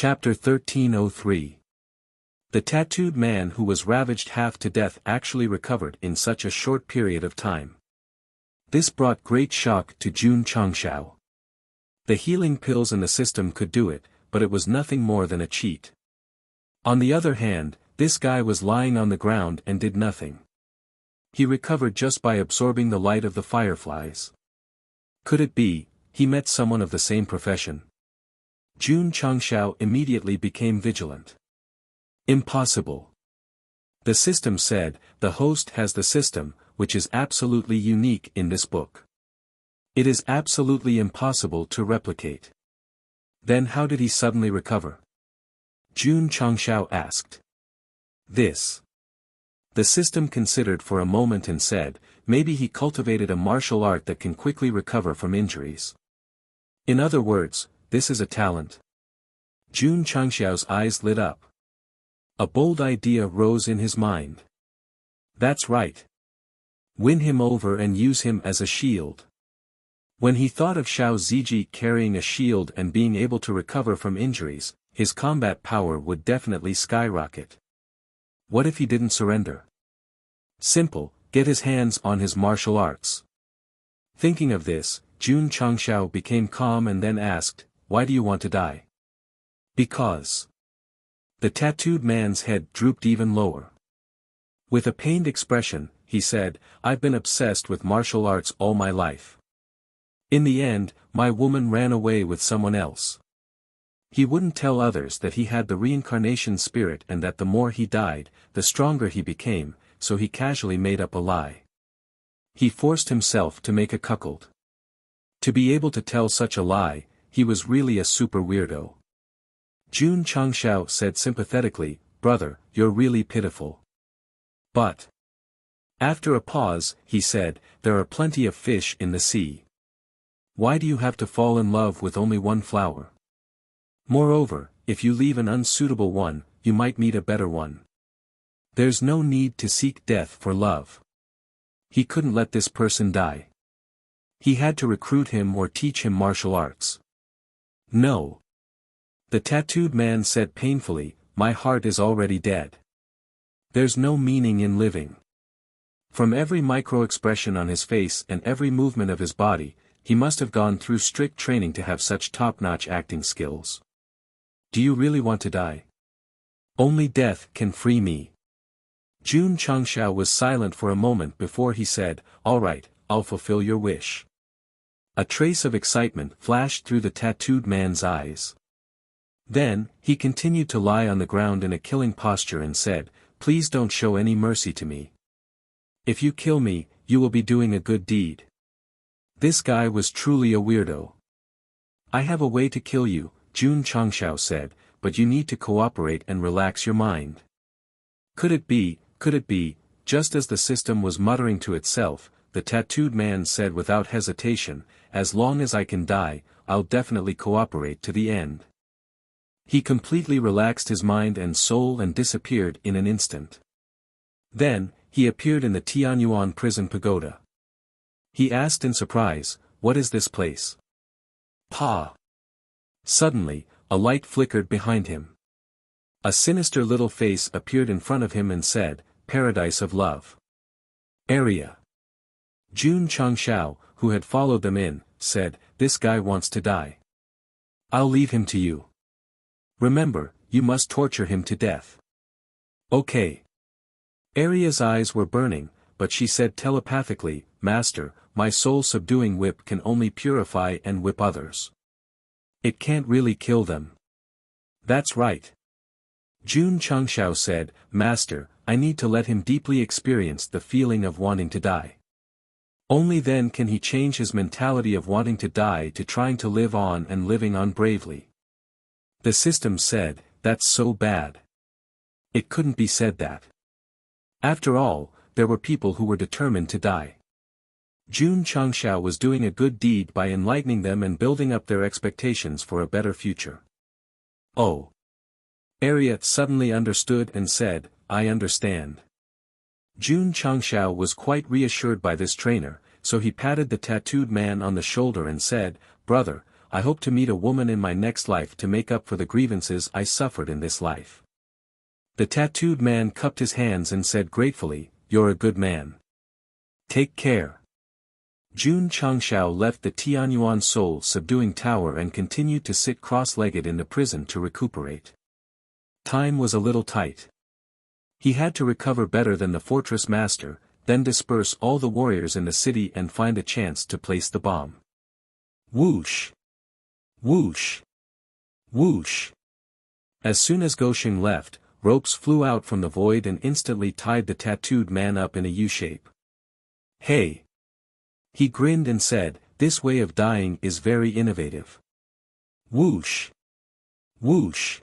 Chapter 1303. The tattooed man who was ravaged half to death actually recovered in such a short period of time. This brought great shock to Jun Changshao. The healing pills in the system could do it, but it was nothing more than a cheat. On the other hand, this guy was lying on the ground and did nothing. He recovered just by absorbing the light of the fireflies. Could it be, he met someone of the same profession? Jun Changshao immediately became vigilant. Impossible. The system said, the host has the system, which is absolutely unique in this book. It is absolutely impossible to replicate. Then how did he suddenly recover? Jun Changshao asked. This. The system considered for a moment and said, maybe he cultivated a martial art that can quickly recover from injuries. In other words, this is a talent. Jun Changshao's eyes lit up. A bold idea rose in his mind. That's right. Win him over and use him as a shield. When he thought of Xiao Ziji carrying a shield and being able to recover from injuries, his combat power would definitely skyrocket. What if he didn't surrender? Simple, get his hands on his martial arts. Thinking of this, Jun Changshao became calm and then asked, why do you want to die? Because. The tattooed man's head drooped even lower. With a pained expression, he said, I've been obsessed with martial arts all my life. In the end, my woman ran away with someone else. He wouldn't tell others that he had the reincarnation spirit and that the more he died, the stronger he became, so he casually made up a lie. He forced himself to make a cuckold. To be able to tell such a lie, he was really a super weirdo. Jun Changshao said sympathetically, brother, you're really pitiful. But. After a pause, he said, there are plenty of fish in the sea. Why do you have to fall in love with only one flower? Moreover, if you leave an unsuitable one, you might meet a better one. There's no need to seek death for love. He couldn't let this person die. He had to recruit him or teach him martial arts. No. The tattooed man said painfully, my heart is already dead. There's no meaning in living. From every micro-expression on his face and every movement of his body, he must have gone through strict training to have such top-notch acting skills. Do you really want to die? Only death can free me. Jun Changshao was silent for a moment before he said, all right, I'll fulfill your wish. A trace of excitement flashed through the tattooed man's eyes. Then, he continued to lie on the ground in a killing posture and said, please don't show any mercy to me. If you kill me, you will be doing a good deed. This guy was truly a weirdo. I have a way to kill you, Jun Changshao said, but you need to cooperate and relax your mind. Could it be, just as the system was muttering to itself, the tattooed man said without hesitation, as long as I can die, I'll definitely cooperate to the end. He completely relaxed his mind and soul and disappeared in an instant. Then, he appeared in the Tianyuan prison pagoda. He asked in surprise, what is this place? Pa. Suddenly, a light flickered behind him. A sinister little face appeared in front of him and said, Paradise of Love. Area. Jun Changshao, who had followed them in, said, this guy wants to die. I'll leave him to you. Remember, you must torture him to death. Okay. Aria's eyes were burning, but she said telepathically, Master, my soul-subduing whip can only purify and whip others. It can't really kill them. That's right. Jun Changshao said, Master, I need to let him deeply experience the feeling of wanting to die. Only then can he change his mentality of wanting to die to trying to live on and living on bravely. The system said, that's so bad. It couldn't be said that. After all, there were people who were determined to die. Jun Changshao was doing a good deed by enlightening them and building up their expectations for a better future. Oh. Arya suddenly understood and said, I understand. Jun Changshao was quite reassured by this trainer, so he patted the tattooed man on the shoulder and said, Brother, I hope to meet a woman in my next life to make up for the grievances I suffered in this life. The tattooed man cupped his hands and said gratefully, "You're a good man. Take care." Jun Changshao left the Tianyuan soul-subduing tower and continued to sit cross-legged in the prison to recuperate. Time was a little tight. He had to recover better than the fortress master, then disperse all the warriors in the city and find a chance to place the bomb. Whoosh! Whoosh! Whoosh! As soon as Goshing left, ropes flew out from the void and instantly tied the tattooed man up in a U-shape. "Hey!" He grinned and said, "This way of dying is very innovative." Whoosh! Whoosh!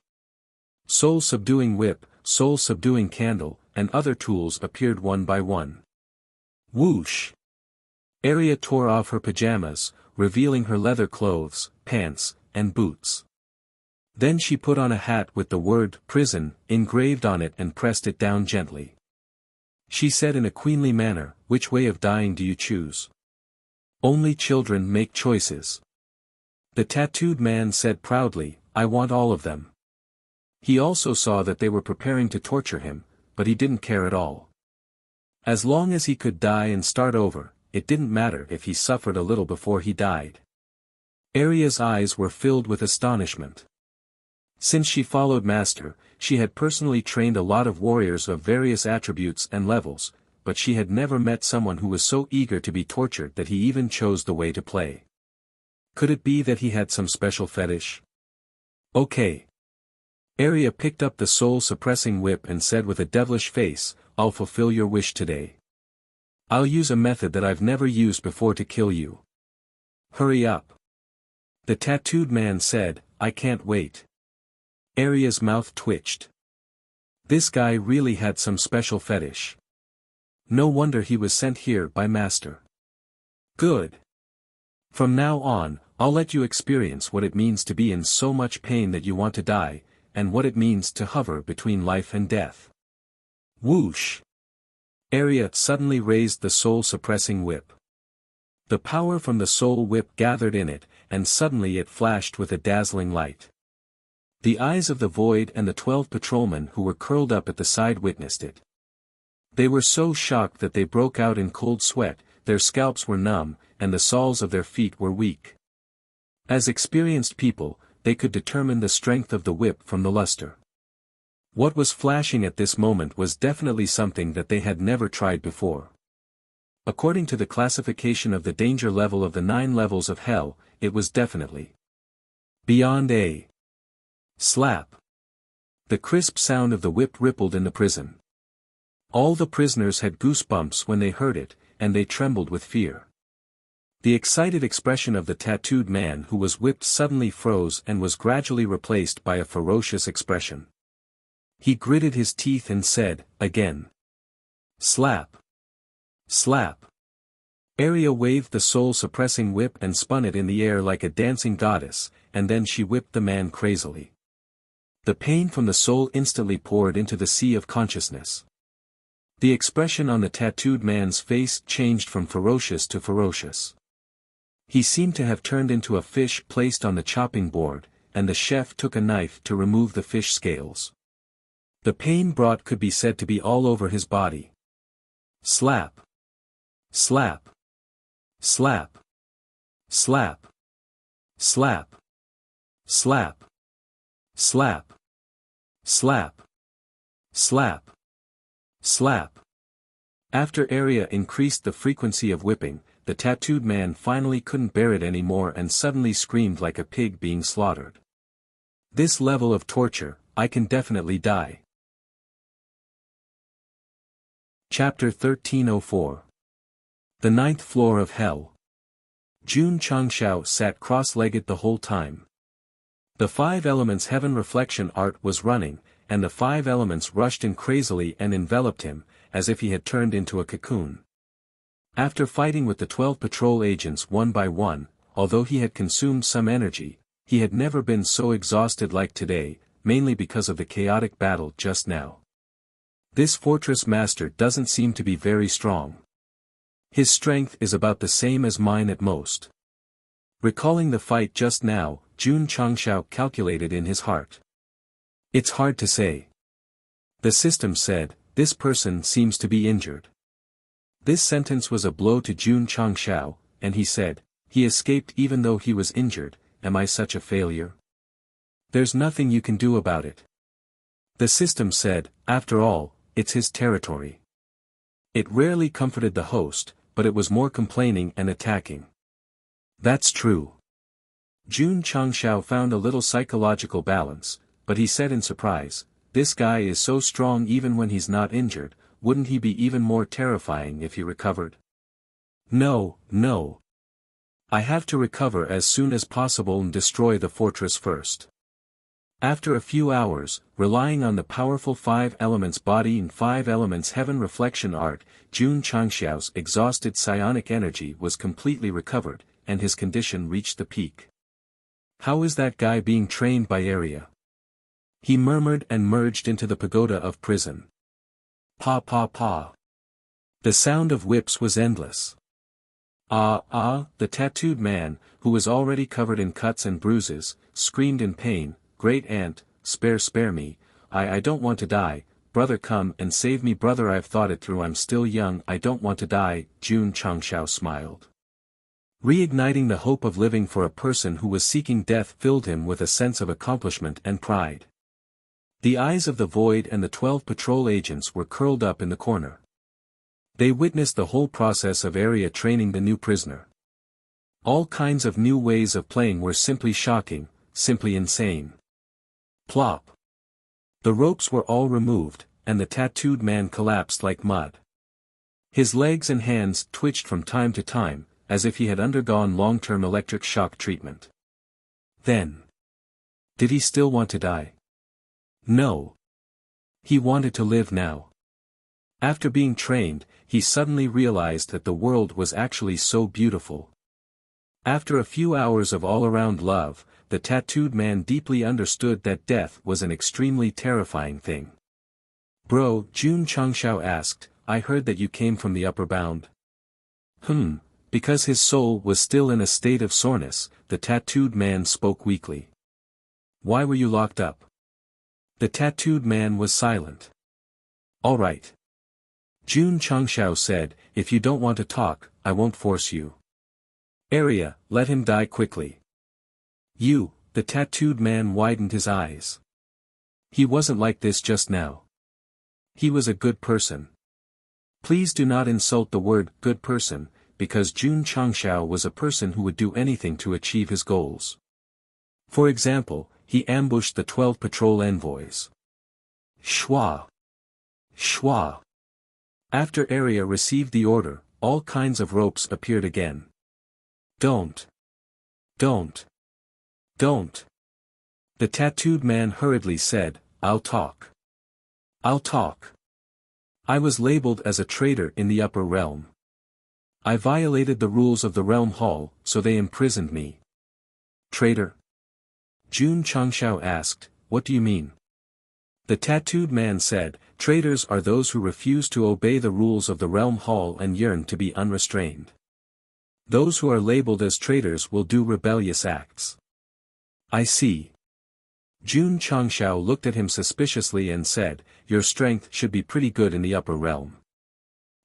Soul-subduing whip, soul-subduing candle, and other tools appeared one by one. Whoosh! Arya tore off her pajamas, revealing her leather clothes, pants, and boots. Then she put on a hat with the word "prison" engraved on it and pressed it down gently. She said in a queenly manner, "Which way of dying do you choose? Only children make choices." The tattooed man said proudly, "I want all of them." He also saw that they were preparing to torture him, but he didn't care at all. As long as he could die and start over, it didn't matter if he suffered a little before he died. Arya's eyes were filled with astonishment. Since she followed Master, she had personally trained a lot of warriors of various attributes and levels, but she had never met someone who was so eager to be tortured that he even chose the way to play. Could it be that he had some special fetish? Okay. Arya picked up the soul-suppressing whip and said with a devilish face, "I'll fulfill your wish today. I'll use a method that I've never used before to kill you. Hurry up." The tattooed man said, "I can't wait." Arya's mouth twitched. This guy really had some special fetish. No wonder he was sent here by Master. Good. From now on, I'll let you experience what it means to be in so much pain that you want to die, and what it means to hover between life and death. Whoosh! Arya suddenly raised the soul-suppressing whip. The power from the soul whip gathered in it, and suddenly it flashed with a dazzling light. The eyes of the void and the 12 patrolmen who were curled up at the side witnessed it. They were so shocked that they broke out in cold sweat, their scalps were numb, and the soles of their feet were weak. As experienced people, they could determine the strength of the whip from the luster. What was flashing at this moment was definitely something that they had never tried before. According to the classification of the danger level of the 9 levels of hell, it was definitely beyond a slap. The crisp sound of the whip rippled in the prison. All the prisoners had goosebumps when they heard it, and they trembled with fear. The excited expression of the tattooed man who was whipped suddenly froze and was gradually replaced by a ferocious expression. He gritted his teeth and said, again, "Slap! Slap!" Arya waved the soul-suppressing whip and spun it in the air like a dancing goddess, and then she whipped the man crazily. The pain from the soul instantly poured into the sea of consciousness. The expression on the tattooed man's face changed from ferocious to ferocious. He seemed to have turned into a fish placed on the chopping board, and the chef took a knife to remove the fish scales. The pain brought could be said to be all over his body. Slap! Slap! Slap! Slap! Slap! Slap! Slap! Slap! Slap! Slap! After Arya increased the frequency of whipping, the tattooed man finally couldn't bear it anymore and suddenly screamed like a pig being slaughtered. This level of torture, I can definitely die. Chapter 1304. The 9th Floor of Hell. Jun Changshao sat cross-legged the whole time. The 5 elements heaven reflection art was running, and the 5 elements rushed in crazily and enveloped him, as if he had turned into a cocoon. After fighting with the 12 patrol agents one by one, although he had consumed some energy, he had never been so exhausted like today, mainly because of the chaotic battle just now. This fortress master doesn't seem to be very strong. His strength is about the same as mine at most. Recalling the fight just now, Jun Changshao calculated in his heart. It's hard to say. The system said, this person seems to be injured. This sentence was a blow to Jun Changshao, and he said, he escaped even though he was injured. Am I such a failure? There's nothing you can do about it. The system said, after all, it's his territory. It rarely comforted the host, but it was more complaining and attacking. That's true. Jun Changshao found a little psychological balance, but he said in surprise, this guy is so strong even when he's not injured, wouldn't he be even more terrifying if he recovered? No, no. I have to recover as soon as possible and destroy the fortress first. After a few hours, relying on the powerful 5 elements body and 5 elements heaven reflection art, Jun Changshao's exhausted psionic energy was completely recovered, and his condition reached the peak. How is that guy being trained by area? He murmured and merged into the pagoda of prison. Pa pa pa. The sound of whips was endless. The tattooed man, who was already covered in cuts and bruises, screamed in pain, Great Aunt, spare me, I don't want to die, brother come and save me brother I've thought it through I'm still young I don't want to die, Jun Changshao smiled. Reigniting the hope of living for a person who was seeking death filled him with a sense of accomplishment and pride. The eyes of the Void and the 12 patrol agents were curled up in the corner. They witnessed the whole process of area training the new prisoner. All kinds of new ways of playing were simply shocking, simply insane. Plop. The ropes were all removed, and the tattooed man collapsed like mud. His legs and hands twitched from time to time, as if he had undergone long-term electric shock treatment. Then. Did he still want to die? No. He wanted to live now. After being trained, he suddenly realized that the world was actually so beautiful. After a few hours of all-around love, the tattooed man deeply understood that death was an extremely terrifying thing. Bro, Jun Changshao asked, I heard that you came from the upper bound. Because his soul was still in a state of soreness, the tattooed man spoke weakly. Why were you locked up? The tattooed man was silent. All right. Jun Changshao said, if you don't want to talk, I won't force you. Area, let him die quickly. You, the tattooed man widened his eyes. He wasn't like this just now. He was a good person. Please do not insult the word good person, because Jun Changshao was a person who would do anything to achieve his goals. For example, he ambushed the 12 patrol envoys. Shwa. Shwa. After Area received the order, all kinds of ropes appeared again. Don't. The tattooed man hurriedly said, I'll talk. I was labeled as a traitor in the upper realm. I violated the rules of the realm hall, so they imprisoned me. Traitor? Jun Changshao asked, what do you mean? The tattooed man said, traitors are those who refuse to obey the rules of the realm hall and yearn to be unrestrained. Those who are labeled as traitors will do rebellious acts. I see. Jun Changshao looked at him suspiciously and said, your strength should be pretty good in the upper realm.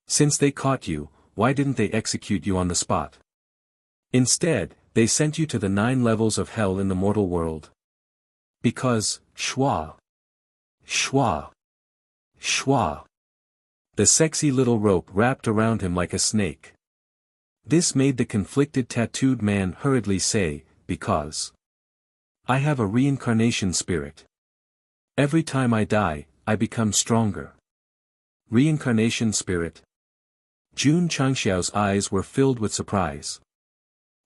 Since they caught you, why didn't they execute you on the spot? Instead, they sent you to the 9 levels of hell in the mortal world. Because, Shwa. The sexy little rope wrapped around him like a snake. This made the conflicted tattooed man hurriedly say, because I have a reincarnation spirit. Every time I die, I become stronger. Reincarnation spirit? Jun Changshao's eyes were filled with surprise.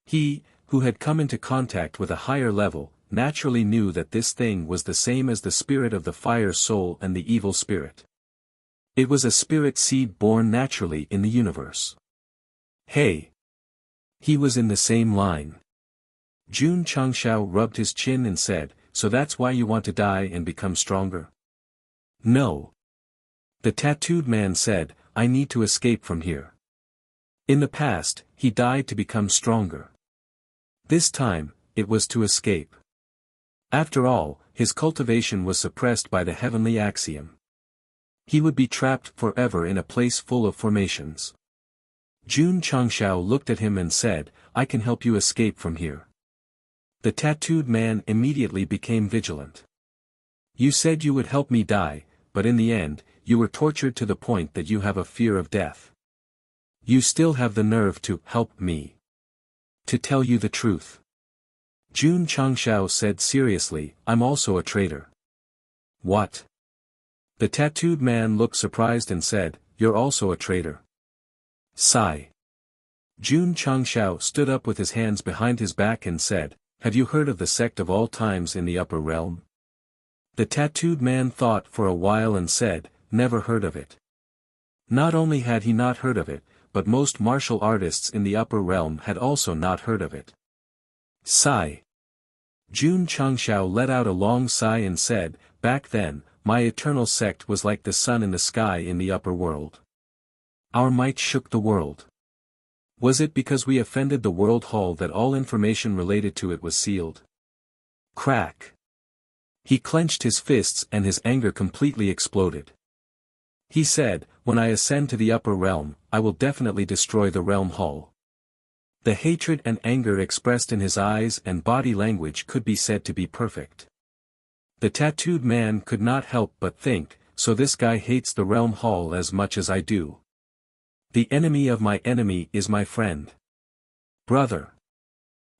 He, who had come into contact with a higher level, naturally knew that this thing was the same as the spirit of the fire soul and the evil spirit. It was a spirit seed born naturally in the universe. Hey! He was in the same line. Jun Changshao rubbed his chin and said, so that's why you want to die and become stronger? No. The tattooed man said, I need to escape from here. In the past, he died to become stronger. This time, it was to escape. After all, his cultivation was suppressed by the heavenly axiom. He would be trapped forever in a place full of formations. Jun Changshao looked at him and said, "I can help you escape from here." The tattooed man immediately became vigilant. "You said you would help me die, but in the end, you were tortured to the point that you have a fear of death. You still have the nerve to help me. To tell you the truth." Jun Changshao said seriously, "I'm also a traitor." "What?" The tattooed man looked surprised and said, "You're also a traitor." Sigh. Jun Changshao stood up with his hands behind his back and said, "Have you heard of the sect of all times in the upper realm?" The tattooed man thought for a while and said, "Never heard of it." Not only had he not heard of it, but most martial artists in the upper realm had also not heard of it. Sigh. Jun Changshao let out a long sigh and said, "Back then, my eternal sect was like the sun in the sky in the upper world. Our might shook the world. Was it because we offended the world hall that all information related to it was sealed?" Crack. He clenched his fists and his anger completely exploded. He said, "When I ascend to the upper realm, I will definitely destroy the realm hall." The hatred and anger expressed in his eyes and body language could be said to be perfect. The tattooed man could not help but think, so this guy hates the realm hall as much as I do. The enemy of my enemy is my friend. Brother.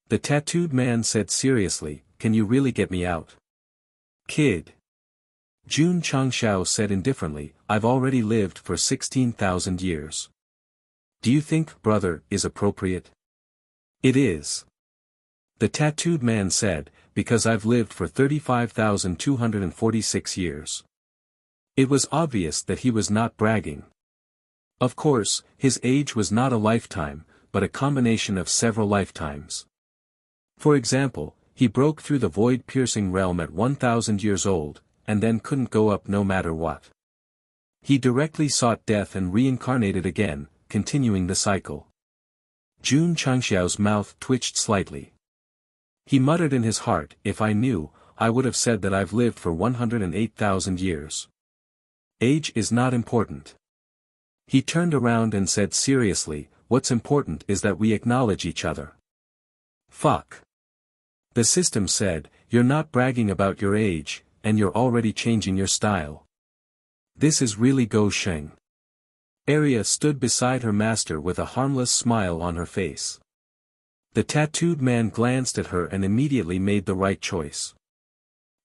The tattooed man said seriously, "Can you really get me out?" Kid. Jun Changshao said indifferently, "I've already lived for 16,000 years. Do you think, brother, is appropriate?" "It is." The tattooed man said, "Because I've lived for 35,246 years. It was obvious that he was not bragging. Of course, his age was not a lifetime, but a combination of several lifetimes. For example, he broke through the void-piercing realm at 1,000 years old, and then couldn't go up no matter what. He directly sought death and reincarnated again, continuing the cycle." Jun Changshao's mouth twitched slightly. He muttered in his heart, "If I knew, I would have said that I've lived for 108,000 years. Age is not important." He turned around and said seriously, "What's important is that we acknowledge each other." Fuck. The system said, "You're not bragging about your age, and you're already changing your style. This is really Go Sheng." Arya stood beside her master with a harmless smile on her face. The tattooed man glanced at her and immediately made the right choice.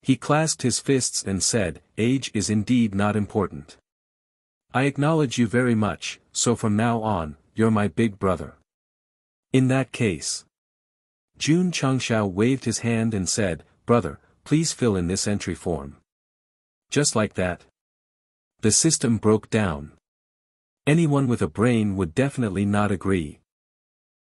He clasped his fists and said, "Age is indeed not important. I acknowledge you very much, so from now on, you're my big brother." In that case. Jun Changshao waved his hand and said, "Brother, please fill in this entry form." Just like that. The system broke down. Anyone with a brain would definitely not agree.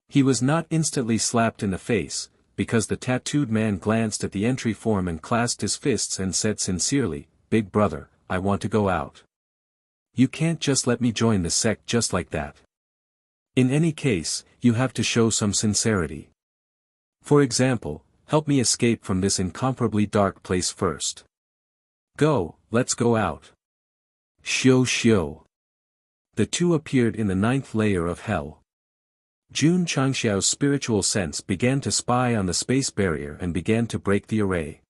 He was not instantly slapped in the face, because the tattooed man glanced at the entry form and clasped his fists and said sincerely, "Big brother, I want to go out. You can't just let me join the sect just like that. In any case, you have to show some sincerity. For example, help me escape from this incomparably dark place first. Go, let's go out." Shio shio. The two appeared in the 9th layer of hell. Jun Changshao's spiritual sense began to spy on the space barrier and began to break the array.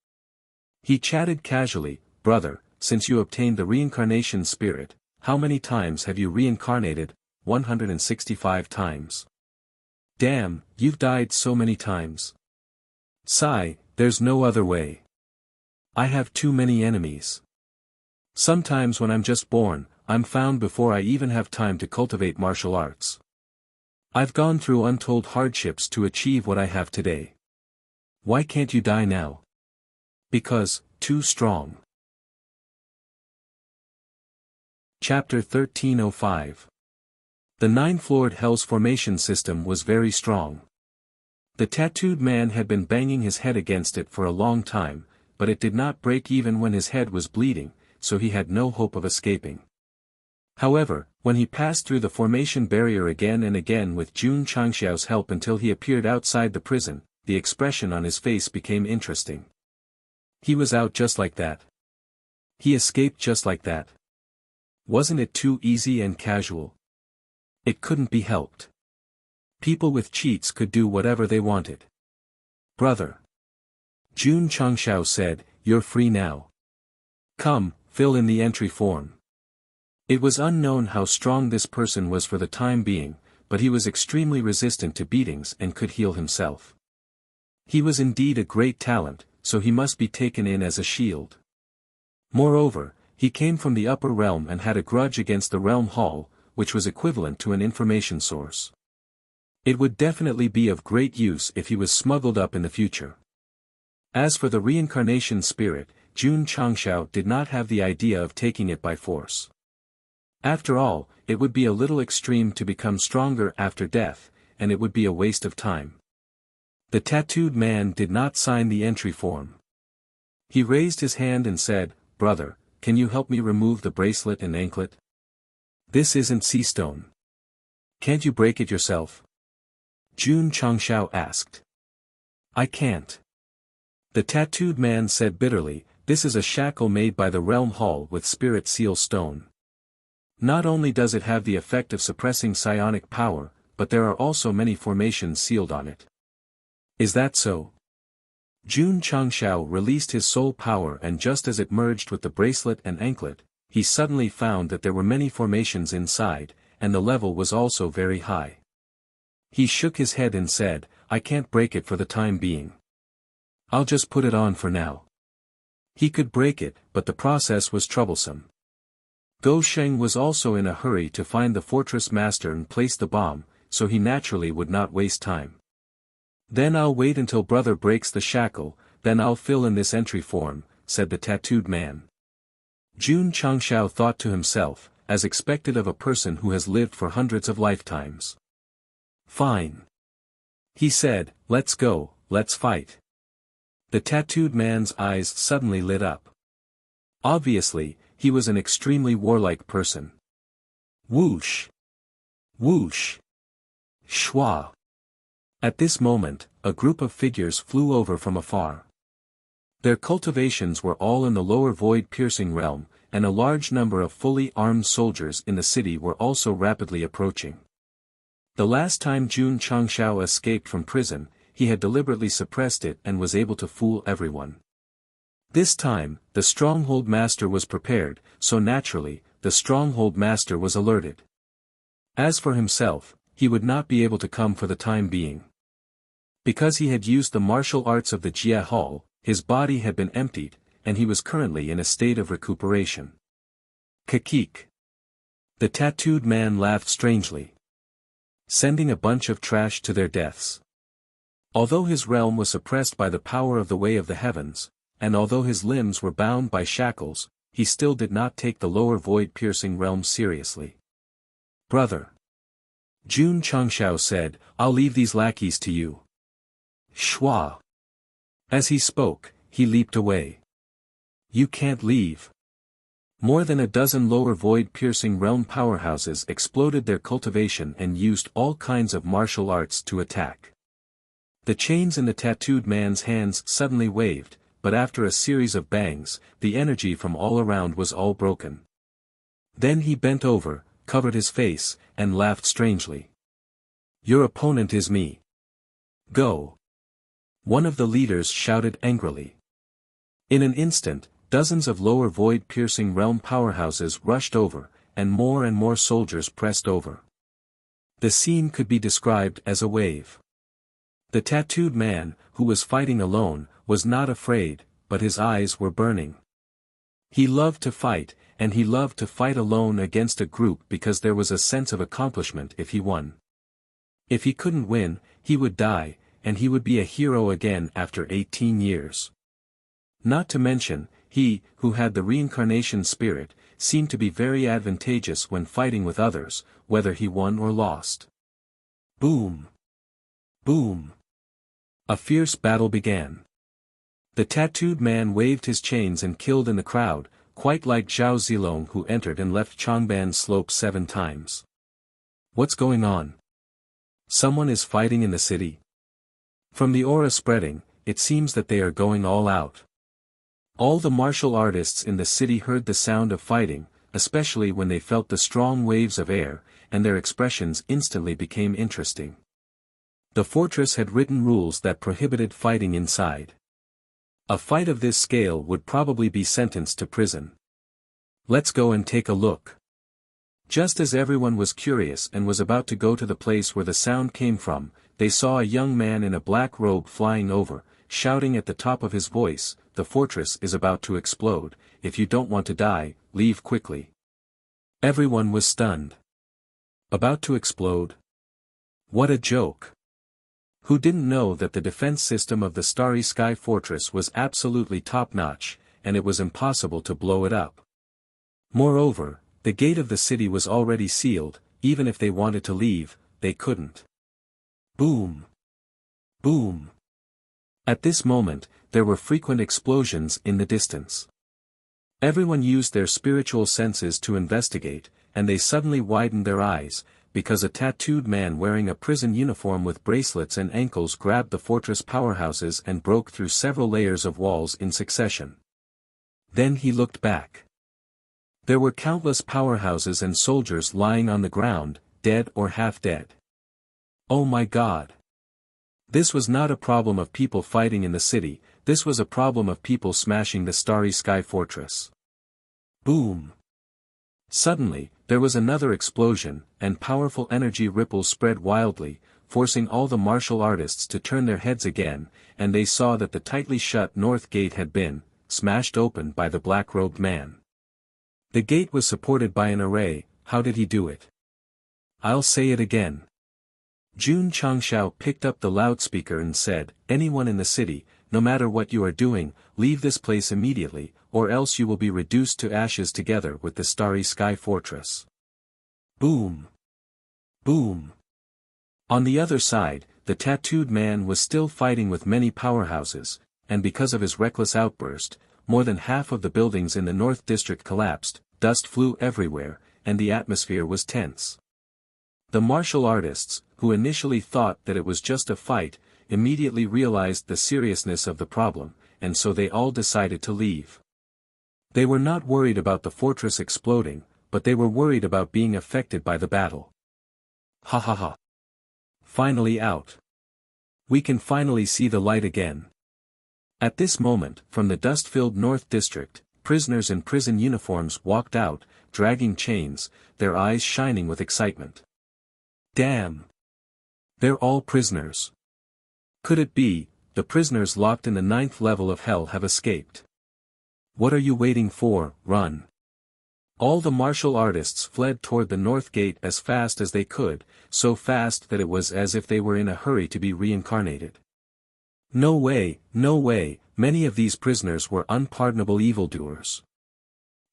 He chatted casually, "Brother, since you obtained the reincarnation spirit, how many times have you reincarnated?" 165 times. "Damn, you've died so many times." Sigh, "There's no other way. I have too many enemies. Sometimes when I'm just born, I'm found before I even have time to cultivate martial arts. I've gone through untold hardships to achieve what I have today. Why can't you die now?" "Because, too strong." Chapter 1305. The 9th-floored Hell's formation system was very strong. The tattooed man had been banging his head against it for a long time, but it did not break even when his head was bleeding, so he had no hope of escaping. However, when he passed through the formation barrier again and again with Jun Changshao's help until he appeared outside the prison, the expression on his face became interesting. He was out just like that. He escaped just like that. Wasn't it too easy and casual? It couldn't be helped. People with cheats could do whatever they wanted. Brother. Jun Changshao said, "You're free now. Come, fill in the entry form." It was unknown how strong this person was for the time being, but he was extremely resistant to beatings and could heal himself. He was indeed a great talent, so he must be taken in as a shield. Moreover, he came from the upper realm and had a grudge against the realm hall, which was equivalent to an information source. It would definitely be of great use if he was smuggled up in the future. As for the reincarnation spirit, Jun Changshao did not have the idea of taking it by force. After all, it would be a little extreme to become stronger after death, and it would be a waste of time. The tattooed man did not sign the entry form. He raised his hand and said, "Brother, can you help me remove the bracelet and anklet? This isn't sea stone. Can't you break it yourself?" Jun Changshao asked. "I can't." The tattooed man said bitterly, "This is a shackle made by the realm hall with spirit seal stone. Not only does it have the effect of suppressing psionic power, but there are also many formations sealed on it." "Is that so?" Jun Changshao released his soul power, and just as it merged with the bracelet and anklet, he suddenly found that there were many formations inside, and the level was also very high. He shook his head and said, "I can't break it for the time being. I'll just put it on for now." He could break it, but the process was troublesome. Go Sheng was also in a hurry to find the fortress master and place the bomb, so he naturally would not waste time. "Then I'll wait until brother breaks the shackle, then I'll fill in this entry form," said the tattooed man. Jun Changshao thought to himself, as expected of a person who has lived for hundreds of lifetimes. "Fine," he said, "let's go, let's fight." The tattooed man's eyes suddenly lit up. Obviously, he was an extremely warlike person. Whoosh! Whoosh! Shwa! At this moment, a group of figures flew over from afar. Their cultivations were all in the lower void-piercing realm, and a large number of fully armed soldiers in the city were also rapidly approaching. The last time Jun Changshao escaped from prison, he had deliberately suppressed it and was able to fool everyone. This time, the stronghold master was prepared, so naturally, the stronghold master was alerted. As for himself, he would not be able to come for the time being. Because he had used the martial arts of the Jia Hall, his body had been emptied, and he was currently in a state of recuperation. Kakik. The tattooed man laughed strangely. Sending a bunch of trash to their deaths. Although his realm was suppressed by the power of the way of the heavens, and although his limbs were bound by shackles, he still did not take the lower void-piercing realm seriously. "Brother," Jun Changshao said, "I'll leave these lackeys to you." Shwa. As he spoke, he leaped away. "You can't leave." More than a dozen lower void-piercing realm powerhouses exploded their cultivation and used all kinds of martial arts to attack. The chains in the tattooed man's hands suddenly waved, but after a series of bangs, the energy from all around was all broken. Then he bent over, covered his face, and laughed strangely. "Your opponent is me. Go." One of the leaders shouted angrily. In an instant, dozens of lower void-piercing realm powerhouses rushed over, and more soldiers pressed over. The scene could be described as a wave. The tattooed man, who was fighting alone, was not afraid, but his eyes were burning. He loved to fight, and he loved to fight alone against a group because there was a sense of accomplishment if he won. If he couldn't win, he would die, and he would be a hero again after 18 years. Not to mention, he, who had the reincarnation spirit, seemed to be very advantageous when fighting with others, whether he won or lost. Boom! Boom! A fierce battle began. The tattooed man waved his chains and killed in the crowd, quite like Zhao Zilong who entered and left Changban's slope 7 times. What's going on? Someone is fighting in the city? From the aura spreading, it seems that they are going all out. All the martial artists in the city heard the sound of fighting, especially when they felt the strong waves of air, and their expressions instantly became interesting. The fortress had written rules that prohibited fighting inside. A fight of this scale would probably be sentenced to prison. Let's go and take a look. Just as everyone was curious and was about to go to the place where the sound came from, they saw a young man in a black robe flying over, shouting at the top of his voice, "The fortress is about to explode. If you don't want to die, leave quickly." Everyone was stunned. About to explode? What a joke! Who didn't know that the defense system of the Starry Sky Fortress was absolutely top-notch, and it was impossible to blow it up? Moreover, the gate of the city was already sealed, even if they wanted to leave, they couldn't. Boom! Boom! At this moment, there were frequent explosions in the distance. Everyone used their spiritual senses to investigate, and they suddenly widened their eyes, because a tattooed man wearing a prison uniform with bracelets and ankles grabbed the fortress powerhouses and broke through several layers of walls in succession. Then he looked back. There were countless powerhouses and soldiers lying on the ground, dead or half-dead. Oh my God! This was not a problem of people fighting in the city, this was a problem of people smashing the Starry Sky Fortress. Boom! Suddenly, there was another explosion, and powerful energy ripples spread wildly, forcing all the martial artists to turn their heads again, and they saw that the tightly shut north gate had been smashed open by the black-robed man. The gate was supported by an array. How did he do it? I'll say it again. Jun Changshao picked up the loudspeaker and said, "Anyone in the city, no matter what you are doing, leave this place immediately, or else you will be reduced to ashes together with the Starry Sky Fortress." Boom! Boom! On the other side, the tattooed man was still fighting with many powerhouses, and because of his reckless outburst, more than half of the buildings in the North District collapsed, dust flew everywhere, and the atmosphere was tense. The martial artists, who initially thought that it was just a fight, immediately realized the seriousness of the problem, and so they all decided to leave. They were not worried about the fortress exploding, but they were worried about being affected by the battle. Ha ha ha! Finally out! We can finally see the light again. At this moment, from the dust-filled North District, prisoners in prison uniforms walked out, dragging chains, their eyes shining with excitement. Damn! They're all prisoners. Could it be, the prisoners locked in the 9th level of hell have escaped? What are you waiting for? Run! All the martial artists fled toward the north gate as fast as they could, so fast that it was as if they were in a hurry to be reincarnated. No way, no way, many of these prisoners were unpardonable evildoers.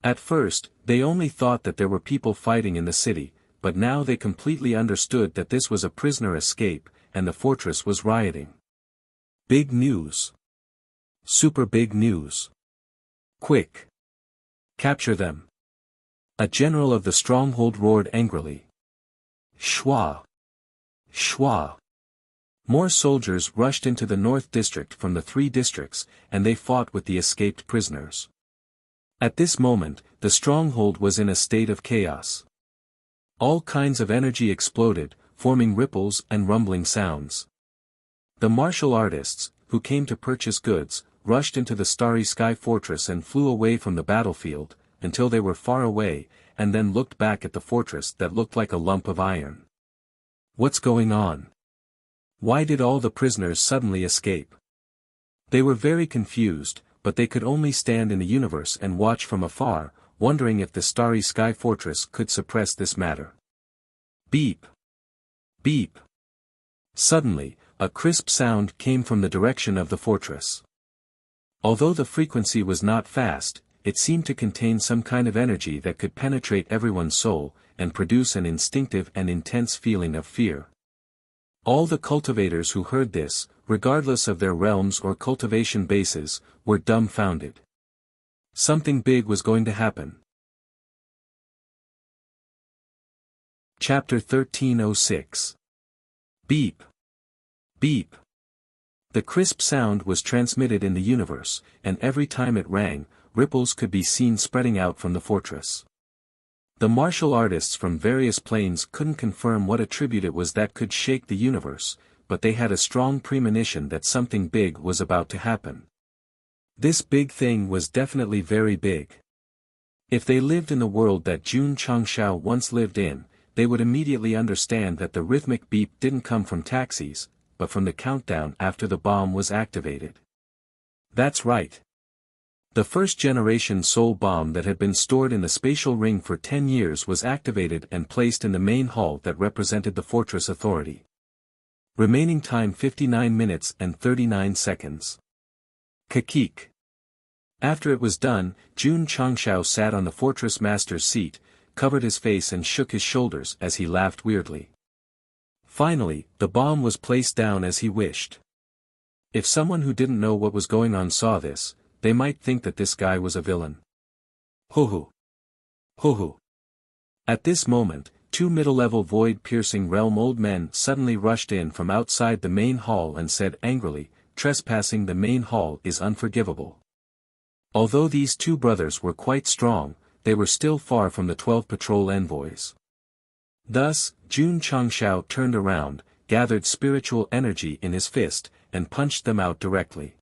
At first, they only thought that there were people fighting in the city, but now they completely understood that this was a prisoner escape, and the fortress was rioting. Big news. Super big news. Quick! Capture them! A general of the stronghold roared angrily. Shwa! Shwa! More soldiers rushed into the North District from the 3 districts, and they fought with the escaped prisoners. At this moment, the stronghold was in a state of chaos. All kinds of energy exploded, forming ripples and rumbling sounds. The martial artists, who came to purchase goods, rushed into the Starry Sky Fortress and flew away from the battlefield, until they were far away, and then looked back at the fortress that looked like a lump of iron. What's going on? Why did all the prisoners suddenly escape? They were very confused, but they could only stand in the universe and watch from afar, wondering if the Starry Sky Fortress could suppress this matter. Beep! Beep! Suddenly, a crisp sound came from the direction of the fortress. Although the frequency was not fast, it seemed to contain some kind of energy that could penetrate everyone's soul, and produce an instinctive and intense feeling of fear. All the cultivators who heard this, regardless of their realms or cultivation bases, were dumbfounded. Something big was going to happen. Chapter 1306. Beep! Beep! The crisp sound was transmitted in the universe, and every time it rang, ripples could be seen spreading out from the fortress. The martial artists from various planes couldn't confirm what attribute it was that could shake the universe, but they had a strong premonition that something big was about to happen. This big thing was definitely very big. If they lived in the world that Jun Changshao once lived in, they would immediately understand that the rhythmic beep didn't come from taxis, but from the countdown after the bomb was activated. That's right. The first-generation Soul Bomb that had been stored in the spatial ring for 10 years was activated and placed in the main hall that represented the fortress authority. Remaining time 59 minutes and 39 seconds. Kakik. After it was done, Jun Changshao sat on the fortress master's seat, covered his face and shook his shoulders as he laughed weirdly. Finally, the bomb was placed down as he wished. If someone who didn't know what was going on saw this, they might think that this guy was a villain. Ho-ho. Ho-ho. At this moment, two middle-level void-piercing realm old men suddenly rushed in from outside the main hall and said angrily, "Trespassing the main hall is unforgivable." Although these two brothers were quite strong, they were still far from the 12 patrol envoys. Thus, Jun Changshao turned around, gathered spiritual energy in his fist, and punched them out directly.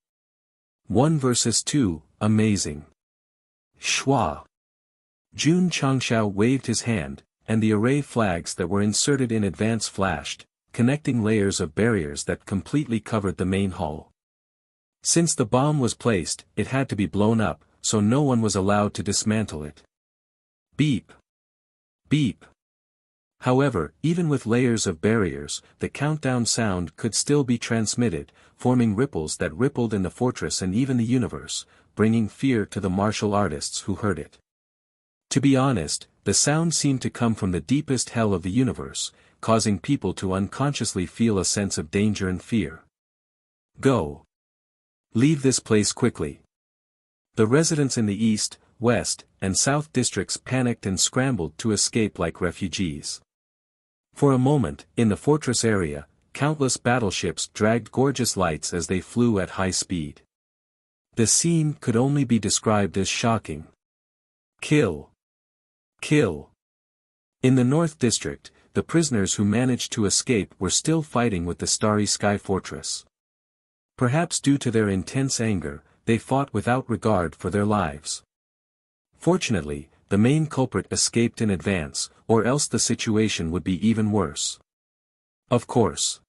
1 versus 2, amazing. Shwa. Jun Changshao waved his hand, and the array flags that were inserted in advance flashed, connecting layers of barriers that completely covered the main hall. Since the bomb was placed, it had to be blown up, so no one was allowed to dismantle it. Beep. Beep. However, even with layers of barriers, the countdown sound could still be transmitted, forming ripples that rippled in the fortress and even the universe, bringing fear to the martial artists who heard it. To be honest, the sound seemed to come from the deepest hell of the universe, causing people to unconsciously feel a sense of danger and fear. Go. Leave this place quickly. The residents in the east, west, and south districts panicked and scrambled to escape like refugees. For a moment, in the fortress area, countless battleships dragged gorgeous lights as they flew at high speed. The scene could only be described as shocking. Kill. Kill. In the North District, the prisoners who managed to escape were still fighting with the Starry Sky Fortress. Perhaps due to their intense anger, they fought without regard for their lives. Fortunately, the main culprit escaped in advance, or else the situation would be even worse. Of course.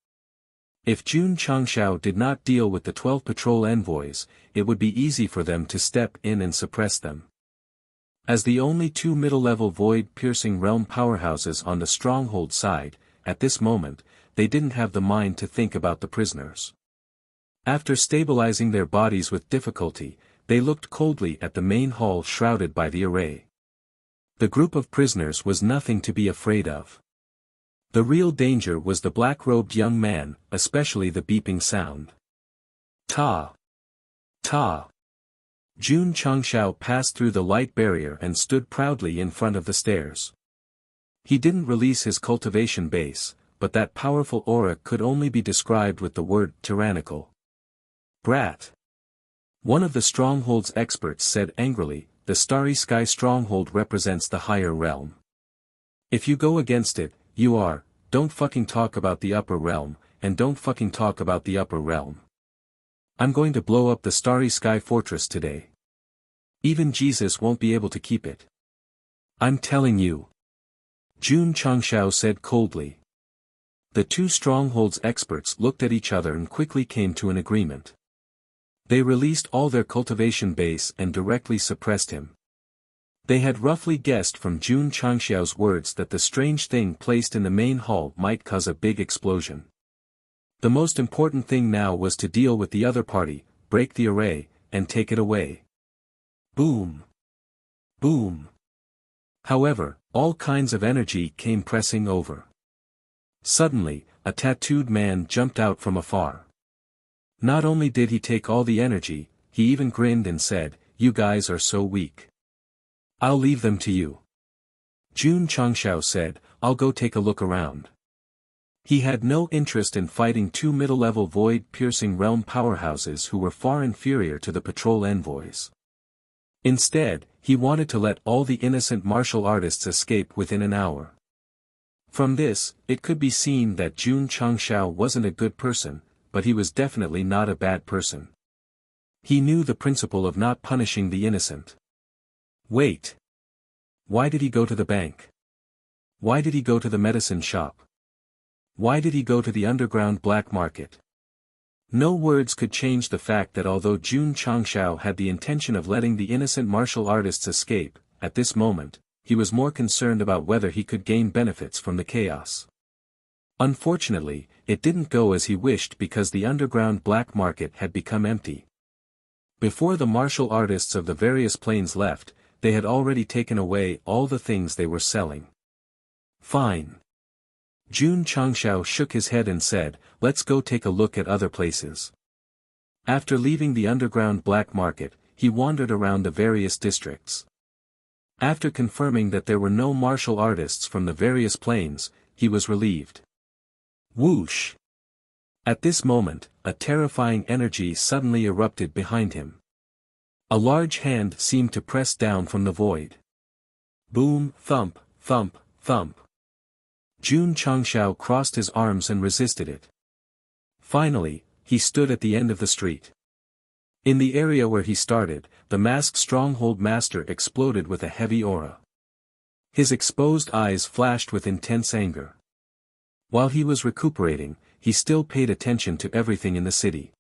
If Jun Changshao did not deal with the 12 patrol envoys, it would be easy for them to step in and suppress them. As the only two middle-level void-piercing realm powerhouses on the stronghold side, at this moment, they didn't have the mind to think about the prisoners. After stabilizing their bodies with difficulty, they looked coldly at the main hall shrouded by the array. The group of prisoners was nothing to be afraid of. The real danger was the black-robed young man, especially the beeping sound. Ta! Ta! Jun Changshao passed through the light barrier and stood proudly in front of the stairs. He didn't release his cultivation base, but that powerful aura could only be described with the word tyrannical. Brat! One of the stronghold's experts said angrily, "The Starry Sky stronghold represents the higher realm. If you go against it, don't fucking talk about the upper realm, and don't fucking talk about the upper realm. I'm going to blow up the Starry Sky Fortress today. Even Jesus won't be able to keep it. I'm telling you." Jun Changshao said coldly. The two strongholds experts looked at each other and quickly came to an agreement. They released all their cultivation base and directly suppressed him. They had roughly guessed from Jun Changshao's words that the strange thing placed in the main hall might cause a big explosion. The most important thing now was to deal with the other party, break the array, and take it away. Boom! Boom! However, all kinds of energy came pressing over. Suddenly, a tattooed man jumped out from afar. Not only did he take all the energy, he even grinned and said, "You guys are so weak. I'll leave them to you." Jun Changshao said, "I'll go take a look around." He had no interest in fighting two middle-level void-piercing realm powerhouses who were far inferior to the patrol envoys. Instead, he wanted to let all the innocent martial artists escape within an hour. From this, it could be seen that Jun Changshao wasn't a good person, but he was definitely not a bad person. He knew the principle of not punishing the innocent. Wait. Why did he go to the bank? Why did he go to the medicine shop? Why did he go to the underground black market? No words could change the fact that although Jun Changshao had the intention of letting the innocent martial artists escape, at this moment, he was more concerned about whether he could gain benefits from the chaos. Unfortunately, it didn't go as he wished because the underground black market had become empty. Before the martial artists of the various planes left, they had already taken away all the things they were selling. Fine. Jun Changshao shook his head and said, "Let's go take a look at other places." After leaving the underground black market, he wandered around the various districts. After confirming that there were no martial artists from the various planes, he was relieved. Whoosh! At this moment, a terrifying energy suddenly erupted behind him. A large hand seemed to press down from the void. Boom, thump, thump, thump. Jun Changshao crossed his arms and resisted it. Finally, he stood at the end of the street. In the area where he started, the masked stronghold master exploded with a heavy aura. His exposed eyes flashed with intense anger. While he was recuperating, he still paid attention to everything in the city.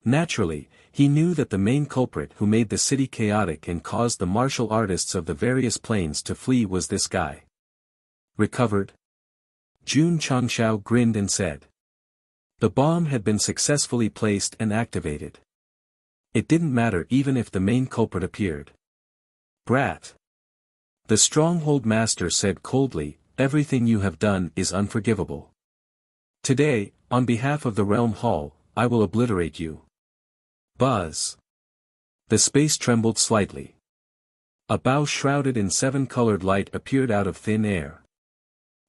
Naturally, he knew that the main culprit who made the city chaotic and caused the martial artists of the various planes to flee was this guy. Recovered? Jun Changshao grinned and said. The bomb had been successfully placed and activated. It didn't matter even if the main culprit appeared. Brat. The stronghold master said coldly, "Everything you have done is unforgivable. Today, on behalf of the Realm Hall, I will obliterate you." Buzz. The space trembled slightly. A bow shrouded in seven-colored light appeared out of thin air.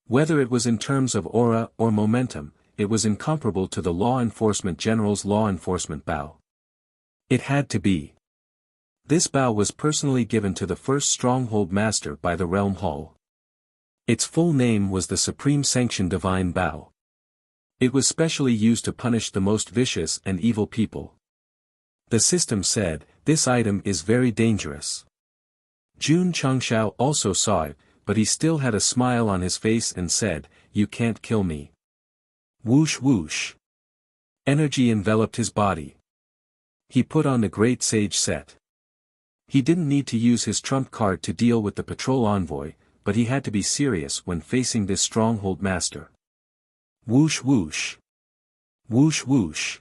Whether it was in terms of aura or momentum, it was incomparable to the Law Enforcement General's Law Enforcement bow. It had to be. This bow was personally given to the first Stronghold Master by the Realm Hall. Its full name was the Supreme Sanction Divine Bow. It was specially used to punish the most vicious and evil people. The system said, "This item is very dangerous." Jun Changshao also saw it, but he still had a smile on his face and said, "You can't kill me." Whoosh whoosh. Energy enveloped his body. He put on the Great Sage set. He didn't need to use his trump card to deal with the patrol envoy, but he had to be serious when facing this stronghold master. Whoosh whoosh. Whoosh whoosh.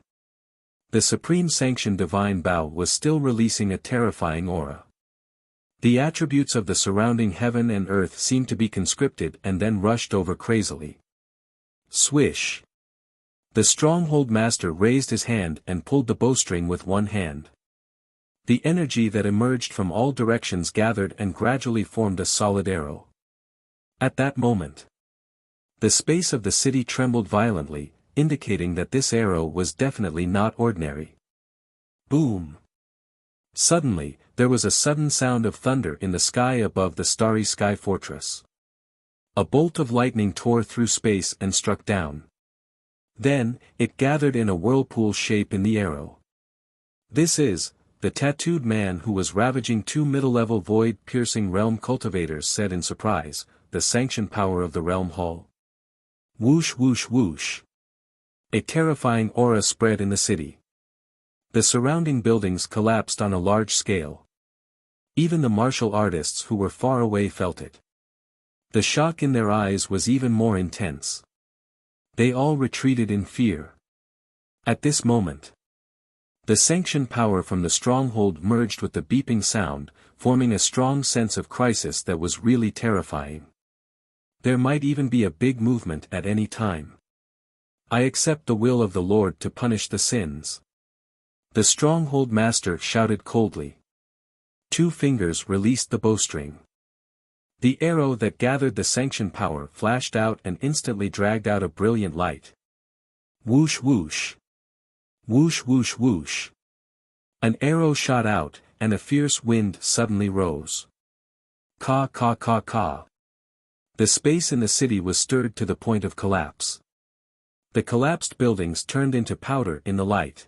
The Supreme Sanction Divine Bow was still releasing a terrifying aura. The attributes of the surrounding heaven and earth seemed to be conscripted and then rushed over crazily. Swish. The stronghold master raised his hand and pulled the bowstring with one hand. The energy that emerged from all directions gathered and gradually formed a solid arrow. At that moment, the space of the city trembled violently, indicating that this arrow was definitely not ordinary. Boom! Suddenly, there was a sudden sound of thunder in the sky above the starry sky fortress. A bolt of lightning tore through space and struck down. Then, it gathered in a whirlpool shape in the arrow. "This is, the tattooed man who was ravaging two middle-level void-piercing realm cultivators," said in surprise, "the sanctioned power of the Realm Hall." Whoosh whoosh whoosh. A terrifying aura spread in the city. The surrounding buildings collapsed on a large scale. Even the martial artists who were far away felt it. The shock in their eyes was even more intense. They all retreated in fear. At this moment, the sanctioned power from the stronghold merged with the beeping sound, forming a strong sense of crisis that was really terrifying. There might even be a big movement at any time. "I accept the will of the Lord to punish the sins." The stronghold master shouted coldly. Two fingers released the bowstring. The arrow that gathered the sanction power flashed out and instantly dragged out a brilliant light. Whoosh whoosh. Whoosh whoosh whoosh. An arrow shot out, and a fierce wind suddenly rose. Caw caw caw caw. The space in the city was stirred to the point of collapse. The collapsed buildings turned into powder in the light.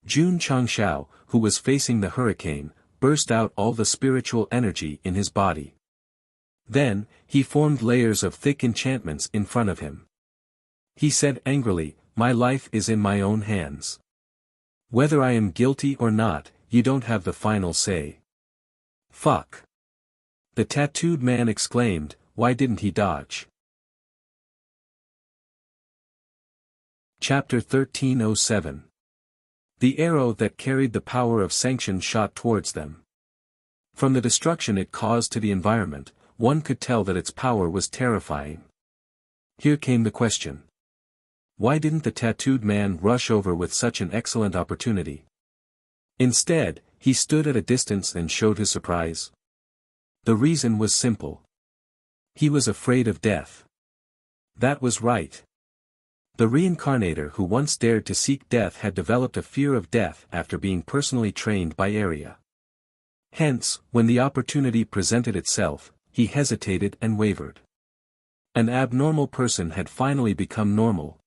Jun Changshao, who was facing the hurricane, burst out all the spiritual energy in his body. Then, he formed layers of thick enchantments in front of him. He said angrily, "My life is in my own hands. Whether I am guilty or not, you don't have the final say." Fuck. The tattooed man exclaimed, "Why didn't he dodge?" Chapter 1307. The arrow that carried the power of sanction shot towards them. From the destruction it caused to the environment, one could tell that its power was terrifying. Here came the question. Why didn't the tattooed man rush over with such an excellent opportunity? Instead, he stood at a distance and showed his surprise. The reason was simple. He was afraid of death. That was right. The reincarnator who once dared to seek death had developed a fear of death after being personally trained by Arya. Hence, when the opportunity presented itself, he hesitated and wavered. An abnormal person had finally become normal.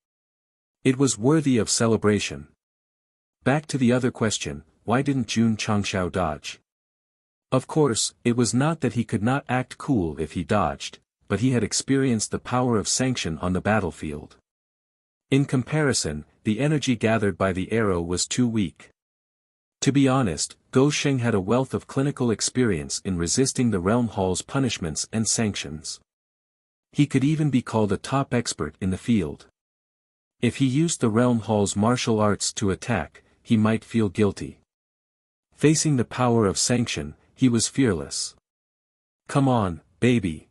It was worthy of celebration. Back to the other question, why didn't Jun Changshao dodge? Of course, it was not that he could not act cool if he dodged, but he had experienced the power of sanction on the battlefield. In comparison, the energy gathered by the arrow was too weak. To be honest, Go Sheng had a wealth of clinical experience in resisting the Realm Hall's punishments and sanctions. He could even be called a top expert in the field. If he used the Realm Hall's martial arts to attack, he might feel guilty. Facing the power of sanction, he was fearless. Come on, baby.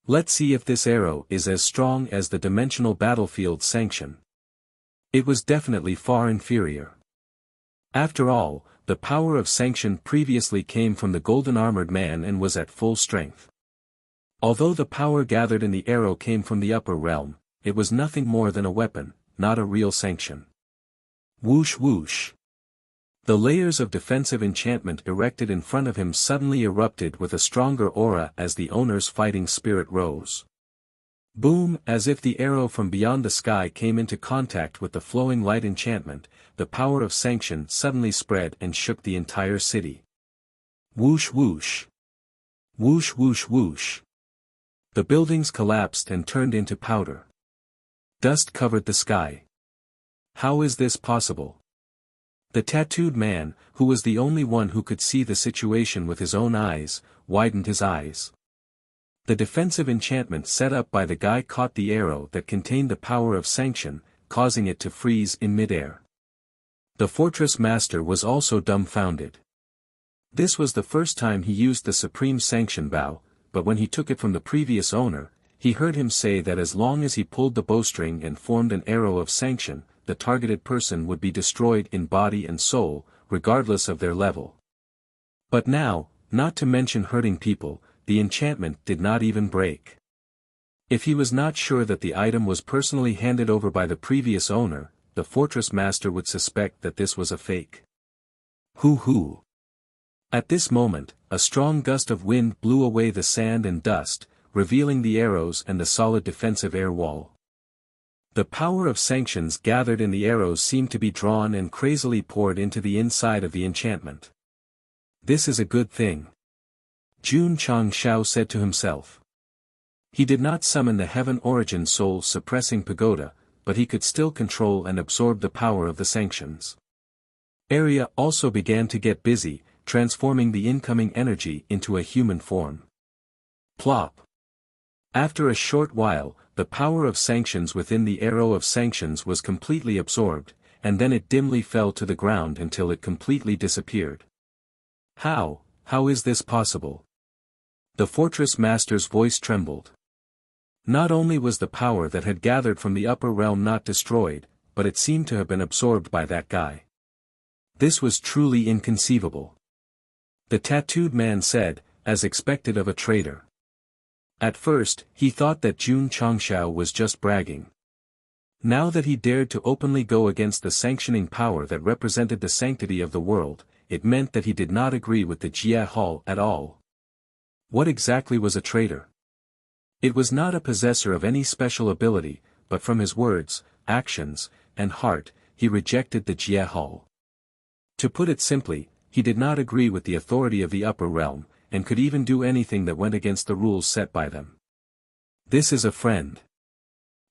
Let's see if this arrow is as strong as the dimensional battlefield sanction. It was definitely far inferior. After all, the power of sanction previously came from the golden-armored man and was at full strength. Although the power gathered in the arrow came from the upper realm, it was nothing more than a weapon, not a real sanction. Whoosh whoosh. The layers of defensive enchantment erected in front of him suddenly erupted with a stronger aura as the owner's fighting spirit rose. Boom! As if the arrow from beyond the sky came into contact with the flowing light enchantment, the power of sanction suddenly spread and shook the entire city. Whoosh whoosh. Whoosh whoosh whoosh. The buildings collapsed and turned into powder. Dust covered the sky. How is this possible? The tattooed man, who was the only one who could see the situation with his own eyes, widened his eyes. The defensive enchantment set up by the guy caught the arrow that contained the power of sanction, causing it to freeze in midair. The fortress master was also dumbfounded. This was the first time he used the supreme sanction bow, but when he took it from the previous owner, he heard him say that as long as he pulled the bowstring and formed an arrow of sanction, the targeted person would be destroyed in body and soul, regardless of their level. But now, not to mention hurting people, the enchantment did not even break. If he was not sure that the item was personally handed over by the previous owner, the fortress master would suspect that this was a fake. Hoo-hoo. At this moment, a strong gust of wind blew away the sand and dust, revealing the arrows and the solid defensive air wall. The power of sanctions gathered in the arrows seemed to be drawn and crazily poured into the inside of the enchantment. This is a good thing. Jun Changshao said to himself. He did not summon the heaven origin soul suppressing pagoda, but he could still control and absorb the power of the sanctions. Arya also began to get busy, transforming the incoming energy into a human form. Plop. After a short while, the power of sanctions within the arrow of sanctions was completely absorbed, and then it dimly fell to the ground until it completely disappeared. How is this possible? The fortress master's voice trembled. Not only was the power that had gathered from the upper realm not destroyed, but it seemed to have been absorbed by that guy. This was truly inconceivable. The tattooed man said, as expected of a traitor. At first, he thought that Jun Changshao was just bragging. Now that he dared to openly go against the sanctioning power that represented the sanctity of the world, it meant that he did not agree with the Jia Hall at all. What exactly was a traitor? It was not a possessor of any special ability, but from his words, actions, and heart, he rejected the Jia Hall. To put it simply, he did not agree with the authority of the upper realm, and could even do anything that went against the rules set by them. This is a friend.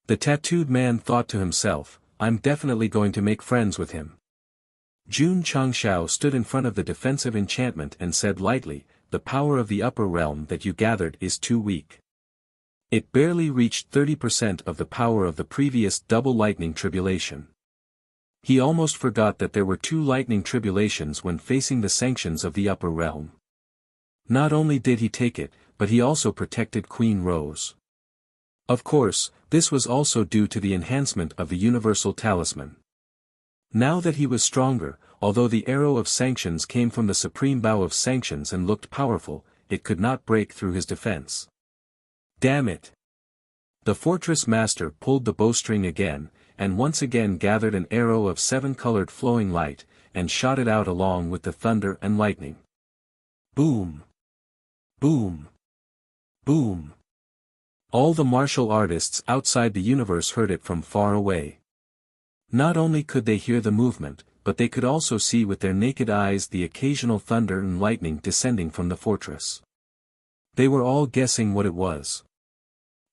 The tattooed man thought to himself, I'm definitely going to make friends with him. Jun Changshao stood in front of the defensive enchantment and said lightly, the power of the upper realm that you gathered is too weak. It barely reached 30% of the power of the previous double lightning tribulation. He almost forgot that there were 2 lightning tribulations when facing the sanctions of the upper realm. Not only did he take it, but he also protected Queen Rose. Of course, this was also due to the enhancement of the universal talisman. Now that he was stronger, although the arrow of sanctions came from the supreme bow of sanctions and looked powerful, it could not break through his defense. Damn it! The fortress master pulled the bowstring again, and once again gathered an arrow of 7-colored flowing light, and shot it out along with the thunder and lightning. Boom! Boom! Boom! All the martial artists outside the universe heard it from far away. Not only could they hear the movement, but they could also see with their naked eyes the occasional thunder and lightning descending from the fortress. They were all guessing what it was.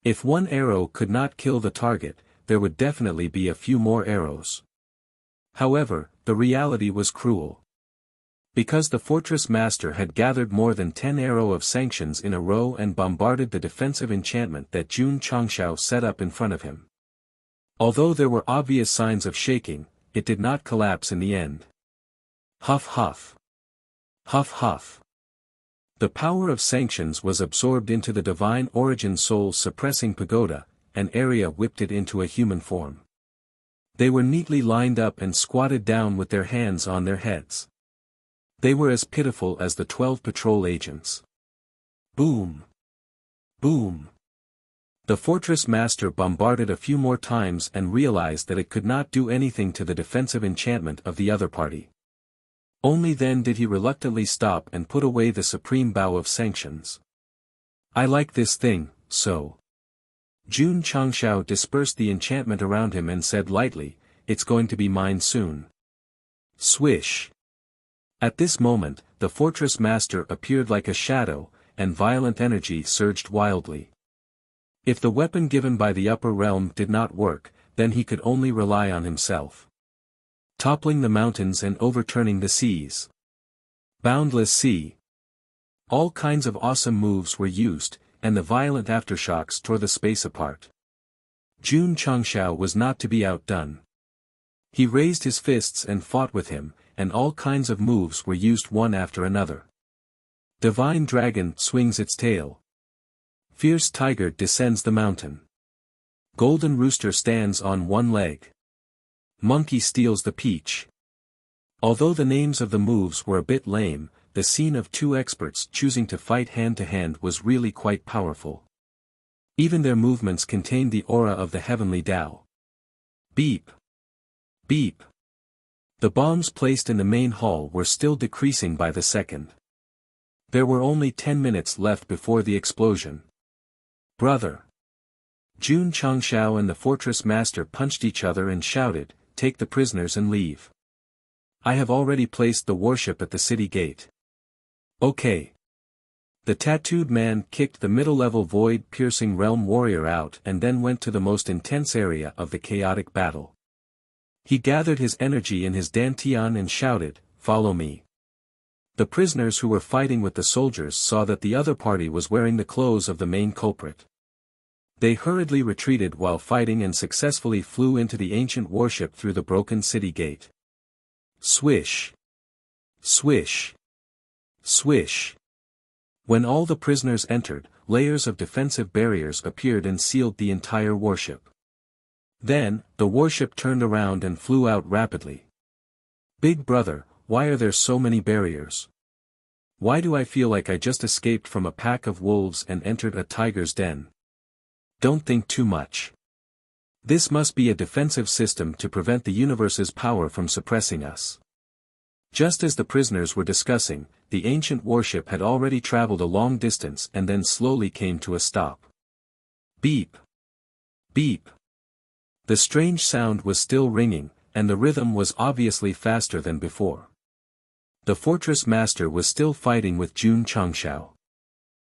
If one arrow could not kill the target, there would definitely be a few more arrows. However, the reality was cruel. Because the fortress master had gathered more than 10 arrows of sanctions in a row and bombarded the defensive enchantment that Jun Changshao set up in front of him. Although there were obvious signs of shaking, it did not collapse in the end. Huff huff. Huff huff. The power of sanctions was absorbed into the divine origin soul's suppressing pagoda, an area whipped it into a human form. They were neatly lined up and squatted down with their hands on their heads. They were as pitiful as the 12 patrol agents. Boom! Boom! The fortress master bombarded a few more times and realized that it could not do anything to the defensive enchantment of the other party. Only then did he reluctantly stop and put away the supreme bow of sanctions. I like this thing, so. Jun Changshao dispersed the enchantment around him and said lightly, it's going to be mine soon. Swish. At this moment, the fortress master appeared like a shadow, and violent energy surged wildly. If the weapon given by the upper realm did not work, then he could only rely on himself. Toppling the mountains and overturning the seas. Boundless sea. All kinds of awesome moves were used, and the violent aftershocks tore the space apart. Jun Changshao was not to be outdone. He raised his fists and fought with him, and all kinds of moves were used one after another. Divine dragon swings its tail. Fierce tiger descends the mountain. Golden rooster stands on one leg. Monkey steals the peach. Although the names of the moves were a bit lame, the scene of 2 experts choosing to fight hand-to-hand was really quite powerful. Even their movements contained the aura of the heavenly Tao. Beep. Beep. The bombs placed in the main hall were still decreasing by the second. There were only 10 minutes left before the explosion. Brother. Jun Changshao and the fortress master punched each other and shouted, take the prisoners and leave. I have already placed the warship at the city gate. Okay. The tattooed man kicked the middle-level void-piercing realm warrior out and then went to the most intense area of the chaotic battle. He gathered his energy in his dantian and shouted, follow me. The prisoners who were fighting with the soldiers saw that the other party was wearing the clothes of the main culprit. They hurriedly retreated while fighting and successfully flew into the ancient warship through the broken city gate. Swish. Swish. Swish. When all the prisoners entered, layers of defensive barriers appeared and sealed the entire warship. Then, the warship turned around and flew out rapidly. Big brother, why are there so many barriers? Why do I feel like I just escaped from a pack of wolves and entered a tiger's den? Don't think too much. This must be a defensive system to prevent the universe's power from suppressing us. Just as the prisoners were discussing, the ancient warship had already traveled a long distance and then slowly came to a stop. Beep. Beep. The strange sound was still ringing, and the rhythm was obviously faster than before. The fortress master was still fighting with Jun Changshao.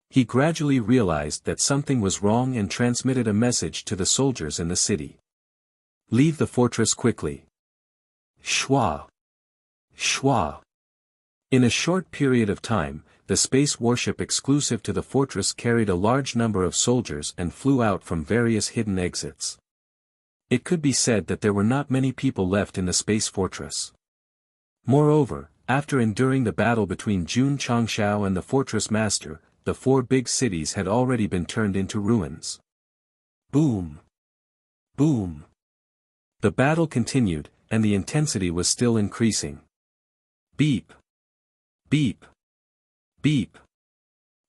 He gradually realized that something was wrong and transmitted a message to the soldiers in the city. Leave the fortress quickly. Shua. Shua. In a short period of time, the space warship exclusive to the fortress carried a large number of soldiers and flew out from various hidden exits. It could be said that there were not many people left in the space fortress. Moreover, after enduring the battle between Jun Changshao and the fortress master, the 4 big cities had already been turned into ruins. Boom! Boom! The battle continued, and the intensity was still increasing. Beep! Beep! Beep!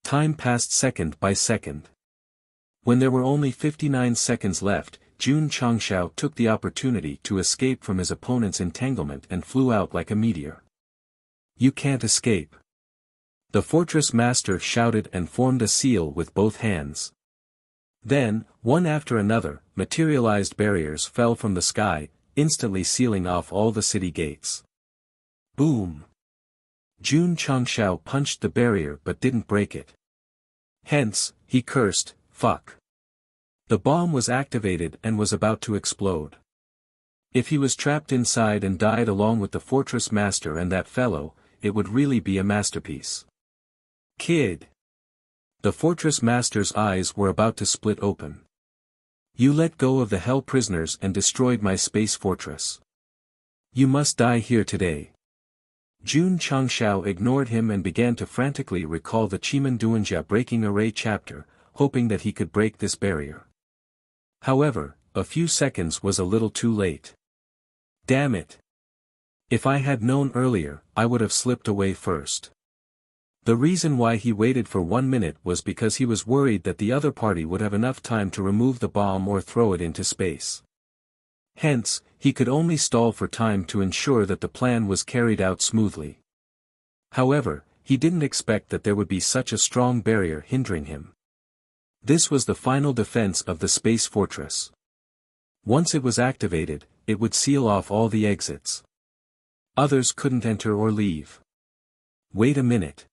Time passed second by second. When there were only 59 seconds left, Jun Changshao took the opportunity to escape from his opponent's entanglement and flew out like a meteor. You can't escape. The fortress master shouted and formed a seal with both hands. Then, one after another, materialized barriers fell from the sky, instantly sealing off all the city gates. Boom! Jun Changshao punched the barrier but didn't break it. Hence, he cursed, fuck. The bomb was activated and was about to explode. If he was trapped inside and died along with the fortress master and that fellow, it would really be a masterpiece. Kid! The fortress master's eyes were about to split open. You let go of the hell prisoners and destroyed my space fortress. You must die here today. Jun Changshao ignored him and began to frantically recall the Chimenduanjia breaking array chapter, hoping that he could break this barrier. However, a few seconds was a little too late. Damn it! If I had known earlier, I would have slipped away first. The reason why he waited for 1 minute was because he was worried that the other party would have enough time to remove the bomb or throw it into space. Hence, he could only stall for time to ensure that the plan was carried out smoothly. However, he didn't expect that there would be such a strong barrier hindering him. This was the final defense of the space fortress. Once it was activated, it would seal off all the exits. Others couldn't enter or leave. Wait a minute.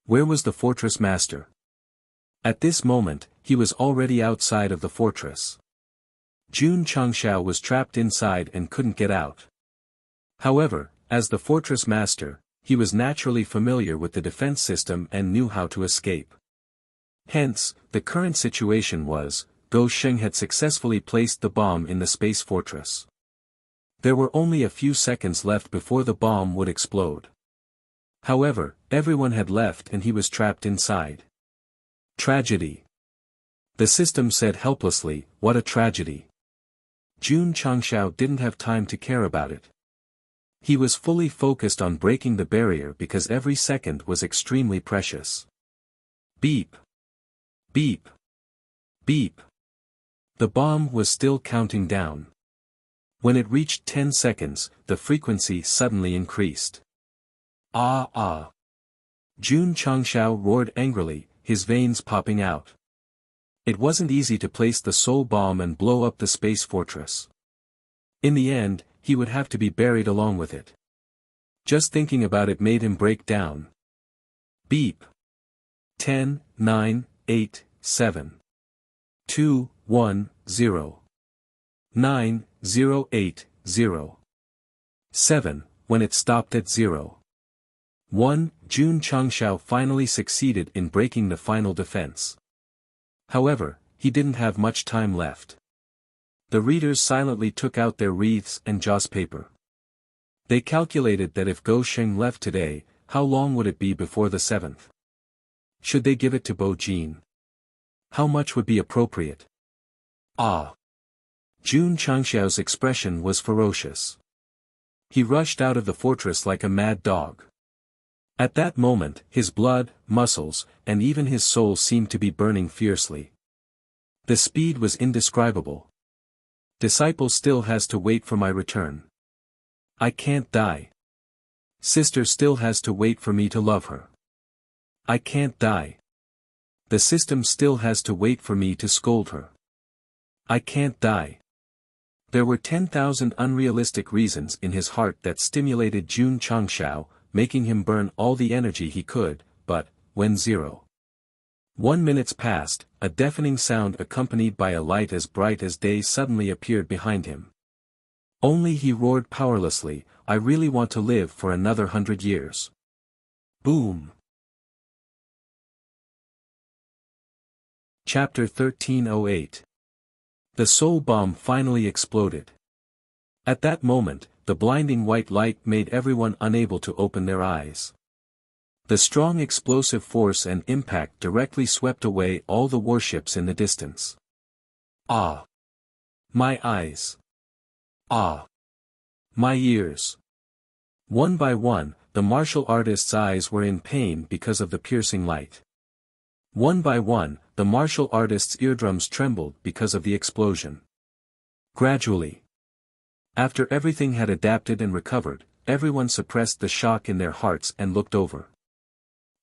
Where was the fortress master? At this moment, he was already outside of the fortress. Jun Changshao was trapped inside and couldn't get out. However, as the fortress master, he was naturally familiar with the defense system and knew how to escape. Hence, the current situation was, Gou Sheng had successfully placed the bomb in the space fortress. There were only a few seconds left before the bomb would explode. However, everyone had left and he was trapped inside. Tragedy. The system said helplessly, what a tragedy. Jun Changshao didn't have time to care about it. He was fully focused on breaking the barrier because every second was extremely precious. Beep. Beep. Beep. The bomb was still counting down. When it reached 10 seconds, the frequency suddenly increased. Ah ah. Jun Changshao roared angrily, his veins popping out. It wasn't easy to place the soul bomb and blow up the space fortress. In the end, he would have to be buried along with it. Just thinking about it made him break down. Beep. 10, 9, 8, 7. 2, 1, 0. 9, 0, 8, 0. 7, when it stopped at 0. 1, Jun Changshao finally succeeded in breaking the final defense. However, he didn't have much time left. The readers silently took out their wreaths and joss paper. They calculated that if Gou Sheng left today, how long would it be before the 7th? Should they give it to Bo Jin? How much would be appropriate? Ah! Jun Changshao's expression was ferocious. He rushed out of the fortress like a mad dog. At that moment, his blood, muscles, and even his soul seemed to be burning fiercely. The speed was indescribable. Disciple still has to wait for my return. I can't die. Sister still has to wait for me to love her. I can't die. The system still has to wait for me to scold her. I can't die. There were 10,000 unrealistic reasons in his heart that stimulated Jun Changshao, making him burn all the energy he could, but, when 1 minute passed, a deafening sound accompanied by a light as bright as day suddenly appeared behind him. Only he roared powerlessly, I really want to live for another 100 years. Boom! Chapter 1308. The soul bomb finally exploded. At that moment, the blinding white light made everyone unable to open their eyes. The strong explosive force and impact directly swept away all the warships in the distance. Ah! My eyes! Ah! My ears! One by one, the martial artist's eyes were in pain because of the piercing light. One by one, the martial artist's eardrums trembled because of the explosion. Gradually, after everything had adapted and recovered, everyone suppressed the shock in their hearts and looked over.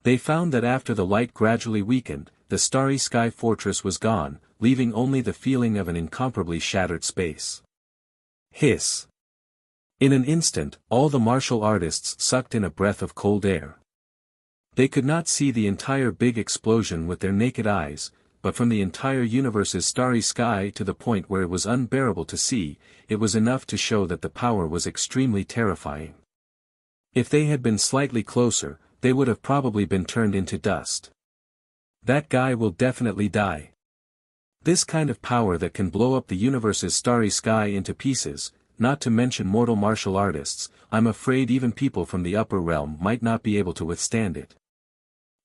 They found that after the light gradually weakened, the starry sky fortress was gone, leaving only the feeling of an incomparably shattered space. Hiss! In an instant, all the martial artists sucked in a breath of cold air. They could not see the entire big explosion with their naked eyes, but from the entire universe's starry sky to the point where it was unbearable to see, it was enough to show that the power was extremely terrifying. If they had been slightly closer, they would have probably been turned into dust. That guy will definitely die. This kind of power that can blow up the universe's starry sky into pieces, not to mention mortal martial artists, I'm afraid even people from the upper realm might not be able to withstand it.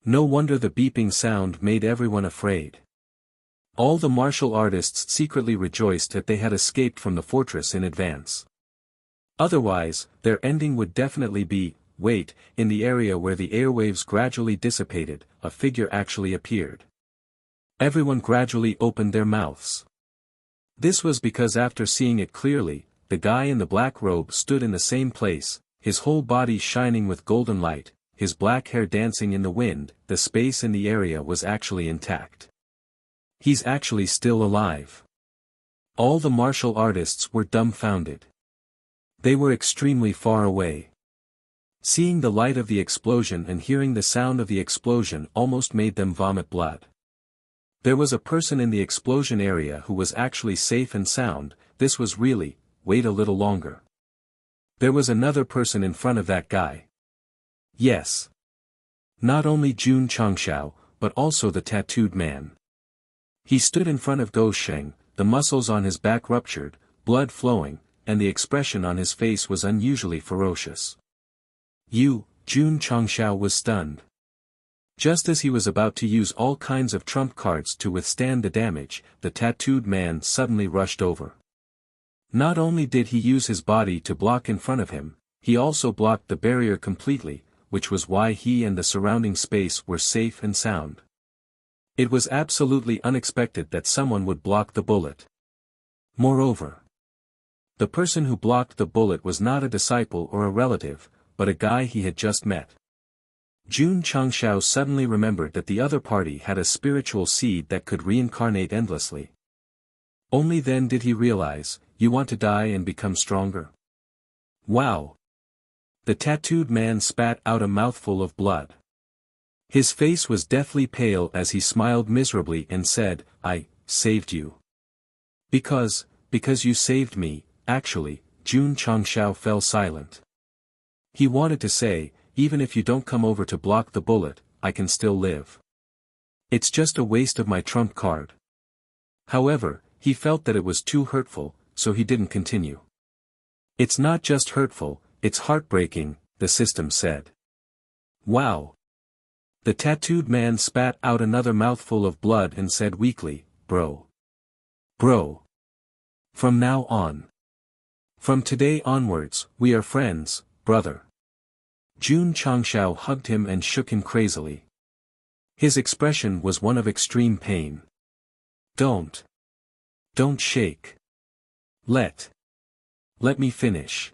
No wonder the beeping sound made everyone afraid. All the martial artists secretly rejoiced that they had escaped from the fortress in advance. Otherwise, their ending would definitely be, wait, in the area where the airwaves gradually dissipated, a figure actually appeared. Everyone gradually opened their mouths. This was because after seeing it clearly, the guy in the black robe stood in the same place, his whole body shining with golden light, his black hair dancing in the wind, the space in the area was actually intact. He's actually still alive. All the martial artists were dumbfounded. They were extremely far away. Seeing the light of the explosion and hearing the sound of the explosion almost made them vomit blood. There was a person in the explosion area who was actually safe and sound, this was really, wait a little longer. There was another person in front of that guy. Yes. Not only Jun Changshao, but also the tattooed man. He stood in front of Go Sheng, the muscles on his back ruptured, blood flowing, and the expression on his face was unusually ferocious. Jun Changshao was stunned. Just as he was about to use all kinds of trump cards to withstand the damage, the tattooed man suddenly rushed over. Not only did he use his body to block in front of him, he also blocked the barrier completely, which was why he and the surrounding space were safe and sound. It was absolutely unexpected that someone would block the bullet. Moreover, the person who blocked the bullet was not a disciple or a relative, but a guy he had just met. Jun Changshao suddenly remembered that the other party had a spiritual seed that could reincarnate endlessly. Only then did he realize, you want to die and become stronger? Wow! The tattooed man spat out a mouthful of blood. His face was deathly pale as he smiled miserably and said, I saved you. Because you saved me, actually, Jun Changshao fell silent. He wanted to say, even if you don't come over to block the bullet, I can still live. It's just a waste of my trump card. However, he felt that it was too hurtful, so he didn't continue. It's not just hurtful, it's heartbreaking, the system said. Wow! The tattooed man spat out another mouthful of blood and said weakly, Bro. From now on. From today onwards, we are friends, brother. Jun Changshao hugged him and shook him crazily. His expression was one of extreme pain. Don't shake. Let me finish.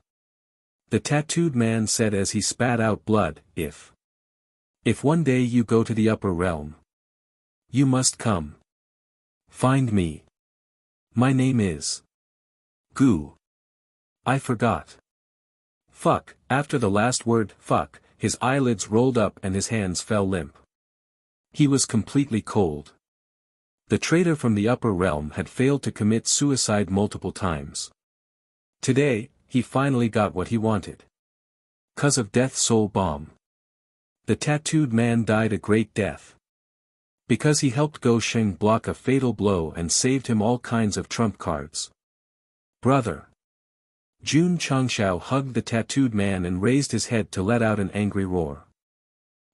The tattooed man said as he spat out blood, if one day you go to the upper realm, you must come. Find me. My name is Gu. I forgot. Fuck. After the last word, fuck, his eyelids rolled up and his hands fell limp. He was completely cold. The traitor from the upper realm had failed to commit suicide multiple times. Today, he finally got what he wanted. 'Cause of Death Soul Bomb. The tattooed man died a great death. Because he helped Go Sheng block a fatal blow and saved him all kinds of trump cards. Brother. Jun Changshao hugged the tattooed man and raised his head to let out an angry roar.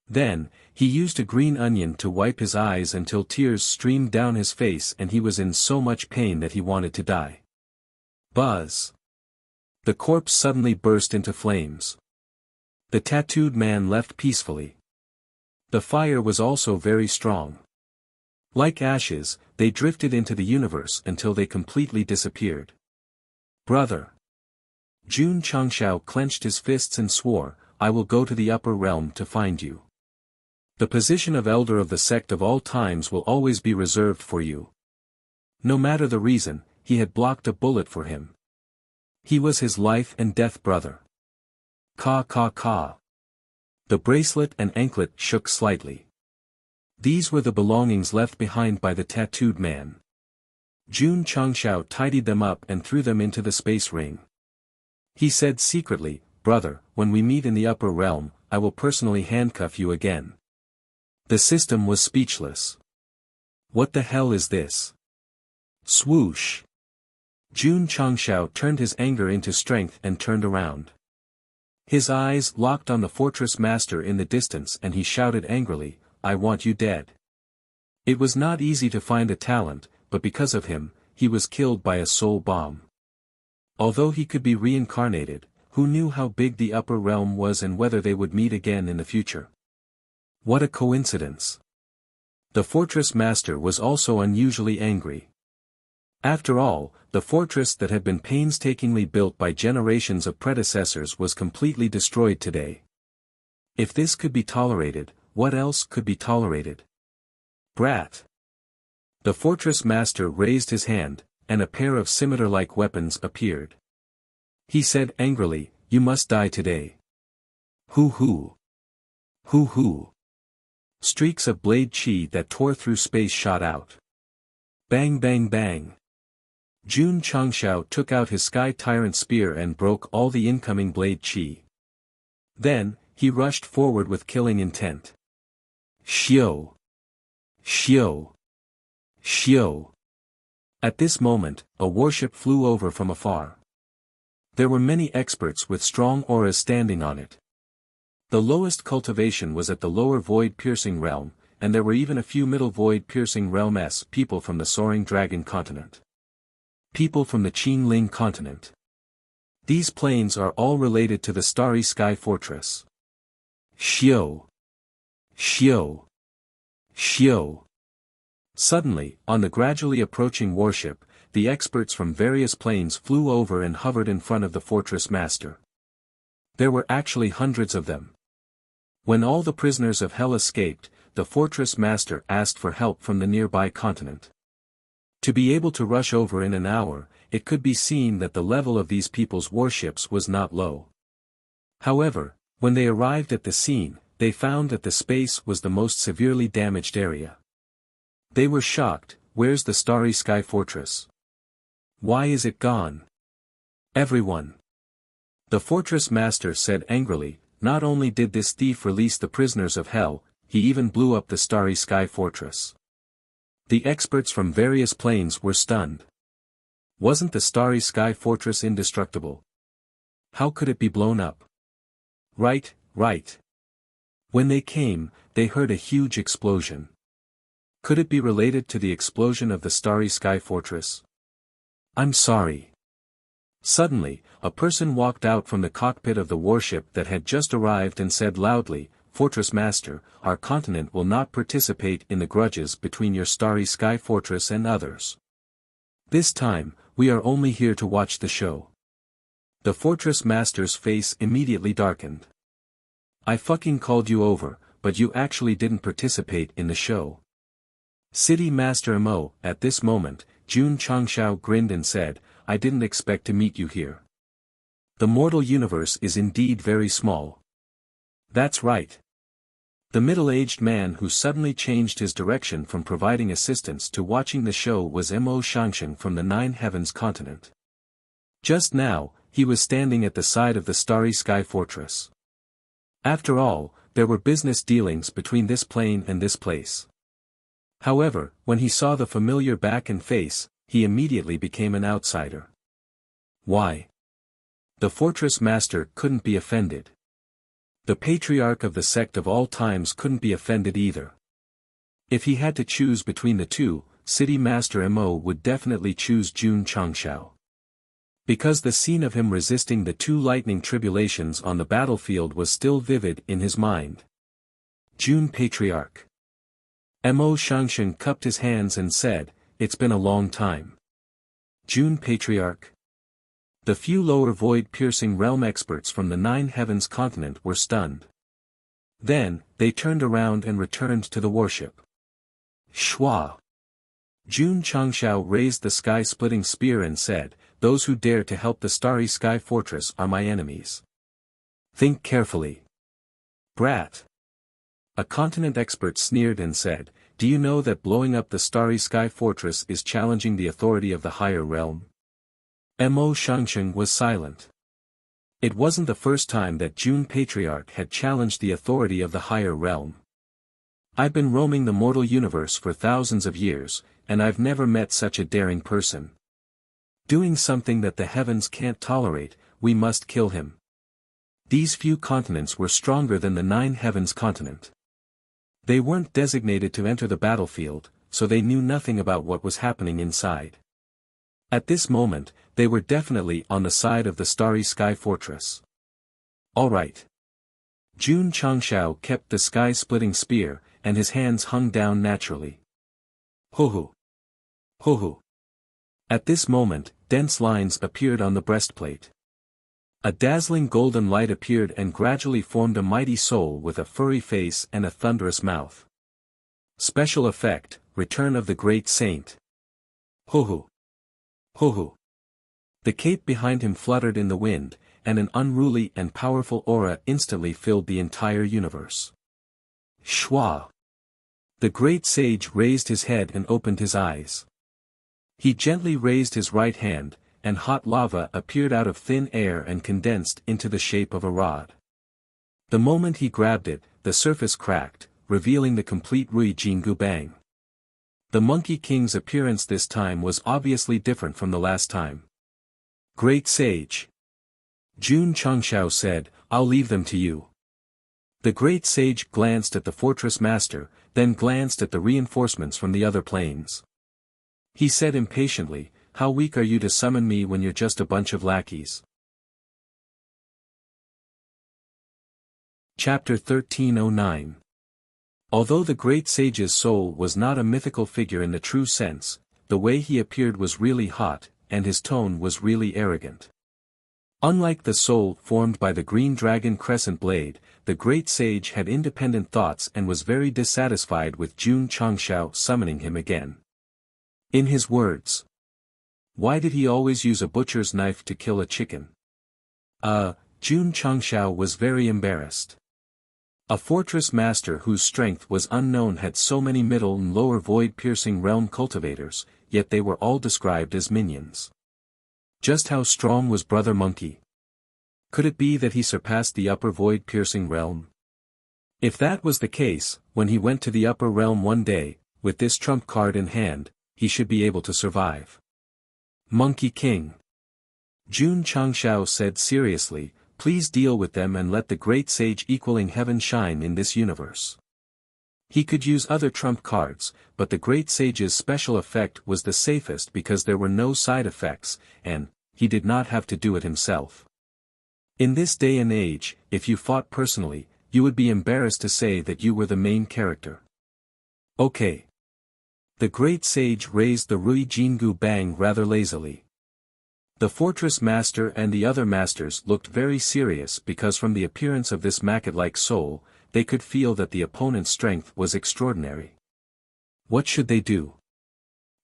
Then, he used a green onion to wipe his eyes until tears streamed down his face and he was in so much pain that he wanted to die. Buzz. The corpse suddenly burst into flames. The tattooed man left peacefully. The fire was also very strong. Like ashes, they drifted into the universe until they completely disappeared. Brother. Jun Changshao clenched his fists and swore, I will go to the upper realm to find you. The position of elder of the sect of all times will always be reserved for you. No matter the reason, he had blocked a bullet for him. He was his life and death brother. Ka ka ka. The bracelet and anklet shook slightly. These were the belongings left behind by the tattooed man. Jun Changshao tidied them up and threw them into the space ring. He said secretly, brother, when we meet in the upper realm, I will personally handcuff you again. The system was speechless. What the hell is this? Swoosh. Jun Changshao turned his anger into strength and turned around. His eyes locked on the fortress master in the distance and he shouted angrily, I want you dead. It was not easy to find a talent, but because of him, he was killed by a soul bomb. Although he could be reincarnated, who knew how big the upper realm was and whether they would meet again in the future? What a coincidence. The fortress master was also unusually angry. After all, the fortress that had been painstakingly built by generations of predecessors was completely destroyed today. If this could be tolerated, what else could be tolerated? Brat. The fortress master raised his hand, and a pair of scimitar-like weapons appeared. He said angrily, you must die today. Hoo hoo. Hoo hoo. Streaks of blade chi that tore through space shot out. Bang bang bang. Jun Changshao took out his Sky Tyrant spear and broke all the incoming blade chi. Then, he rushed forward with killing intent. Xiao. Xiao. Xiao. At this moment, a warship flew over from afar. There were many experts with strong auras standing on it. The lowest cultivation was at the lower void-piercing realm, and there were even a few middle void-piercing realm-s people from the Soaring Dragon continent. People from the Qinling continent. These planes are all related to the Starry Sky Fortress. Xiao. Xiao. Xiao. Suddenly, on the gradually approaching warship, the experts from various planes flew over and hovered in front of the fortress master. There were actually hundreds of them. When all the prisoners of hell escaped, the fortress master asked for help from the nearby continent. To be able to rush over in an hour, it could be seen that the level of these people's warships was not low. However, when they arrived at the scene, they found that the space was the most severely damaged area. They were shocked, where's the Starry Sky Fortress? Why is it gone? Everyone. The fortress master said angrily, not only did this thief release the prisoners of hell, he even blew up the Starry Sky Fortress. The experts from various planes were stunned. Wasn't the Starry Sky Fortress indestructible? How could it be blown up? Right. When they came, they heard a huge explosion. Could it be related to the explosion of the Starry Sky Fortress? I'm sorry. Suddenly, a person walked out from the cockpit of the warship that had just arrived and said loudly, "Fortress Master, our continent will not participate in the grudges between your starry sky fortress and others. This time, we are only here to watch the show." The Fortress Master's face immediately darkened. "I fucking called you over, but you actually didn't participate in the show." City Master Mo, at this moment, Jun Changshao grinned and said, "I didn't expect to meet you here. The mortal universe is indeed very small." "That's right." The middle-aged man who suddenly changed his direction from providing assistance to watching the show was Mo Shangsheng from the Nine Heavens continent. Just now, he was standing at the side of the starry sky fortress. After all, there were business dealings between this plane and this place. However, when he saw the familiar back and face, he immediately became an outsider. Why? The Fortress Master couldn't be offended. The patriarch of the sect of all times couldn't be offended either. If he had to choose between the two, City Master Mo would definitely choose Jun Changshao. Because the scene of him resisting the two lightning tribulations on the battlefield was still vivid in his mind. Jun Patriarch. Mo Shangsheng cupped his hands and said, "It's been a long time." Jun Patriarch. The few lower void-piercing realm experts from the Nine Heavens continent were stunned. Then, they turned around and returned to the warship. Shwa. Jun Changshao raised the sky-splitting spear and said, "Those who dare to help the starry sky fortress are my enemies. Think carefully." Brat. A continent expert sneered and said, "Do you know that blowing up the starry sky fortress is challenging the authority of the higher realm?" Mo Shangsheng was silent. It wasn't the first time that Jun Patriarch had challenged the authority of the higher realm. "I've been roaming the mortal universe for thousands of years, and I've never met such a daring person. Doing something that the heavens can't tolerate, we must kill him." These few continents were stronger than the Nine Heavens continent. They weren't designated to enter the battlefield, so they knew nothing about what was happening inside. At this moment, they were definitely on the side of the starry sky fortress. All right. Jun Changshao kept the sky-splitting spear, and his hands hung down naturally. Ho-ho. Ho-ho. At this moment, dense lines appeared on the breastplate. A dazzling golden light appeared and gradually formed a mighty soul with a furry face and a thunderous mouth. Special effect, Return of the Great Saint. Ho-ho. Ho-ho. The cape behind him fluttered in the wind, and an unruly and powerful aura instantly filled the entire universe. Shwa. The great sage raised his head and opened his eyes. He gently raised his right hand, and hot lava appeared out of thin air and condensed into the shape of a rod. The moment he grabbed it, the surface cracked, revealing the complete Rui Jingu Bang. The Monkey King's appearance this time was obviously different from the last time. "Great Sage." Jun Changshao said, "I'll leave them to you." The great sage glanced at the Fortress Master, then glanced at the reinforcements from the other planes. He said impatiently, "How weak are you to summon me when you're just a bunch of lackeys?" Chapter 1309. Although the great sage's soul was not a mythical figure in the true sense, the way he appeared was really hot, and his tone was really arrogant. Unlike the soul formed by the green dragon crescent blade, the great sage had independent thoughts and was very dissatisfied with Jun Changshao summoning him again. In his words, "Why did he always use a butcher's knife to kill a chicken?" Jun Changshao was very embarrassed. A fortress master whose strength was unknown had so many middle and lower void-piercing realm cultivators, yet they were all described as minions. Just how strong was Brother Monkey? Could it be that he surpassed the upper void-piercing realm? If that was the case, when he went to the upper realm one day, with this trump card in hand, he should be able to survive. Monkey King. Jun Changshao said seriously, "Please deal with them and let the great sage equaling heaven shine in this universe." He could use other trump cards, but the great sage's special effect was the safest because there were no side effects, and, he did not have to do it himself. In this day and age, if you fought personally, you would be embarrassed to say that you were the main character. Okay. The great sage raised the Rui Jingu Bang rather lazily. The fortress master and the other masters looked very serious because from the appearance of this maggot-like soul, they could feel that the opponent's strength was extraordinary. What should they do?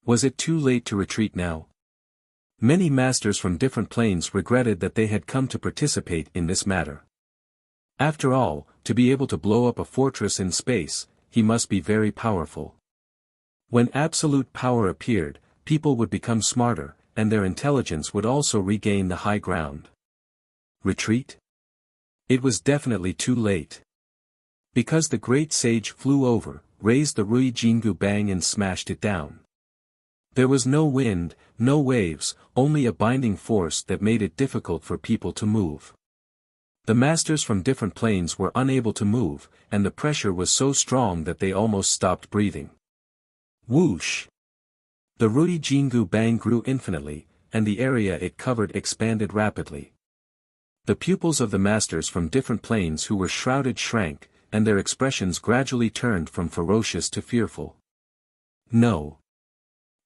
Was it too late to retreat now? Many masters from different planes regretted that they had come to participate in this matter. After all, to be able to blow up a fortress in space, he must be very powerful. When absolute power appeared, people would become smarter, and their intelligence would also regain the high ground. Retreat? It was definitely too late. Because the great sage flew over, raised the Rui Jingu Bang and smashed it down. There was no wind, no waves, only a binding force that made it difficult for people to move. The masters from different planes were unable to move, and the pressure was so strong that they almost stopped breathing. Whoosh! The Rui Jingu Bang grew infinitely, and the area it covered expanded rapidly. The pupils of the masters from different planes who were shrouded shrank, and their expressions gradually turned from ferocious to fearful. No.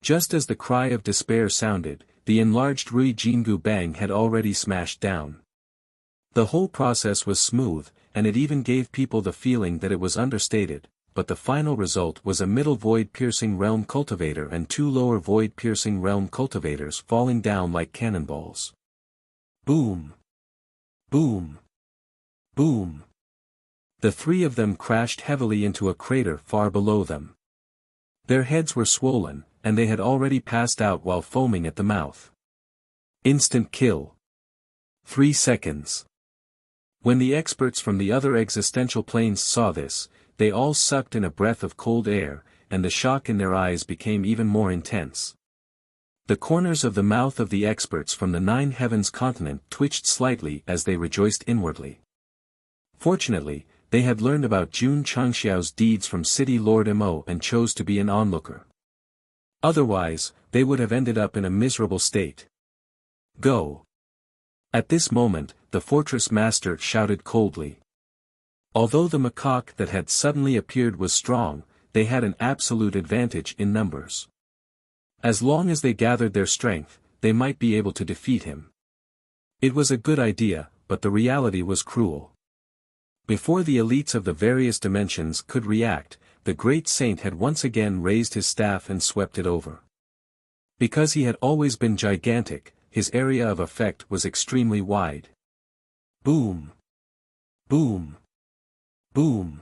Just as the cry of despair sounded, the enlarged Rui Jingu Bang had already smashed down. The whole process was smooth, and it even gave people the feeling that it was understated, but the final result was a middle void-piercing realm cultivator and two lower void-piercing realm cultivators falling down like cannonballs. Boom! Boom! Boom! The three of them crashed heavily into a crater far below them. Their heads were swollen, and they had already passed out while foaming at the mouth. Instant kill. 3 seconds. When the experts from the other existential planes saw this, they all sucked in a breath of cold air, and the shock in their eyes became even more intense. The corners of the mouth of the experts from the Nine Heavens continent twitched slightly as they rejoiced inwardly. Fortunately, they had learned about Jun Changxiao's deeds from City Lord Mo and chose to be an onlooker. Otherwise, they would have ended up in a miserable state. Go! At this moment, the fortress master shouted coldly. Although the macaque that had suddenly appeared was strong, they had an absolute advantage in numbers. As long as they gathered their strength, they might be able to defeat him. It was a good idea, but the reality was cruel. Before the elites of the various dimensions could react, the great saint had once again raised his staff and swept it over. Because he had always been gigantic, his area of effect was extremely wide. Boom! Boom! Boom!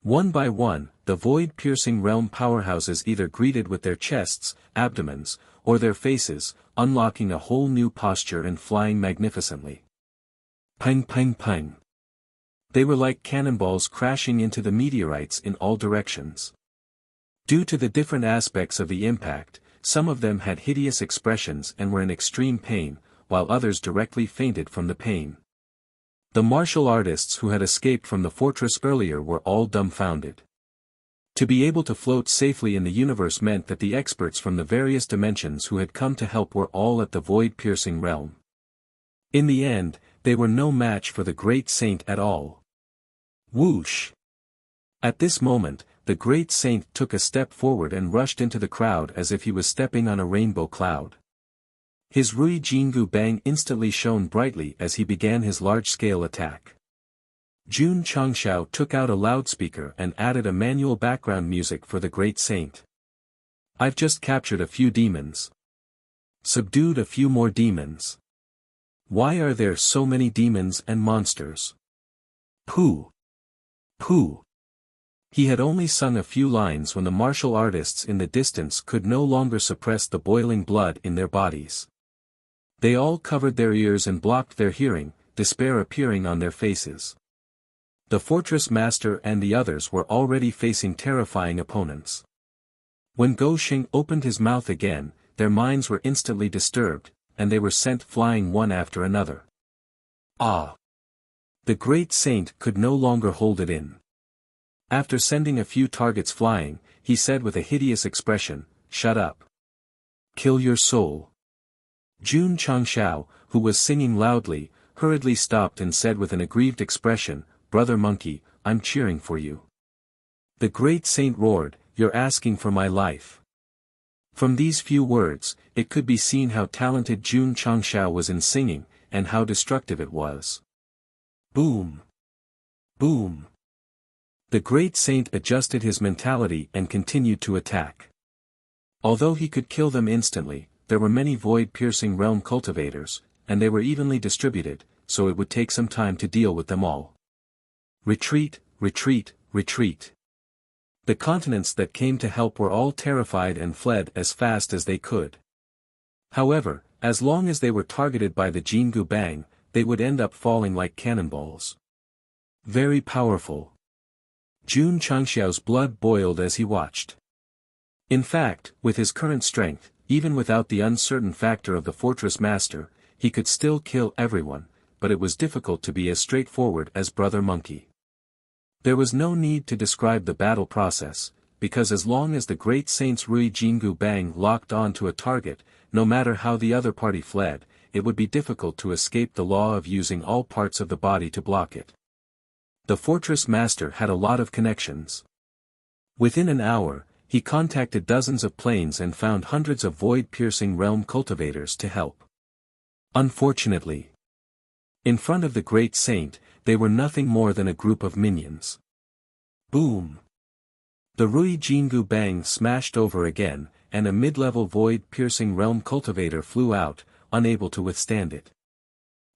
One by one, the void-piercing realm powerhouses either greeted with their chests, abdomens, or their faces, unlocking a whole new posture and flying magnificently. Ping ping ping! They were like cannonballs crashing into the meteorites in all directions. Due to the different aspects of the impact, some of them had hideous expressions and were in extreme pain, while others directly fainted from the pain. The martial artists who had escaped from the fortress earlier were all dumbfounded. To be able to float safely in the universe meant that the experts from the various dimensions who had come to help were all at the void-piercing realm. In the end, they were no match for the great saint at all. Whoosh! At this moment, the great saint took a step forward and rushed into the crowd as if he was stepping on a rainbow cloud. His Rui Jingu Bang instantly shone brightly as he began his large-scale attack. Jun Changxiao took out a loudspeaker and added a manual background music for the great saint. I've just captured a few demons. Subdued a few more demons. Why are there so many demons and monsters? Pooh! Pooh! He had only sung a few lines when the martial artists in the distance could no longer suppress the boiling blood in their bodies. They all covered their ears and blocked their hearing, despair appearing on their faces. The fortress master and the others were already facing terrifying opponents. When Go Xing opened his mouth again, their minds were instantly disturbed, and they were sent flying one after another. Ah! The great saint could no longer hold it in. After sending a few targets flying, he said with a hideous expression, "Shut up. Kill your soul. Jun Changshao, who was singing loudly, hurriedly stopped and said with an aggrieved expression, "Brother Monkey, I'm cheering for you." The great saint roared, "You're asking for my life." From these few words, it could be seen how talented Jun Changshao was in singing, and how destructive it was. Boom! Boom! The great saint adjusted his mentality and continued to attack. Although he could kill them instantly, there were many void-piercing realm cultivators, and they were evenly distributed, so it would take some time to deal with them all. Retreat, retreat, retreat. The continents that came to help were all terrified and fled as fast as they could. However, as long as they were targeted by the Jingu Bang, they would end up falling like cannonballs. Very powerful. Jun Changxiao's blood boiled as he watched. In fact, with his current strength, even without the uncertain factor of the Fortress Master, he could still kill everyone, but it was difficult to be as straightforward as Brother Monkey. There was no need to describe the battle process, because as long as the great saint's Rui Jingu Bang locked on to a target, no matter how the other party fled, it would be difficult to escape the law of using all parts of the body to block it. The Fortress Master had a lot of connections. Within an hour, he contacted dozens of planes and found hundreds of void-piercing realm cultivators to help. Unfortunately, in front of the great saint, they were nothing more than a group of minions. Boom! The Rui Jingu Bang smashed over again, and a mid-level void-piercing realm cultivator flew out, unable to withstand it.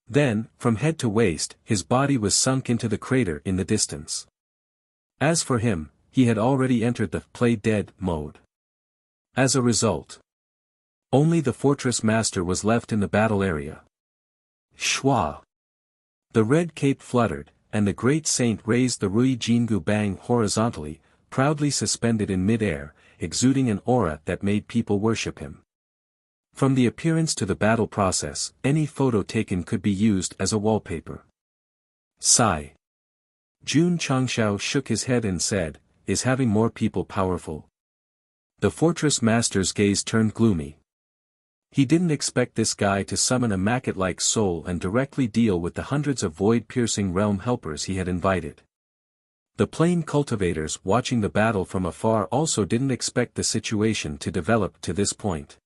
Then, from head to waist, his body was sunk into the crater in the distance. As for him, he had already entered the play dead mode. As a result, only the Fortress Master was left in the battle area. Shwa! The red cape fluttered, and the great saint raised the Rui Jingu Bang horizontally, proudly suspended in mid-air, exuding an aura that made people worship him. From the appearance to the battle process, any photo taken could be used as a wallpaper. Sigh. Jun Changshao shook his head and said, "Is having more people powerful?" The Fortress Master's gaze turned gloomy. He didn't expect this guy to summon a Macket-like soul and directly deal with the hundreds of void-piercing realm helpers he had invited. The plain cultivators watching the battle from afar also didn't expect the situation to develop to this point.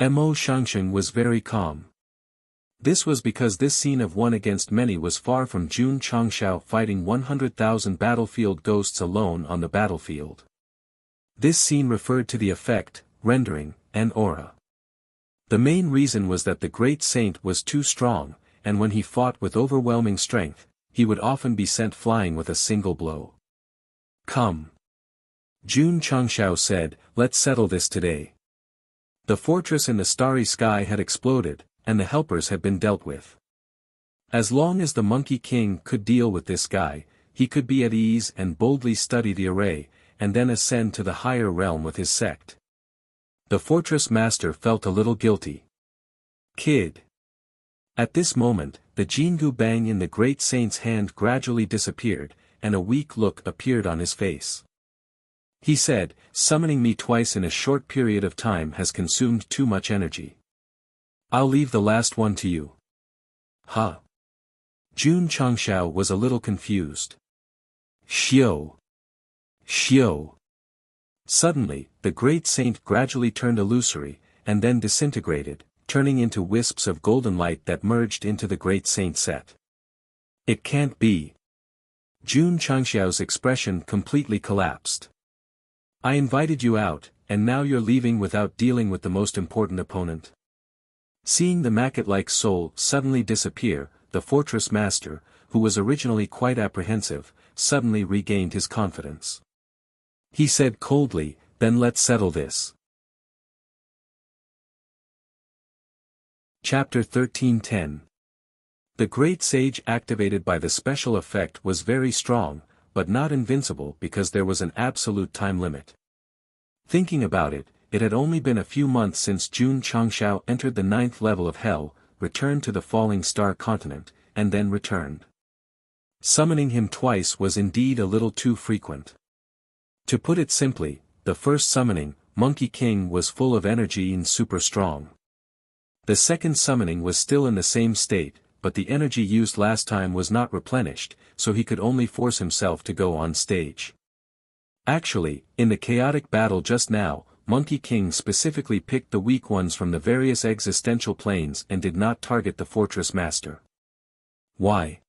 Mo Shangsheng was very calm. This was because this scene of one against many was far from Jun Changshao fighting 100,000 battlefield ghosts alone on the battlefield. This scene referred to the effect, rendering, and aura. The main reason was that the great saint was too strong, and when he fought with overwhelming strength, he would often be sent flying with a single blow. "Come." Jun Changshao said, "Let's settle this today." The fortress in the starry sky had exploded, and the helpers had been dealt with. As long as the Monkey King could deal with this guy, he could be at ease and boldly study the array, and then ascend to the higher realm with his sect. The Fortress Master felt a little guilty. "Kid." At this moment, the Jingu Bang in the great saint's hand gradually disappeared, and a weak look appeared on his face. He said, "Summoning me twice in a short period of time has consumed too much energy. I'll leave the last one to you." Huh? Jun Changshao was a little confused. Xiao. Xiao. Suddenly, the great saint gradually turned illusory, and then disintegrated, turning into wisps of golden light that merged into the great saint's set. "It can't be." Jun Changxiao's expression completely collapsed. "I invited you out, and now you're leaving without dealing with the most important opponent." Seeing the Macket-like soul suddenly disappear, the Fortress Master, who was originally quite apprehensive, suddenly regained his confidence. He said coldly, "Then let's settle this." Chapter 13:10. The great sage activated by the special effect was very strong, but not invincible because there was an absolute time limit. Thinking about it, it had only been a few months since Jun Changshao entered the 9th level of Hell, returned to the Falling Star continent, and then returned. Summoning him twice was indeed a little too frequent. To put it simply, the first summoning, Monkey King was full of energy and super strong. The second summoning was still in the same state, but the energy used last time was not replenished, so he could only force himself to go on stage. Actually, in the chaotic battle just now, Monkey King specifically picked the weak ones from the various existential planes and did not target the Fortress Master. Why?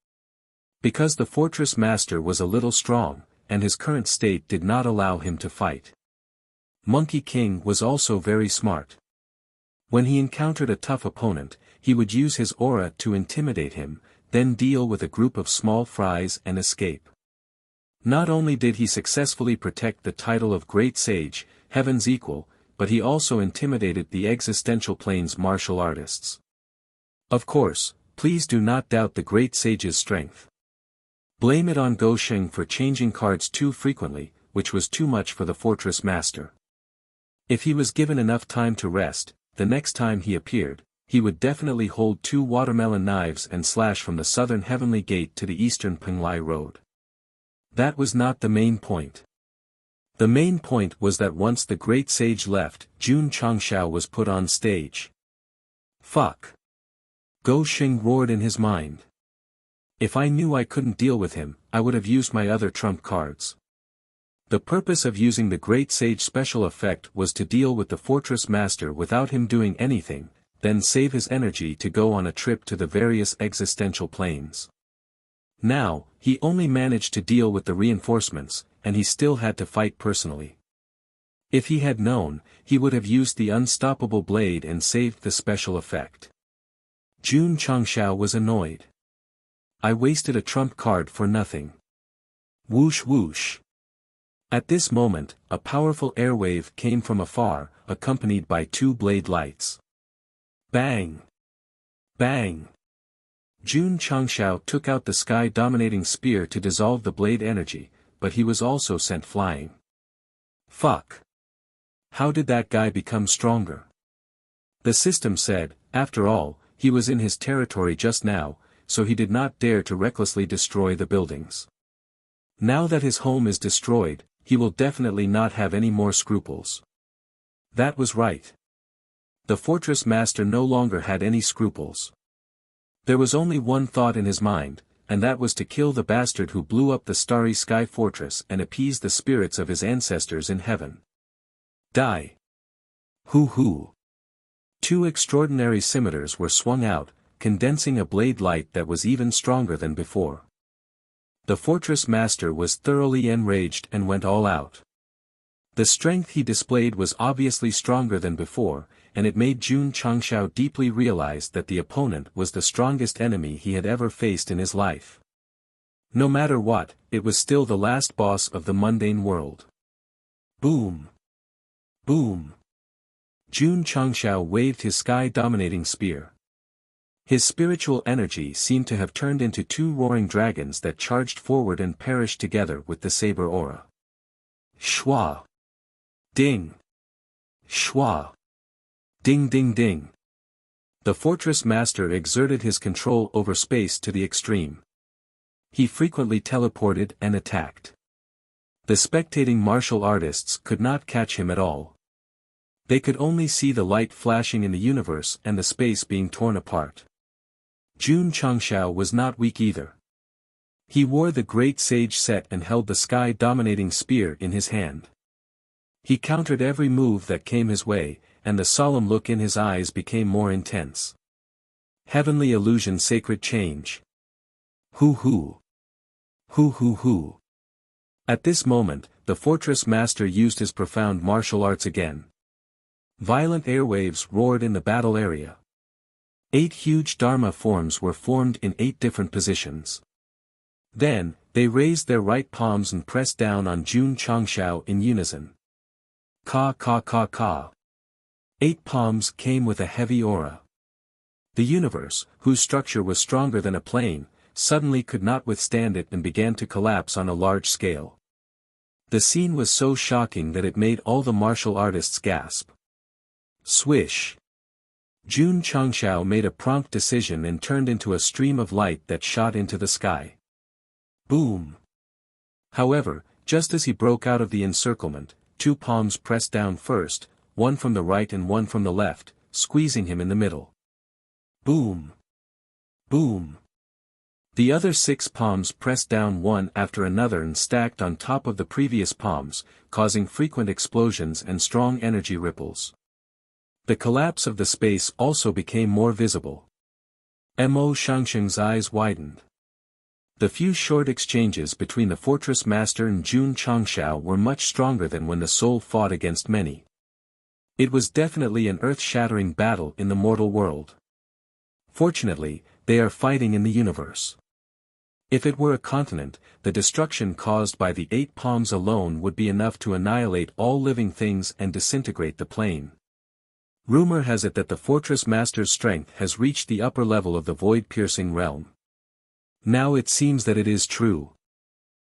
Because the Fortress Master was a little strong, and his current state did not allow him to fight. Monkey King was also very smart. When he encountered a tough opponent, he would use his aura to intimidate him, then deal with a group of small fries and escape. Not only did he successfully protect the title of Great Sage, Heaven's Equal, but he also intimidated the existential plane's martial artists. Of course, please do not doubt the Great Sage's strength. Blame it on Go Sheng for changing cards too frequently, which was too much for the Fortress Master. If he was given enough time to rest, the next time he appeared, he would definitely hold 2 watermelon knives and slash from the southern Heavenly Gate to the eastern Penglai Road. That was not the main point. The main point was that once the Great Sage left, Jun Changshao was put on stage. Fuck. Go Sheng roared in his mind. If I knew I couldn't deal with him, I would have used my other trump cards. The purpose of using the Great Sage special effect was to deal with the Fortress Master without him doing anything, then save his energy to go on a trip to the various existential planes. Now, he only managed to deal with the reinforcements, and he still had to fight personally. If he had known, he would have used the unstoppable blade and saved the special effect. Jun Changshao was annoyed. I wasted a trump card for nothing. Whoosh whoosh. At this moment, a powerful airwave came from afar, accompanied by 2 blade lights. Bang! Bang! Jun Changshao took out the sky-dominating spear to dissolve the blade energy, but he was also sent flying. Fuck! How did that guy become stronger? The system said, after all, he was in his territory just now, so he did not dare to recklessly destroy the buildings. Now that his home is destroyed, he will definitely not have any more scruples. That was right. The Fortress Master no longer had any scruples. There was only one thought in his mind, and that was to kill the bastard who blew up the starry sky fortress and appease the spirits of his ancestors in heaven. Die. Hoo hoo. 2 extraordinary scimitars were swung out, condensing a blade light that was even stronger than before. The Fortress Master was thoroughly enraged and went all out. The strength he displayed was obviously stronger than before, and it made Jun Changshao deeply realize that the opponent was the strongest enemy he had ever faced in his life. No matter what, it was still the last boss of the mundane world. Boom! Boom! Jun Changshao waved his sky-dominating spear. His spiritual energy seemed to have turned into 2 roaring dragons that charged forward and perished together with the saber aura. Shwa! Ding! Shwa! Ding ding ding! The Fortress Master exerted his control over space to the extreme. He frequently teleported and attacked. The spectating martial artists could not catch him at all. They could only see the light flashing in the universe and the space being torn apart. Jun Changshao was not weak either. He wore the Great Sage set and held the sky-dominating spear in his hand. He countered every move that came his way, and the solemn look in his eyes became more intense. Heavenly illusion sacred change. Hoo hoo. Hoo hoo hoo. At this moment, the Fortress Master used his profound martial arts again. Violent airwaves roared in the battle area. 8 huge Dharma forms were formed in 8 different positions. Then, they raised their right palms and pressed down on Jun Changshao in unison. Ka ka ka ka. 8 palms came with a heavy aura. The universe, whose structure was stronger than a plane, suddenly could not withstand it and began to collapse on a large scale. The scene was so shocking that it made all the martial artists gasp. Swish! Jun Changshao made a prompt decision and turned into a stream of light that shot into the sky. Boom! However, just as he broke out of the encirclement, 2 palms pressed down first, one from the right and one from the left, squeezing him in the middle. Boom! Boom! The other 6 palms pressed down one after another and stacked on top of the previous palms, causing frequent explosions and strong energy ripples. The collapse of the space also became more visible. Mo Shangsheng's eyes widened. The few short exchanges between the fortress master and Jun Changshao were much stronger than when the soul fought against many. It was definitely an earth-shattering battle in the mortal world. Fortunately, they are fighting in the universe. If it were a continent, the destruction caused by the 8 palms alone would be enough to annihilate all living things and disintegrate the plane. Rumor has it that the fortress master's strength has reached the upper level of the void-piercing realm. Now it seems that it is true.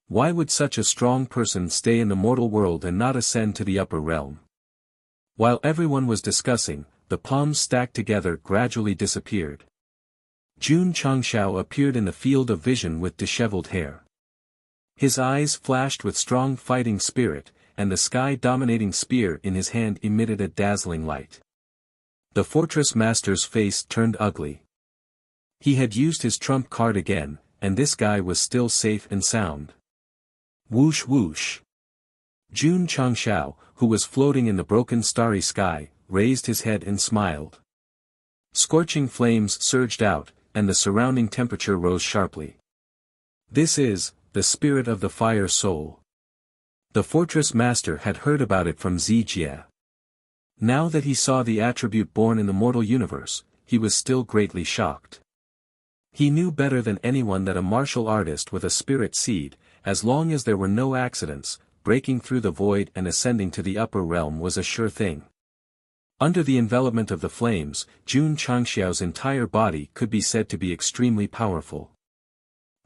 Why would such a strong person stay in the mortal world and not ascend to the upper realm? While everyone was discussing, the palms stacked together gradually disappeared. Jun Changshao appeared in the field of vision with disheveled hair. His eyes flashed with strong fighting spirit, and the sky-dominating spear in his hand emitted a dazzling light. The fortress master's face turned ugly. He had used his trump card again, and this guy was still safe and sound. Whoosh whoosh. Jun Changshao, who was floating in the broken starry sky, raised his head and smiled. Scorching flames surged out, and the surrounding temperature rose sharply. This is the spirit of the fire soul. The fortress master had heard about it from Zijie. Now that he saw the attribute born in the mortal universe, he was still greatly shocked. He knew better than anyone that a martial artist with a spirit seed, as long as there were no accidents, breaking through the void and ascending to the upper realm was a sure thing. Under the envelopment of the flames, Jun Changxiao's entire body could be said to be extremely powerful.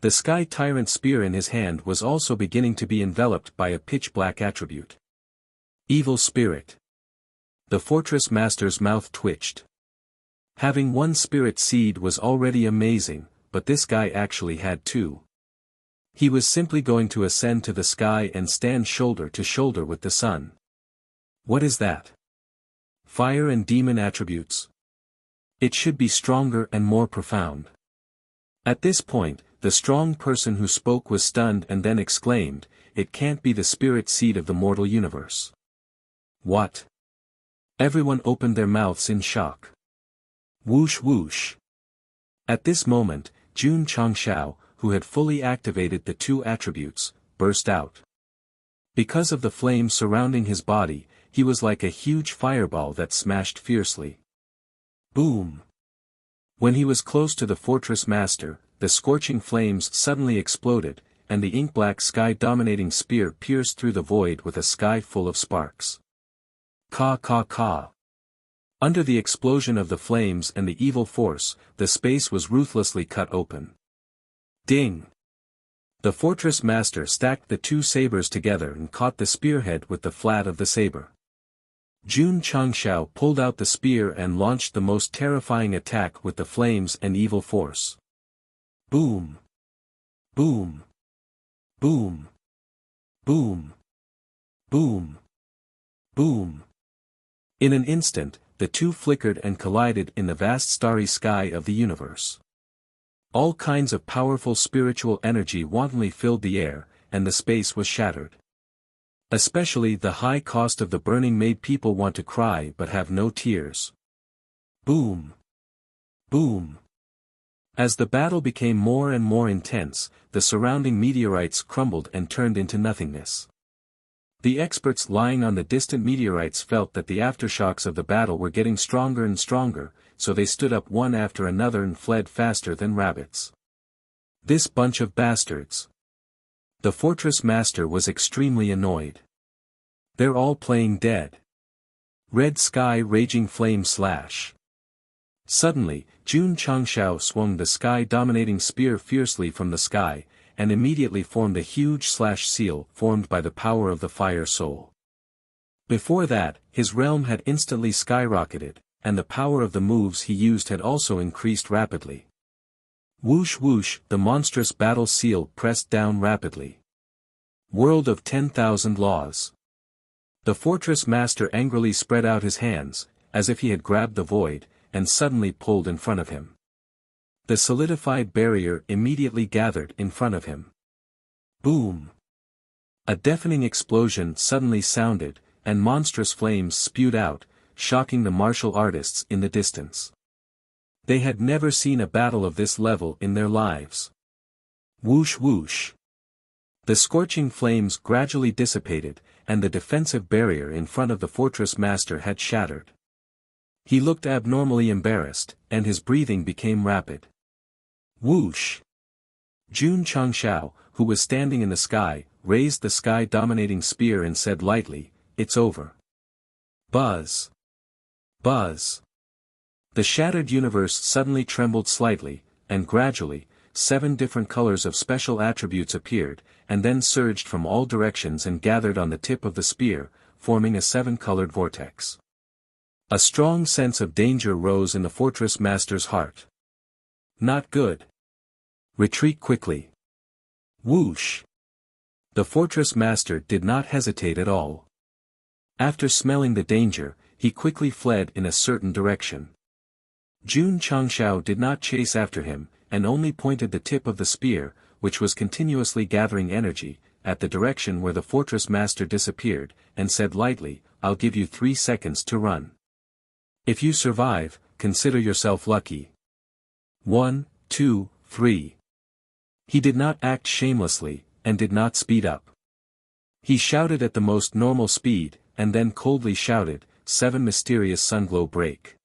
The Sky Tyrant spear in his hand was also beginning to be enveloped by a pitch-black attribute. Evil spirit. The fortress master's mouth twitched. Having one spirit seed was already amazing, but this guy actually had 2. He was simply going to ascend to the sky and stand shoulder to shoulder with the sun. What is that? Fire and demon attributes? It should be stronger and more profound. At this point, the strong person who spoke was stunned and then exclaimed, "It can't be the spirit seed of the mortal universe." What? Everyone opened their mouths in shock. Whoosh whoosh. At this moment, Jun Changshao, who had fully activated the 2 attributes, burst out. Because of the flame surrounding his body, he was like a huge fireball that smashed fiercely. Boom! When he was close to the fortress master, the scorching flames suddenly exploded, and the ink-black sky-dominating spear pierced through the void with a sky full of sparks. Ka ka ka. Under the explosion of the flames and the evil force, the space was ruthlessly cut open. Ding! The fortress master stacked the 2 sabers together and caught the spearhead with the flat of the saber. Jun Changshao pulled out the spear and launched the most terrifying attack with the flames and evil force. Boom! Boom! Boom! Boom! Boom! Boom! In an instant, the 2 flickered and collided in the vast starry sky of the universe. All kinds of powerful spiritual energy wantonly filled the air, and the space was shattered. Especially the high cost of the burning made people want to cry but have no tears. Boom! Boom! As the battle became more and more intense, the surrounding meteorites crumbled and turned into nothingness. The experts lying on the distant meteorites felt that the aftershocks of the battle were getting stronger and stronger, so they stood up one after another and fled faster than rabbits. This bunch of bastards. The fortress master was extremely annoyed. They're all playing dead. Red sky raging flame slash. Suddenly, Jun Changshao swung the sky-dominating spear fiercely from the sky, and immediately formed a huge slash seal formed by the power of the fire soul. Before that, his realm had instantly skyrocketed, and the power of the moves he used had also increased rapidly. Whoosh whoosh, the monstrous battle seal pressed down rapidly. World of 10,000 laws. The fortress master angrily spread out his hands, as if he had grabbed the void, and suddenly pulled in front of him. The solidified barrier immediately gathered in front of him. Boom! A deafening explosion suddenly sounded, and monstrous flames spewed out, shocking the martial artists in the distance. They had never seen a battle of this level in their lives. Whoosh whoosh! The scorching flames gradually dissipated, and the defensive barrier in front of the fortress master had shattered. He looked abnormally embarrassed, and his breathing became rapid. Whoosh! Jun Changshao, who was standing in the sky, raised the sky-dominating spear and said lightly, "It's over." Buzz! Buzz! The shattered universe suddenly trembled slightly, and gradually, 7 different colors of special attributes appeared, and then surged from all directions and gathered on the tip of the spear, forming a 7-colored vortex. A strong sense of danger rose in the fortress master's heart. Not good. Retreat quickly. Whoosh! The fortress master did not hesitate at all. After smelling the danger, he quickly fled in a certain direction. Jun Changshao did not chase after him, and only pointed the tip of the spear, which was continuously gathering energy, at the direction where the fortress master disappeared, and said lightly, "I'll give you 3 seconds to run. If you survive, consider yourself lucky. 1, 2, 3. He did not act shamelessly, and did not speed up. He shouted at the most normal speed, and then coldly shouted, 7 mysterious sunglow break.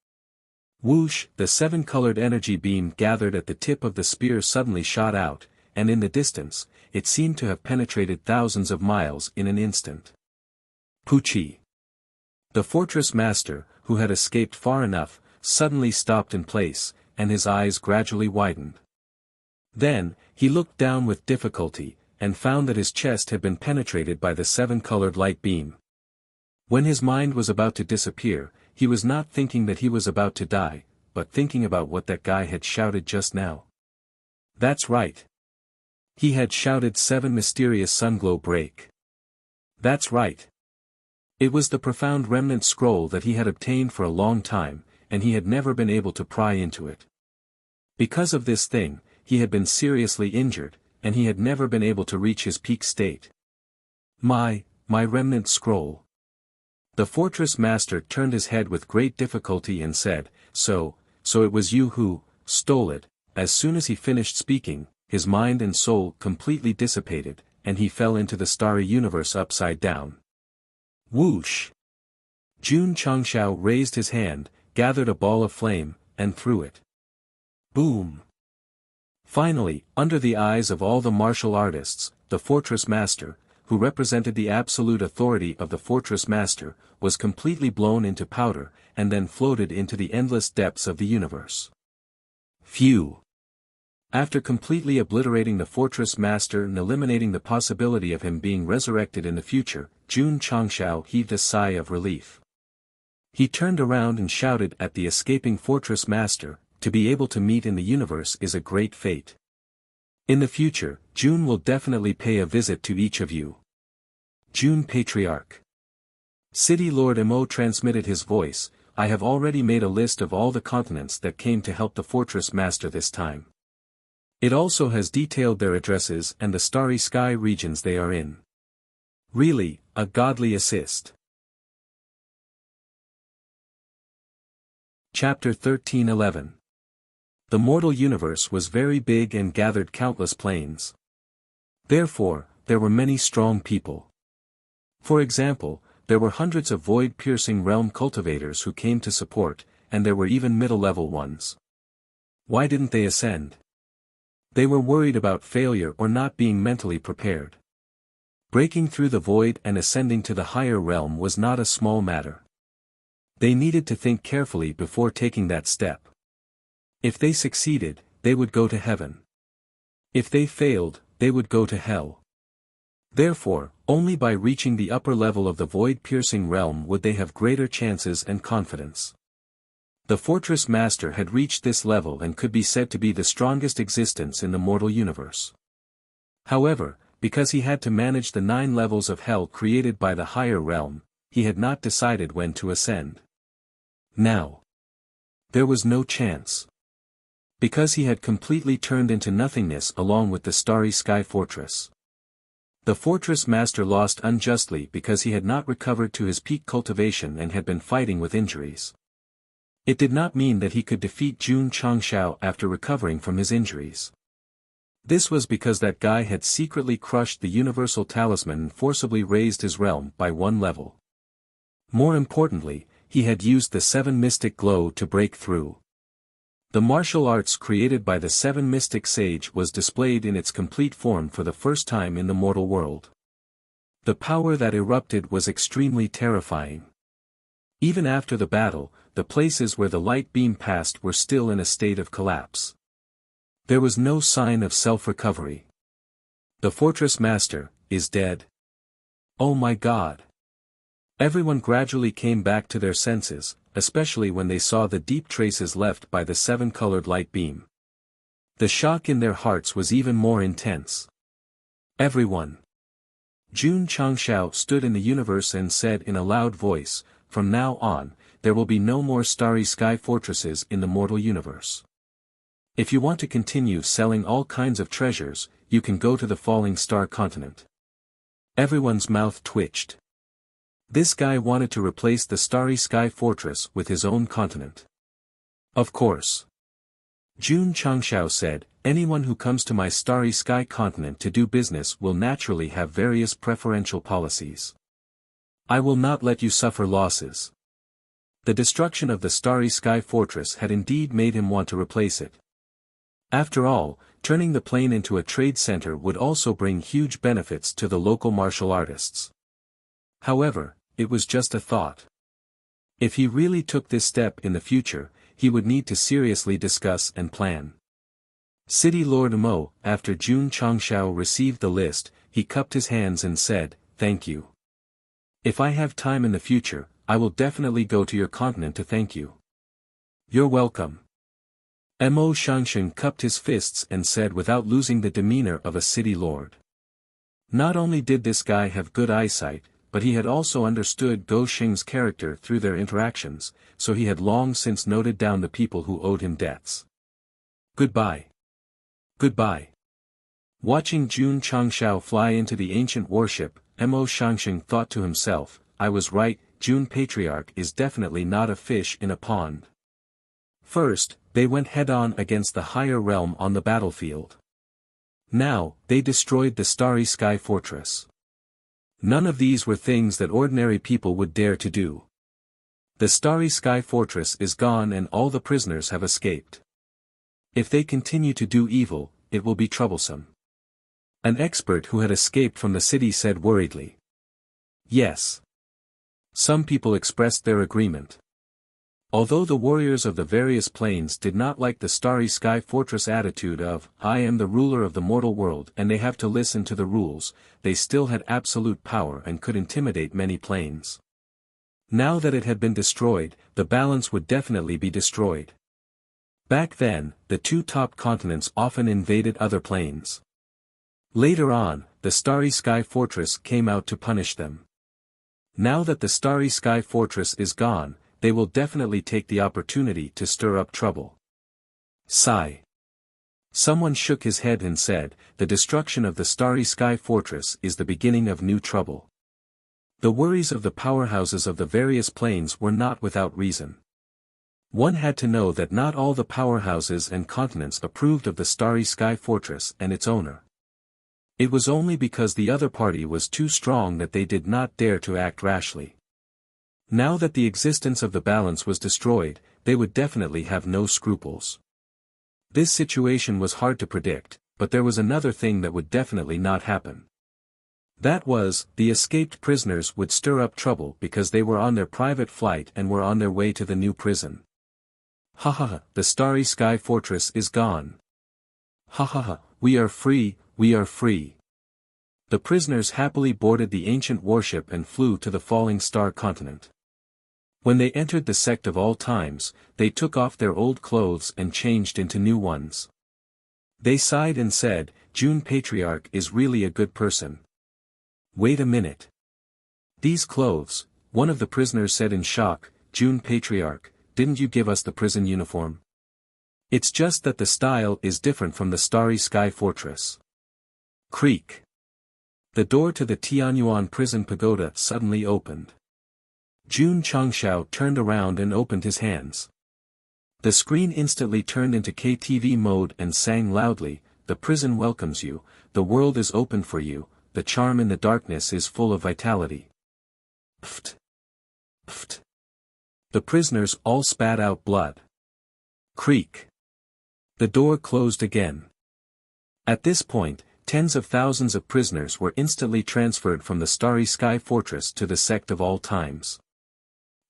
Whoosh! The 7-colored energy beam gathered at the tip of the spear suddenly shot out, and in the distance, it seemed to have penetrated thousands of miles in an instant. Poochie! The fortress master, who had escaped far enough, suddenly stopped in place, and his eyes gradually widened. Then, he looked down with difficulty, and found that his chest had been penetrated by the 7-colored light beam. When his mind was about to disappear, he was not thinking that he was about to die, but thinking about what that guy had shouted just now. That's right. He had shouted 7 mysterious sunglow break. That's right. It was the profound remnant scroll that he had obtained for a long time, and he had never been able to pry into it. Because of this thing, he had been seriously injured, and he had never been able to reach his peak state. My remnant scroll. The fortress master turned his head with great difficulty and said, So it was you who stole it." As soon as he finished speaking, his mind and soul completely dissipated, and he fell into the starry universe upside down. Whoosh! Jun Changshao raised his hand, gathered a ball of flame, and threw it. Boom! Finally, under the eyes of all the martial artists, the fortress master, who represented the absolute authority of the fortress master, was completely blown into powder, and then floated into the endless depths of the universe. Phew! After completely obliterating the fortress master and eliminating the possibility of him being resurrected in the future, Jun Changshao heaved a sigh of relief. He turned around and shouted at the escaping fortress master, "To be able to meet in the universe is a great fate. In the future, Jun will definitely pay a visit to each of you." Jun Patriarch. City Lord Mo transmitted his voice, "I have already made a list of all the continents that came to help the fortress master this time. It also has detailed their addresses and the starry sky regions they are in. Really, a godly assist." Chapter 13:11. The mortal universe was very big and gathered countless planes. Therefore, there were many strong people. For example, there were hundreds of void-piercing realm cultivators who came to support, and there were even middle-level ones. Why didn't they ascend? They were worried about failure or not being mentally prepared. Breaking through the void and ascending to the higher realm was not a small matter. They needed to think carefully before taking that step. If they succeeded, they would go to heaven. If they failed, they would go to hell. Therefore, only by reaching the upper level of the void-piercing realm would they have greater chances and confidence. The fortress master had reached this level and could be said to be the strongest existence in the mortal universe. However, because he had to manage the 9 levels of hell created by the higher realm, he had not decided when to ascend. Now. There was no chance. Because he had completely turned into nothingness along with the Starry Sky Fortress. The fortress master lost unjustly because he had not recovered to his peak cultivation and had been fighting with injuries. It did not mean that he could defeat Jun Changshao after recovering from his injuries. This was because that guy had secretly crushed the universal talisman and forcibly raised his realm by one level. More importantly, he had used the 7 mystic glow to break through. The martial arts created by the 7 mystic sage was displayed in its complete form for the first time in the mortal world. The power that erupted was extremely terrifying. Even after the battle, the places where the light beam passed were still in a state of collapse. There was no sign of self-recovery. The fortress master is dead. Oh my God! Everyone gradually came back to their senses, especially when they saw the deep traces left by the 7-colored light beam. The shock in their hearts was even more intense. Everyone. Jun Changshao stood in the universe and said in a loud voice, "From now on, there will be no more starry sky fortresses in the mortal universe. If you want to continue selling all kinds of treasures, you can go to the falling star continent." Everyone's mouth twitched. This guy wanted to replace the Starry Sky Fortress with his own continent. Of course. Jun Changshao said, "Anyone who comes to my Starry Sky continent to do business will naturally have various preferential policies. I will not let you suffer losses." The destruction of the Starry Sky Fortress had indeed made him want to replace it. After all, turning the plain into a trade center would also bring huge benefits to the local martial artists. However, it was just a thought. If he really took this step in the future, he would need to seriously discuss and plan. City Lord Mo, after Jun Changshao received the list, he cupped his hands and said, "Thank you. If I have time in the future, I will definitely go to your continent to thank you." "You're welcome." Mo Shangshan cupped his fists and said without losing the demeanor of a city lord. Not only did this guy have good eyesight, but he had also understood Go Xing's character through their interactions, so he had long since noted down the people who owed him debts. Goodbye. Goodbye. Watching Jun Changshao fly into the ancient warship, Mo Shangshan thought to himself, "I was right, Jun Patriarch is definitely not a fish in a pond." First, they went head-on against the higher realm on the battlefield. Now, they destroyed the Starry Sky Fortress. None of these were things that ordinary people would dare to do. The Starry Sky Fortress is gone and all the prisoners have escaped. If they continue to do evil, it will be troublesome. An expert who had escaped from the city said worriedly. Yes. Some people expressed their agreement. Although the warriors of the various planes did not like the Starry Sky Fortress attitude of, "I am the ruler of the mortal world and they have to listen to the rules," they still had absolute power and could intimidate many planes. Now that it had been destroyed, the balance would definitely be destroyed. Back then, the 2 top continents often invaded other planes. Later on, the Starry Sky Fortress came out to punish them. Now that the Starry Sky Fortress is gone, they will definitely take the opportunity to stir up trouble. Sigh. Someone shook his head and said, "The destruction of the Starry Sky Fortress is the beginning of new trouble." The worries of the powerhouses of the various planes were not without reason. One had to know that not all the powerhouses and continents approved of the Starry Sky Fortress and its owner. It was only because the other party was too strong that they did not dare to act rashly. Now that the existence of the balance was destroyed, they would definitely have no scruples. This situation was hard to predict, but there was another thing that would definitely not happen. That was, the escaped prisoners would stir up trouble because they were on their private flight and were on their way to the new prison. Ha ha ha, the Starry Sky Fortress is gone. Ha ha ha, we are free, we are free. The prisoners happily boarded the ancient warship and flew to the falling star continent. When they entered the Sect of all times, they took off their old clothes and changed into new ones. They sighed and said, "Jun Patriarch is really a good person." Wait a minute. These clothes, one of the prisoners said in shock, "Jun Patriarch, didn't you give us the prison uniform? It's just that the style is different from the Starry Sky Fortress. Creak. The door to the Tianyuan prison pagoda suddenly opened. Jun Changshao turned around and opened his hands. The screen instantly turned into KTV mode and sang loudly, "The prison welcomes you, the world is open for you, the charm in the darkness is full of vitality." Pft. Pft. The prisoners all spat out blood. Creak. The door closed again. At this point, tens of thousands of prisoners were instantly transferred from the Starry Sky Fortress to the Sect of All Times.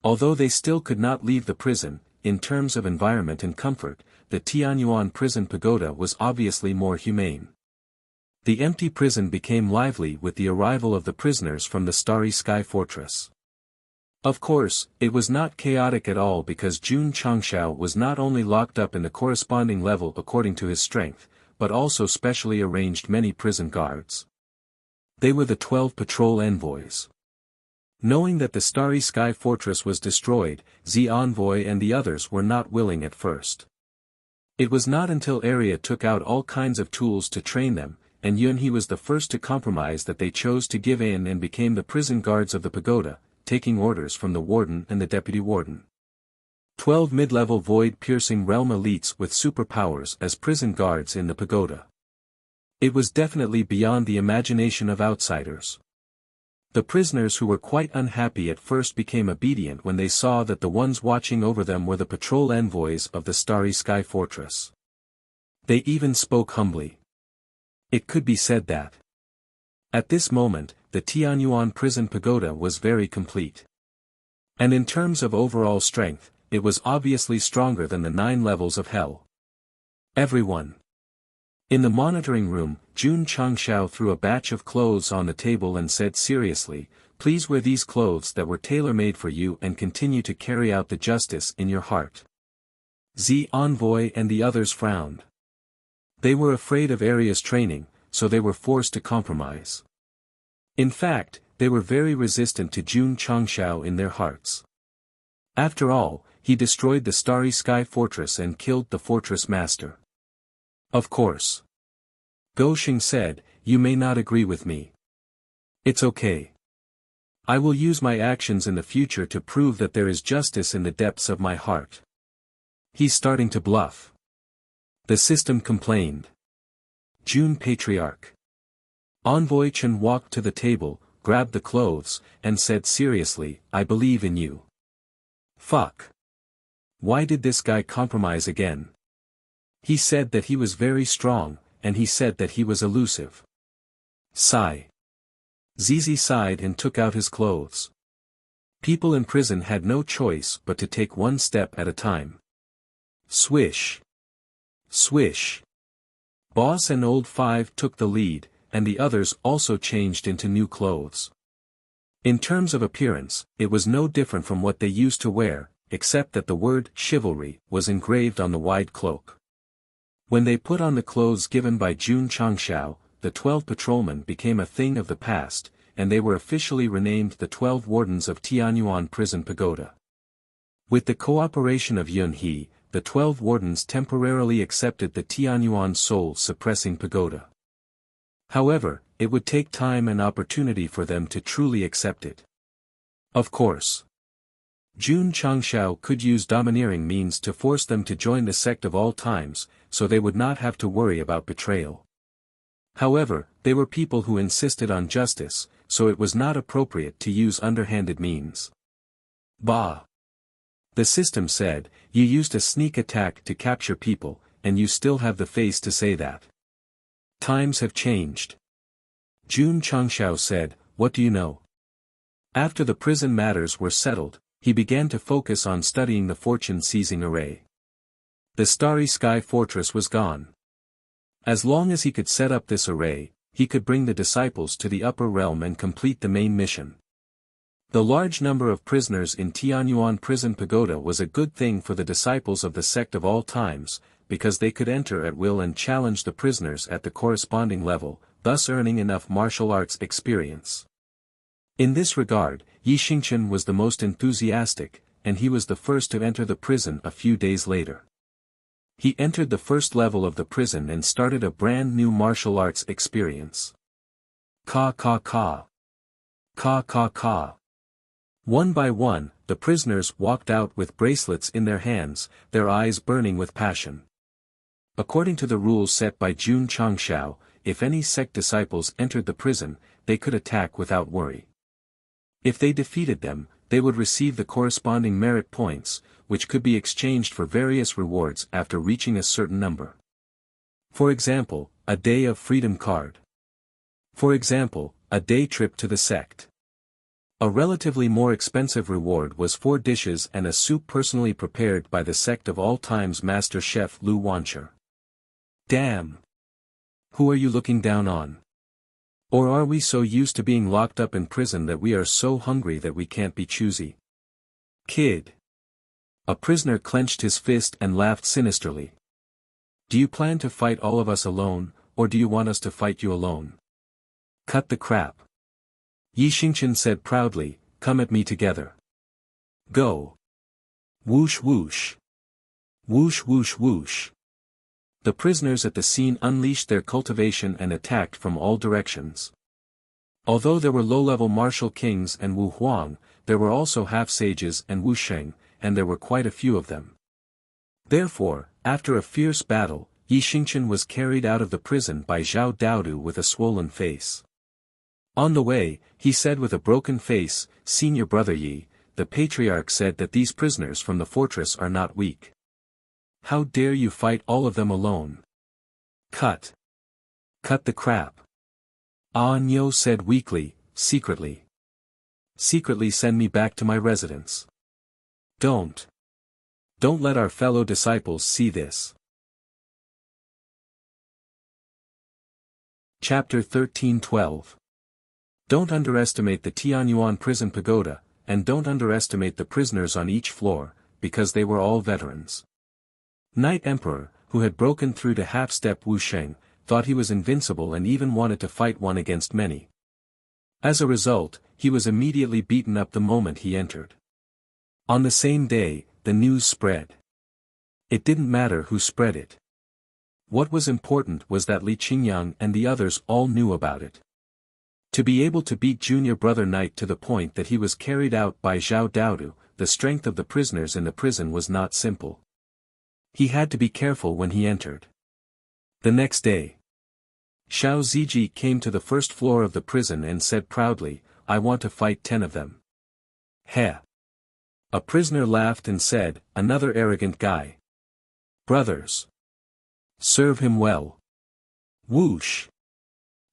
Although they still could not leave the prison, in terms of environment and comfort, the Tianyuan prison pagoda was obviously more humane. The empty prison became lively with the arrival of the prisoners from the Starry Sky Fortress. Of course, it was not chaotic at all because Jun Changshao was not only locked up in the corresponding level according to his strength, but also specially arranged many prison guards. They were the 12 patrol envoys. Knowing that the Starry Sky Fortress was destroyed, Z Envoy and the others were not willing at first. It was not until Area took out all kinds of tools to train them, and Yunhe was the first to compromise that they chose to give in and became the prison guards of the pagoda, taking orders from the warden and the deputy warden. 12 mid-level void-piercing realm elites with superpowers as prison guards in the pagoda. It was definitely beyond the imagination of outsiders. The prisoners who were quite unhappy at first became obedient when they saw that the ones watching over them were the patrol envoys of the Starry Sky Fortress. They even spoke humbly. It could be said that at this moment, the Tianyuan prison pagoda was very complete. And in terms of overall strength, it was obviously stronger than the 9 levels of hell. Everyone. In the monitoring room, Jun Changshao threw a batch of clothes on the table and said seriously, "Please wear these clothes that were tailor-made for you and continue to carry out the justice in your heart." Z Envoy and the others frowned. They were afraid of Area's training, so they were forced to compromise. In fact, they were very resistant to Jun Changshao in their hearts. After all, he destroyed the Starry Sky Fortress and killed the fortress master. Of course. Goshing said, "You may not agree with me. It's okay. I will use my actions in the future to prove that there is justice in the depths of my heart." He's starting to bluff. The system complained. Jun Patriarch. Envoy Chen walked to the table, grabbed the clothes, and said seriously, "I believe in you." Fuck. Why did this guy compromise again? He said that he was very strong, and he said that he was elusive. Sigh. Zizi sighed and took out his clothes. People in prison had no choice but to take one step at a time. Swish. Swish. Boss and Old Five took the lead, and the others also changed into new clothes. In terms of appearance, it was no different from what they used to wear, except that the word chivalry was engraved on the wide cloak. When they put on the clothes given by Jun Changshao, the 12 patrolmen became a thing of the past, and they were officially renamed the 12 Wardens of Tianyuan Prison Pagoda. With the cooperation of Yunhe, the 12 Wardens temporarily accepted the Tianyuan soul-suppressing pagoda. However, it would take time and opportunity for them to truly accept it. Of course. Jun Changshao could use domineering means to force them to join the Sect of All Times, so they would not have to worry about betrayal. However, they were people who insisted on justice, so it was not appropriate to use underhanded means. Bah! The system said, "You used a sneak attack to capture people, and you still have the face to say that. Times have changed." Jun Changshao said, "What do you know?" After the prison matters were settled, he began to focus on studying the fortune-seizing array. The Starry Sky Fortress was gone. As long as he could set up this array, he could bring the disciples to the upper realm and complete the main mission. The large number of prisoners in Tianyuan Prison Pagoda was a good thing for the disciples of the Sect of All Times, because they could enter at will and challenge the prisoners at the corresponding level, thus earning enough martial arts experience. In this regard, Yi Xingchen was the most enthusiastic, and he was the first to enter the prison a few days later. He entered the first level of the prison and started a brand new martial arts experience. Ka ka ka. Ka ka ka. One by one, the prisoners walked out with bracelets in their hands, their eyes burning with passion. According to the rules set by Jun Changshao, if any sect disciples entered the prison, they could attack without worry. If they defeated them, they would receive the corresponding merit points, which could be exchanged for various rewards after reaching a certain number. For example, a Day of Freedom card. For example, a day trip to the sect. A relatively more expensive reward was 4 dishes and a soup personally prepared by the sect of all times master chef Lu Wancher. Damn! Who are you looking down on? Or are we so used to being locked up in prison that we are so hungry that we can't be choosy? Kid! A prisoner clenched his fist and laughed sinisterly. Do you plan to fight all of us alone, or do you want us to fight you alone? Cut the crap. Yi Xingqian said proudly, come at me together. Go. Whoosh whoosh. Whoosh whoosh whoosh. The prisoners at the scene unleashed their cultivation and attacked from all directions. Although there were low-level martial kings and Wu Huang, there were also half-sages and Wu Sheng, and there were quite a few of them. Therefore, after a fierce battle, Yi Xingqian was carried out of the prison by Zhao Daodu with a swollen face. On the way, he said with a broken face, Senior Brother Yi, the patriarch said that these prisoners from the fortress are not weak. How dare you fight all of them alone? Cut. Cut the crap. Ah Nyo said weakly, secretly. Secretly send me back to my residence. Don't. Don't let our fellow disciples see this. Chapter 13:12. Don't underestimate the Tianyuan prison pagoda, and don't underestimate the prisoners on each floor, because they were all veterans. Night Emperor, who had broken through to half-step Wu Sheng, thought he was invincible and even wanted to fight one against many. As a result, he was immediately beaten up the moment he entered. On the same day, the news spread. It didn't matter who spread it. What was important was that Li Qingyang and the others all knew about it. To be able to beat Junior Brother Knight to the point that he was carried out by Zhao Daodu, the strength of the prisoners in the prison was not simple. He had to be careful when he entered. The next day, Xiao Ziji came to the first floor of the prison and said proudly, I want to fight 10 of them. Heh. A prisoner laughed and said, another arrogant guy. Brothers. Serve him well. Whoosh.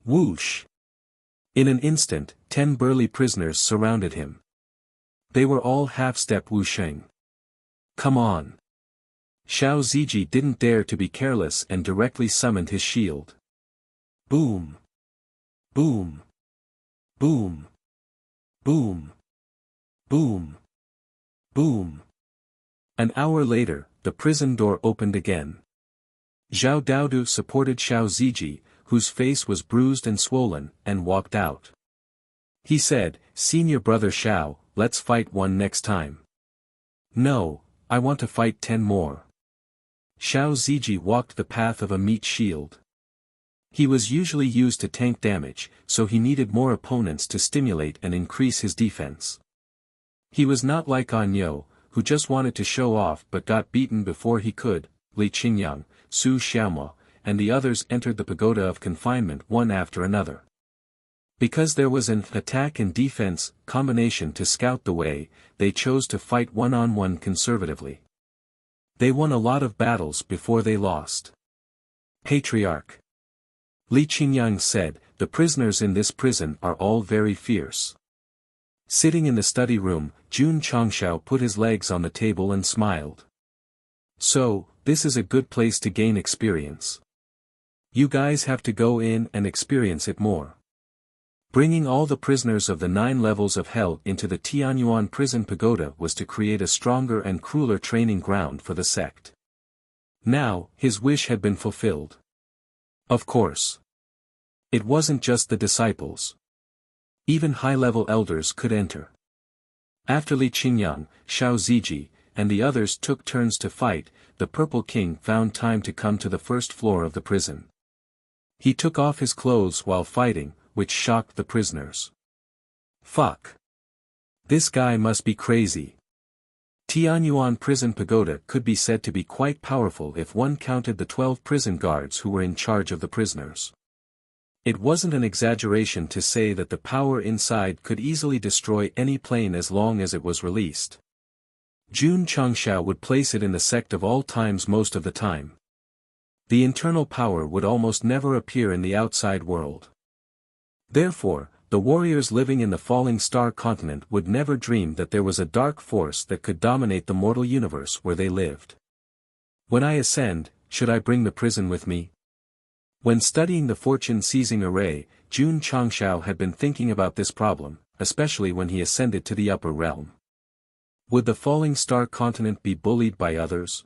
Whoosh. In an instant, 10 burly prisoners surrounded him. They were all half-step Wu Sheng. Come on. Xiao Ziji didn't dare to be careless and directly summoned his shield. Boom. Boom. Boom. Boom. Boom. Boom. An hour later, the prison door opened again. Zhao Daodu supported Xiao Ziji, whose face was bruised and swollen, and walked out. He said, Senior Brother Xiao, let's fight one next time. No, I want to fight 10 more. Xiao Ziji walked the path of a meat shield. He was usually used to tank damage, so he needed more opponents to stimulate and increase his defense. He was not like Anyo, who just wanted to show off but got beaten before he could. Li Qingyang, Su Xiaomo, and the others entered the pagoda of confinement one after another. Because there was an attack and defense combination to scout the way, they chose to fight one-on-one conservatively. They won a lot of battles before they lost. Patriarch. Li Qingyang said, the prisoners in this prison are all very fierce. Sitting in the study room, Jun Changshao put his legs on the table and smiled. So, this is a good place to gain experience. You guys have to go in and experience it more. Bringing all the prisoners of the 9 levels of hell into the Tianyuan prison pagoda was to create a stronger and crueler training ground for the sect. Now, his wish had been fulfilled. Of course. It wasn't just the disciples. Even high-level elders could enter. After Li Qingyang, Xiao Ziji, and the others took turns to fight, the Purple King found time to come to the first floor of the prison. He took off his clothes while fighting, which shocked the prisoners. Fuck. This guy must be crazy. Tianyuan Prison Pagoda could be said to be quite powerful if one counted the 12 prison guards who were in charge of the prisoners. It wasn't an exaggeration to say that the power inside could easily destroy any plane as long as it was released. Jun Changshao would place it in the sect of all times most of the time. The internal power would almost never appear in the outside world. Therefore, the warriors living in the falling star continent would never dream that there was a dark force that could dominate the mortal universe where they lived. When I ascend, should I bring the prison with me? When studying the fortune-seizing array, Jun Changshao had been thinking about this problem, especially when he ascended to the upper realm. Would the falling star continent be bullied by others?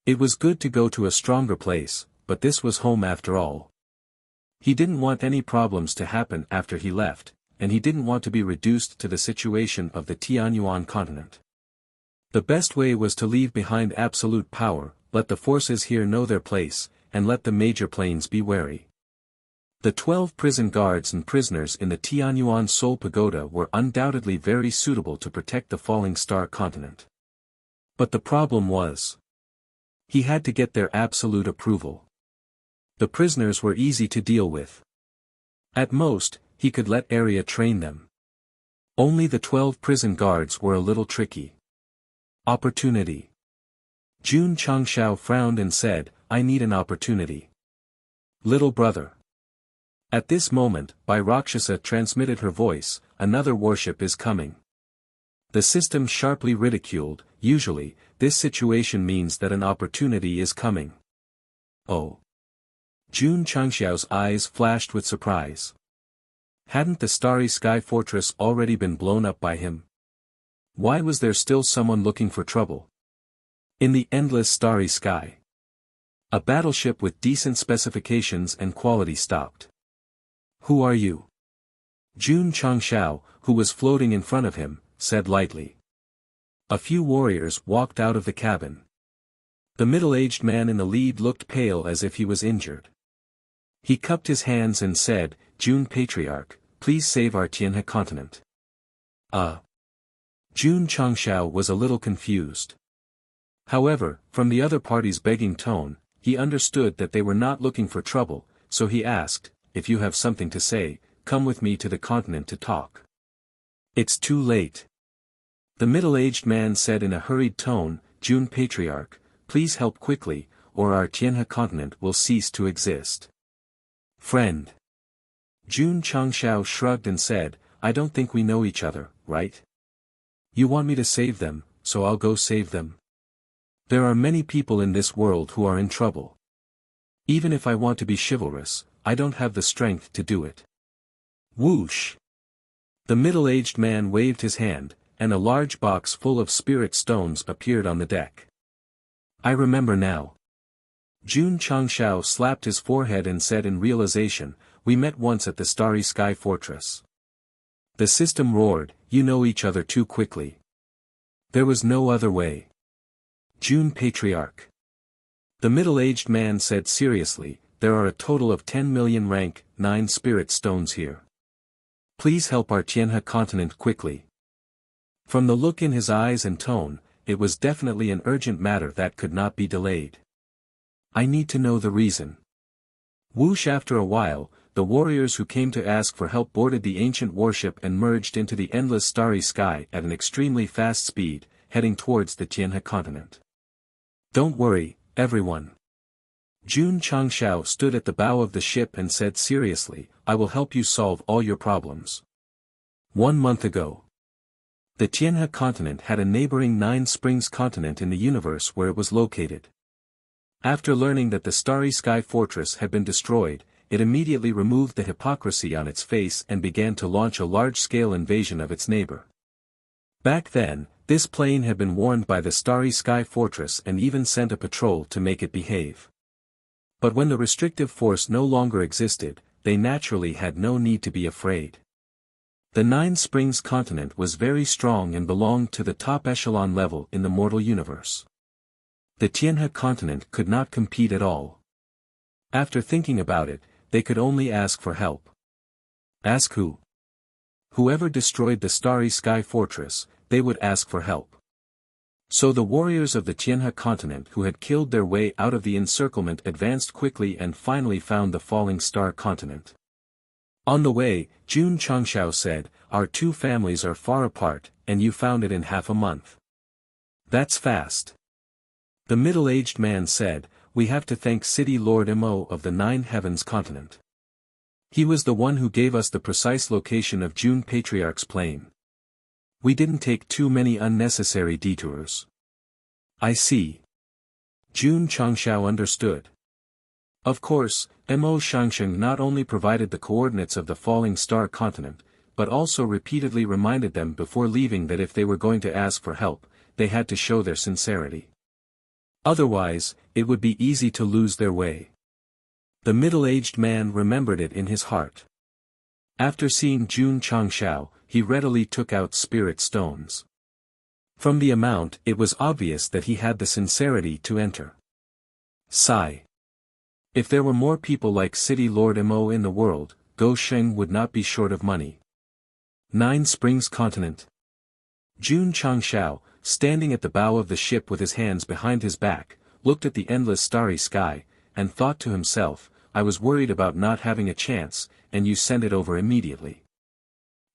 It was good to go to a stronger place, but this was home after all. He didn't want any problems to happen after he left, and he didn't want to be reduced to the situation of the Tianyuan continent. The best way was to leave behind absolute power, let the forces here know their place, and let the major planes be wary. The 12 prison guards and prisoners in the Tianyuan Soul Pagoda were undoubtedly very suitable to protect the falling star continent. But the problem was, he had to get their absolute approval. The prisoners were easy to deal with. At most, he could let Arya train them. Only the 12 prison guards were a little tricky. Opportunity. Jun Changshao frowned and said, I need an opportunity. Little brother. At this moment, Rakshasa transmitted her voice, another warship is coming. The system sharply ridiculed, usually, this situation means that an opportunity is coming. Oh. Jun Changxiao's eyes flashed with surprise. Hadn't the Starry Sky Fortress already been blown up by him? Why was there still someone looking for trouble? In the endless starry sky, a battleship with decent specifications and quality stopped. Who are you? Jun Changxiao, who was floating in front of him, said lightly. A few warriors walked out of the cabin. The middle-aged man in the lead looked pale as if he was injured. He cupped his hands and said, Jun Patriarch, please save our Tianhe continent. Jun Changxiao was a little confused. However, from the other party's begging tone, he understood that they were not looking for trouble, so he asked, if you have something to say, come with me to the continent to talk. It's too late. The middle-aged man said in a hurried tone, Jun Patriarch, please help quickly, or our Tianhe continent will cease to exist. Friend. Jun Changxiao shrugged and said, I don't think we know each other, right? You want me to save them, so I'll go save them. There are many people in this world who are in trouble. Even if I want to be chivalrous, I don't have the strength to do it. Whoosh! The middle-aged man waved his hand, and a large box full of spirit stones appeared on the deck. I remember now. Jun Changxiao slapped his forehead and said in realization, we met once at the Starry Sky Fortress. The system roared, you know each other too quickly. There was no other way. Jun Patriarch. The middle-aged man said seriously, there are a total of 10 million rank 9 spirit stones here. Please help our Tianhe continent quickly. From the look in his eyes and tone, it was definitely an urgent matter that could not be delayed. I need to know the reason. Whoosh! After a while, the warriors who came to ask for help boarded the ancient warship and merged into the endless starry sky at an extremely fast speed, heading towards the Tianhe continent. Don't worry, everyone. Jun Changxiao stood at the bow of the ship and said seriously, I will help you solve all your problems. 1 month ago, the Tianhe continent had a neighboring Nine Springs continent in the universe where it was located. After learning that the Starry Sky Fortress had been destroyed, it immediately removed the hypocrisy on its face and began to launch a large-scale invasion of its neighbor. Back then, this plane had been warned by the Starry Sky Fortress and even sent a patrol to make it behave. But when the restrictive force no longer existed, they naturally had no need to be afraid. The Nine Springs continent was very strong and belonged to the top echelon level in the mortal universe. The Tianhe continent could not compete at all. After thinking about it, they could only ask for help. Ask who? Whoever destroyed the Starry Sky Fortress, they would ask for help. So the warriors of the Tianhe continent who had killed their way out of the encirclement advanced quickly and finally found the Falling Star continent. On the way, Jun Changshao said, "Our two families are far apart, and you found it in half a month. That's fast." The middle-aged man said, "We have to thank City Lord Mo of the Nine Heavens continent. He was the one who gave us the precise location of Jun Patriarch's plane. We didn't take too many unnecessary detours." I see. Jun Changshao understood. Of course, Mo Shangsheng not only provided the coordinates of the Falling Star continent, but also repeatedly reminded them before leaving that if they were going to ask for help, they had to show their sincerity. Otherwise, it would be easy to lose their way. The middle-aged man remembered it in his heart. After seeing Jun Changshao, he readily took out spirit stones. From the amount, it was obvious that he had the sincerity to enter. Sigh. If there were more people like City Lord Mo in the world, Go Sheng would not be short of money. Nine Springs continent. Jun Changshao, standing at the bow of the ship with his hands behind his back, looked at the endless starry sky, and thought to himself, "I was worried about not having a chance, and you sent it over immediately.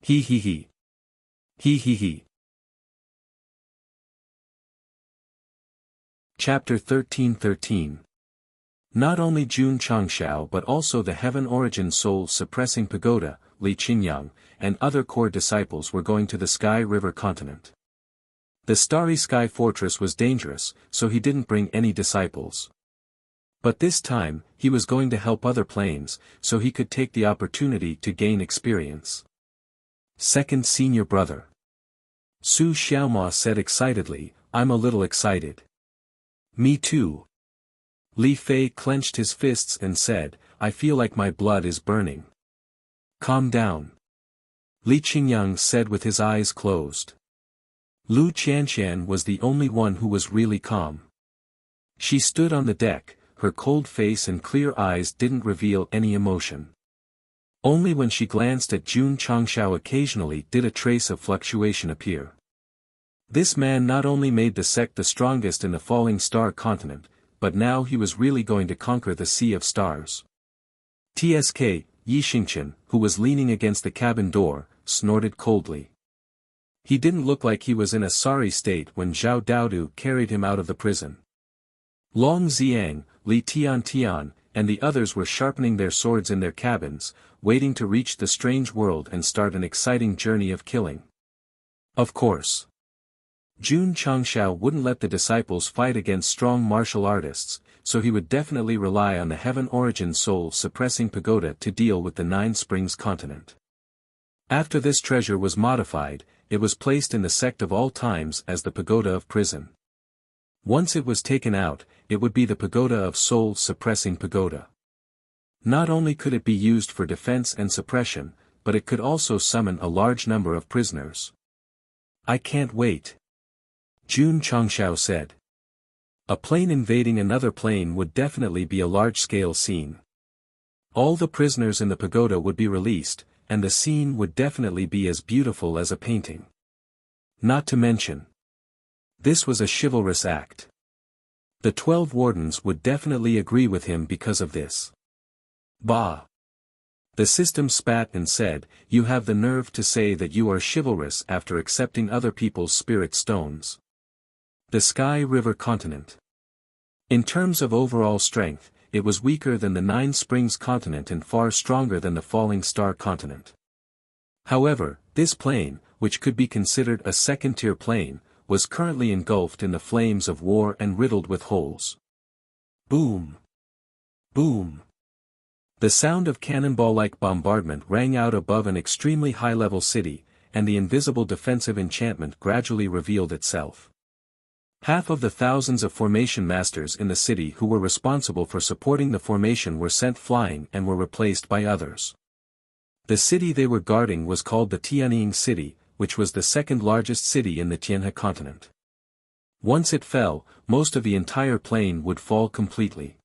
He he he. He he he." Chapter 13:13. Not only Jun Changshao but also the Heaven Origin Soul Suppressing Pagoda, Li Qingyang, and other core disciples were going to the Sky River continent. The Starry Sky Fortress was dangerous, so he didn't bring any disciples. But this time, he was going to help other planes, so he could take the opportunity to gain experience. Second senior brother. Su Xiaoma said excitedly, "I'm a little excited." "Me too." Li Fei clenched his fists and said, "I feel like my blood is burning." "Calm down." Li Qingyang said with his eyes closed. Lu Qianqian was the only one who was really calm. She stood on the deck, her cold face and clear eyes didn't reveal any emotion. Only when she glanced at Jun Changshao occasionally did a trace of fluctuation appear. This man not only made the sect the strongest in the Falling Star continent, but now he was really going to conquer the Sea of Stars. TSK, Yi Xingqian, who was leaning against the cabin door, snorted coldly. He didn't look like he was in a sorry state when Zhao Daodu carried him out of the prison. Long Xiang, Li Tian, and the others were sharpening their swords in their cabins, waiting to reach the strange world and start an exciting journey of killing. Of course. Jun Changshao wouldn't let the disciples fight against strong martial artists, so he would definitely rely on the Heaven Origin Soul Suppressing Pagoda to deal with the Nine Springs continent. After this treasure was modified, it was placed in the sect of all times as the Pagoda of Prison. Once it was taken out, it would be the Pagoda of Soul Suppressing Pagoda. Not only could it be used for defense and suppression, but it could also summon a large number of prisoners. "I can't wait," Jun Changshao said. A plane invading another plane would definitely be a large-scale scene. All the prisoners in the pagoda would be released, and the scene would definitely be as beautiful as a painting. Not to mention, this was a chivalrous act. The 12 wardens would definitely agree with him because of this. Bah! The system spat and said, "You have the nerve to say that you are chivalrous after accepting other people's spirit stones." The Sky River continent. In terms of overall strength, it was weaker than the Nine Springs continent and far stronger than the Falling Star continent. However, this plane, which could be considered a second-tier plane, was currently engulfed in the flames of war and riddled with holes. Boom! Boom! The sound of cannonball-like bombardment rang out above an extremely high-level city, and the invisible defensive enchantment gradually revealed itself. Half of the thousands of formation masters in the city who were responsible for supporting the formation were sent flying and were replaced by others. The city they were guarding was called the Tianying City, which was the second largest city in the Tianhe continent. Once it fell, most of the entire plain would fall completely.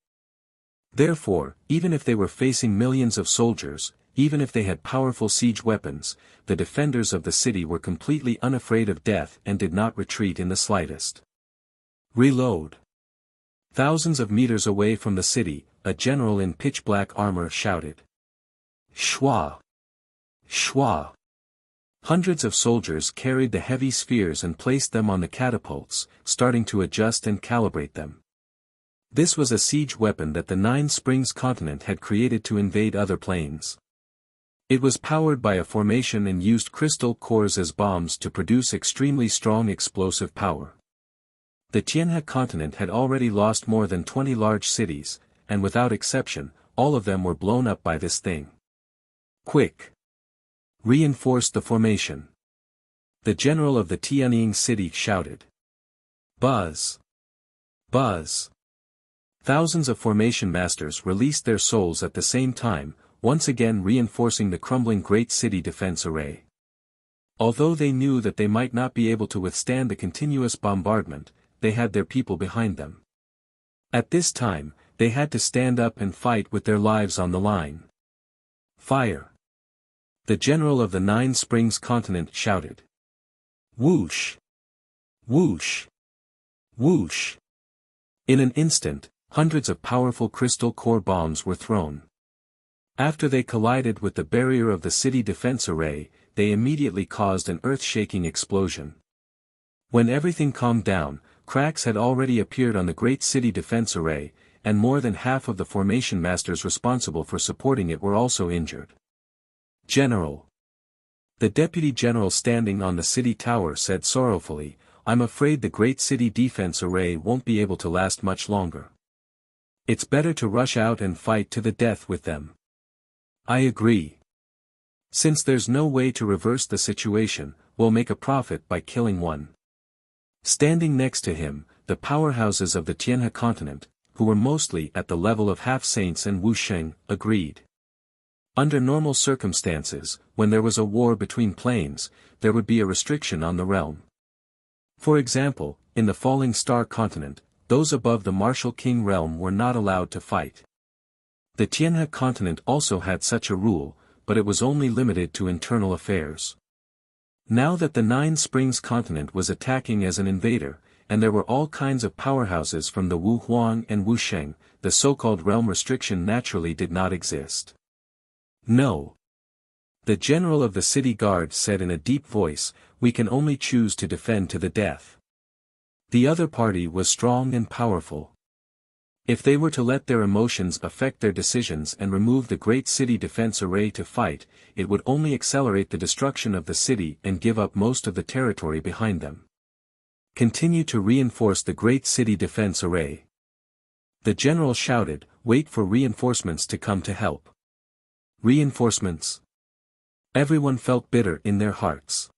Therefore, even if they were facing millions of soldiers, even if they had powerful siege weapons, the defenders of the city were completely unafraid of death and did not retreat in the slightest. Reload. Thousands of meters away from the city, a general in pitch-black armor shouted. Shwa! Shwa! Hundreds of soldiers carried the heavy spheres and placed them on the catapults, starting to adjust and calibrate them. This was a siege weapon that the Nine Springs continent had created to invade other planes. It was powered by a formation and used crystal cores as bombs to produce extremely strong explosive power. The Tianhe continent had already lost more than 20 large cities, and without exception, all of them were blown up by this thing. Quick! Reinforce the formation. The general of the Tianying city shouted. Buzz! Buzz! Thousands of formation masters released their souls at the same time, once again reinforcing the crumbling great city defense array. Although they knew that they might not be able to withstand the continuous bombardment, they had their people behind them. At this time, they had to stand up and fight with their lives on the line. Fire! The general of the Nine Springs continent shouted. Whoosh! Whoosh! Whoosh! In an instant, hundreds of powerful crystal core bombs were thrown. After they collided with the barrier of the city defense array, they immediately caused an earth-shaking explosion. When everything calmed down, cracks had already appeared on the great city defense array, and more than half of the formation masters responsible for supporting it were also injured. General. The deputy general standing on the city tower said sorrowfully, "I'm afraid the great city defense array won't be able to last much longer. It's better to rush out and fight to the death with them." I agree. Since there's no way to reverse the situation, we'll make a profit by killing one. Standing next to him, the powerhouses of the Tianhe continent, who were mostly at the level of half-saints and Wuxia, agreed. Under normal circumstances, when there was a war between planes, there would be a restriction on the realm. For example, in the Falling Star continent, those above the Martial King realm were not allowed to fight. The Tianhe continent also had such a rule, but it was only limited to internal affairs. Now that the Nine Springs continent was attacking as an invader, and there were all kinds of powerhouses from the Wu Huang and Wu Sheng, the so-called realm restriction naturally did not exist. No. The general of the city guard said in a deep voice, "We can only choose to defend to the death." The other party was strong and powerful. If they were to let their emotions affect their decisions and remove the great city defense array to fight, it would only accelerate the destruction of the city and give up most of the territory behind them. Continue to reinforce the great city defense array. The general shouted, "Wait for reinforcements to come to help." Reinforcements. Everyone felt bitter in their hearts.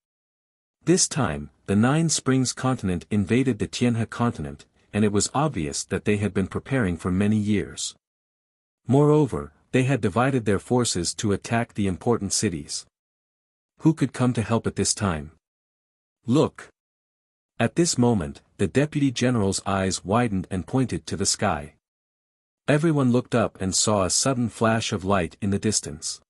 This time, the Nine Springs continent invaded the Tianhe continent, and it was obvious that they had been preparing for many years. Moreover, they had divided their forces to attack the important cities. Who could come to help at this time? Look! At this moment, the deputy general's eyes widened and pointed to the sky. Everyone looked up and saw a sudden flash of light in the distance.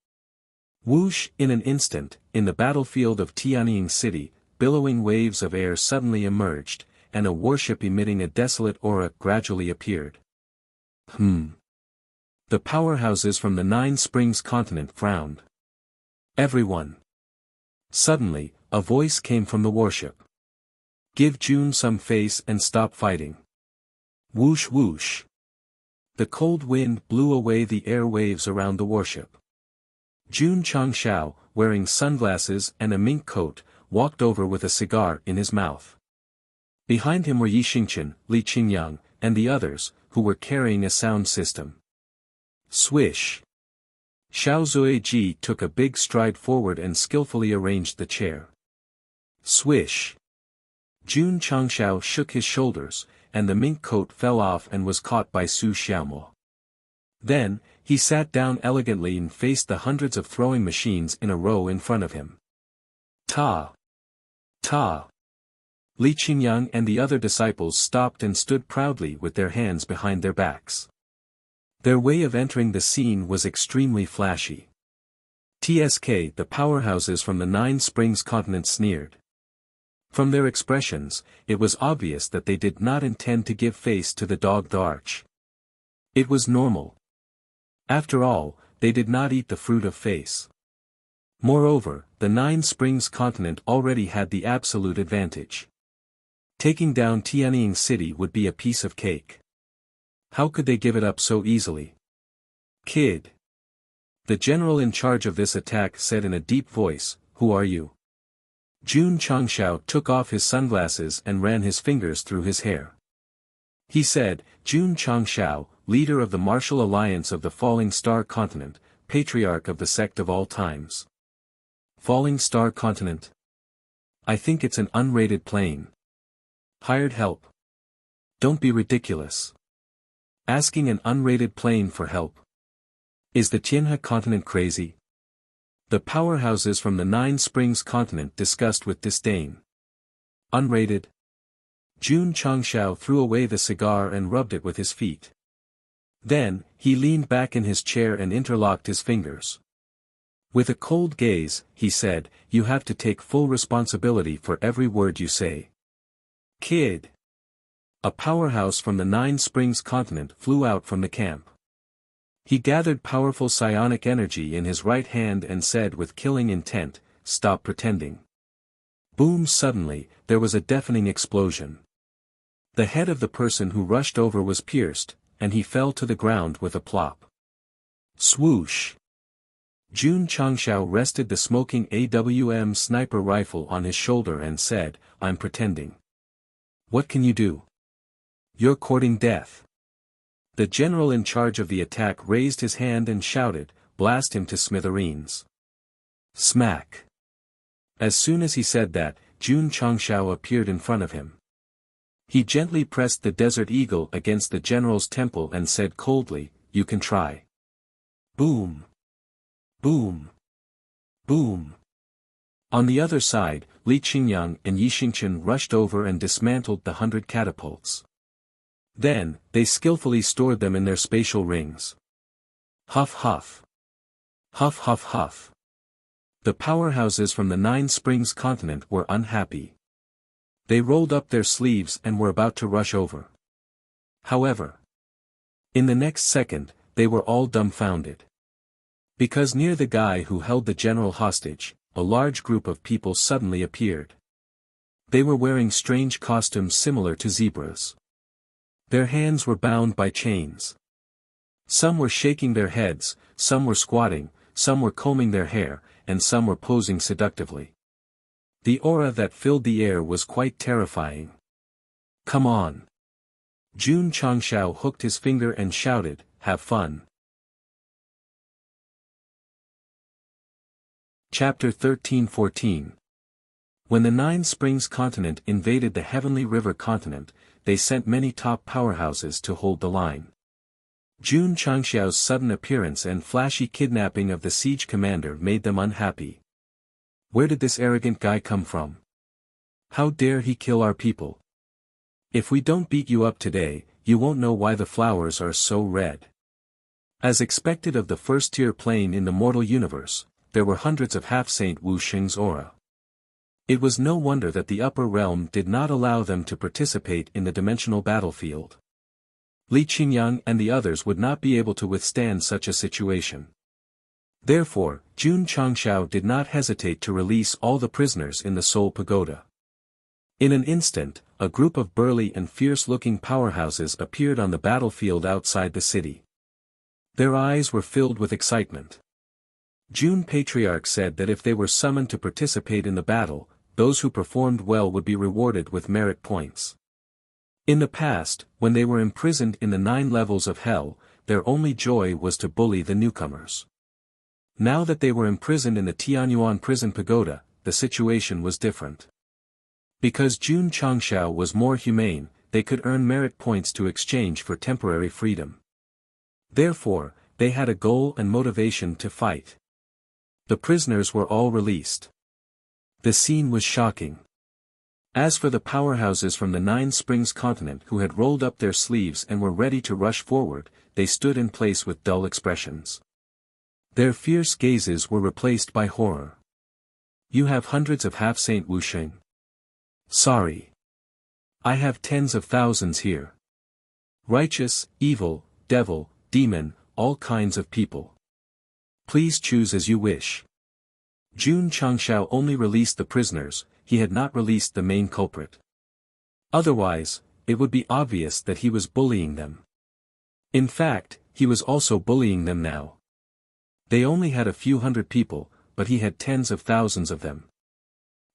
Whoosh! In an instant, in the battlefield of Tianying City, billowing waves of air suddenly emerged, and a warship emitting a desolate aura gradually appeared. The powerhouses from the Nine Springs continent frowned. Everyone. Suddenly, a voice came from the warship. "Give June some face and stop fighting." Whoosh whoosh. The cold wind blew away the air waves around the warship. Jun Changshao, wearing sunglasses and a mink coat, walked over with a cigar in his mouth. Behind him were Yi Xingqian, Li Qingyang, and the others, who were carrying a sound system. Swish! Xiao Zuiji took a big stride forward and skillfully arranged the chair. Swish! Jun Changshao shook his shoulders, and the mink coat fell off and was caught by Su Xiaomo. Then, He sat down elegantly and faced the hundreds of throwing machines in a row in front of him. Ta! Ta! Li Qingyang and the other disciples stopped and stood proudly with their hands behind their backs. Their way of entering the scene was extremely flashy. TSK, the powerhouses from the Nine Springs continent, sneered. From their expressions, it was obvious that they did not intend to give face to the dog Darch. It was normal. After all, they did not eat the fruit of face. Moreover, the Nine Springs continent already had the absolute advantage. Taking down Tianying City would be a piece of cake. How could they give it up so easily? Kid. The general in charge of this attack said in a deep voice, "Who are you?" Jun Changshao took off his sunglasses and ran his fingers through his hair. He said, "Jun Changshao, leader of the Martial Alliance of the Falling Star Continent, patriarch of the Sect of all times." Falling Star Continent? I think it's an unrated plane. Hired help. Don't be ridiculous. Asking an unrated plane for help. Is the Tianhe continent crazy? The powerhouses from the Nine Springs continent discussed with disdain. Unrated? Jun Changshao threw away the cigar and rubbed it with his feet. Then, he leaned back in his chair and interlocked his fingers. With a cold gaze, he said, "You have to take full responsibility for every word you say." Kid. A powerhouse from the Nine Springs continent flew out from the camp. He gathered powerful psionic energy in his right hand and said with killing intent, "Stop pretending." Boom! Suddenly, there was a deafening explosion. The head of the person who rushed over was pierced, and he fell to the ground with a plop. Swoosh! Jun Changshao rested the smoking AWM sniper rifle on his shoulder and said, "I'm pretending." What can you do? You're courting death. The general in charge of the attack raised his hand and shouted, "Blast him to smithereens." Smack. As soon as he said that, Jun Changshao appeared in front of him. He gently pressed the Desert Eagle against the general's temple and said coldly, "You can try." Boom. Boom. Boom. On the other side, Li Qingyang and Yi Xingchen rushed over and dismantled the 100 catapults. Then, they skillfully stored them in their spatial rings. Huff huff. Huff huff huff. The powerhouses from the Nine Springs continent were unhappy. They rolled up their sleeves and were about to rush over. However, in the next second, they were all dumbfounded. Because near the guy who held the general hostage, a large group of people suddenly appeared. They were wearing strange costumes similar to zebras. Their hands were bound by chains. Some were shaking their heads, some were squatting, some were combing their hair, and some were posing seductively. The aura that filled the air was quite terrifying. "Come on." Jun Changshao hooked his finger and shouted, "Have fun." Chapter 13-14. When the Nine Springs continent invaded the Heavenly River continent, they sent many top powerhouses to hold the line. Jun Changshao's sudden appearance and flashy kidnapping of the siege commander made them unhappy. Where did this arrogant guy come from? How dare he kill our people? If we don't beat you up today, you won't know why the flowers are so red. As expected of the first-tier plane in the mortal universe, there were hundreds of half-Saint Wu Xing's aura. It was no wonder that the upper realm did not allow them to participate in the dimensional battlefield. Li Qingyang and the others would not be able to withstand such a situation. Therefore, Jun Changshao did not hesitate to release all the prisoners in the Soul Pagoda. In an instant, a group of burly and fierce-looking powerhouses appeared on the battlefield outside the city. Their eyes were filled with excitement. Jun Patriarch said that if they were summoned to participate in the battle, those who performed well would be rewarded with merit points. In the past, when they were imprisoned in the 9 levels of hell, their only joy was to bully the newcomers. Now that they were imprisoned in the Tianyuan prison pagoda, the situation was different. Because Jun Changshao was more humane, they could earn merit points to exchange for temporary freedom. Therefore, they had a goal and motivation to fight. The prisoners were all released. The scene was shocking. As for the powerhouses from the Nine Springs continent who had rolled up their sleeves and were ready to rush forward, they stood in place with dull expressions. Their fierce gazes were replaced by horror. You have hundreds of half-Saint Wuxia. Sorry. I have tens of thousands here. Righteous, evil, devil, demon, all kinds of people. Please choose as you wish. Jun Changshao only released the prisoners, he had not released the main culprit. Otherwise, it would be obvious that he was bullying them. In fact, he was also bullying them now. They only had a few hundred people, but he had tens of thousands of them.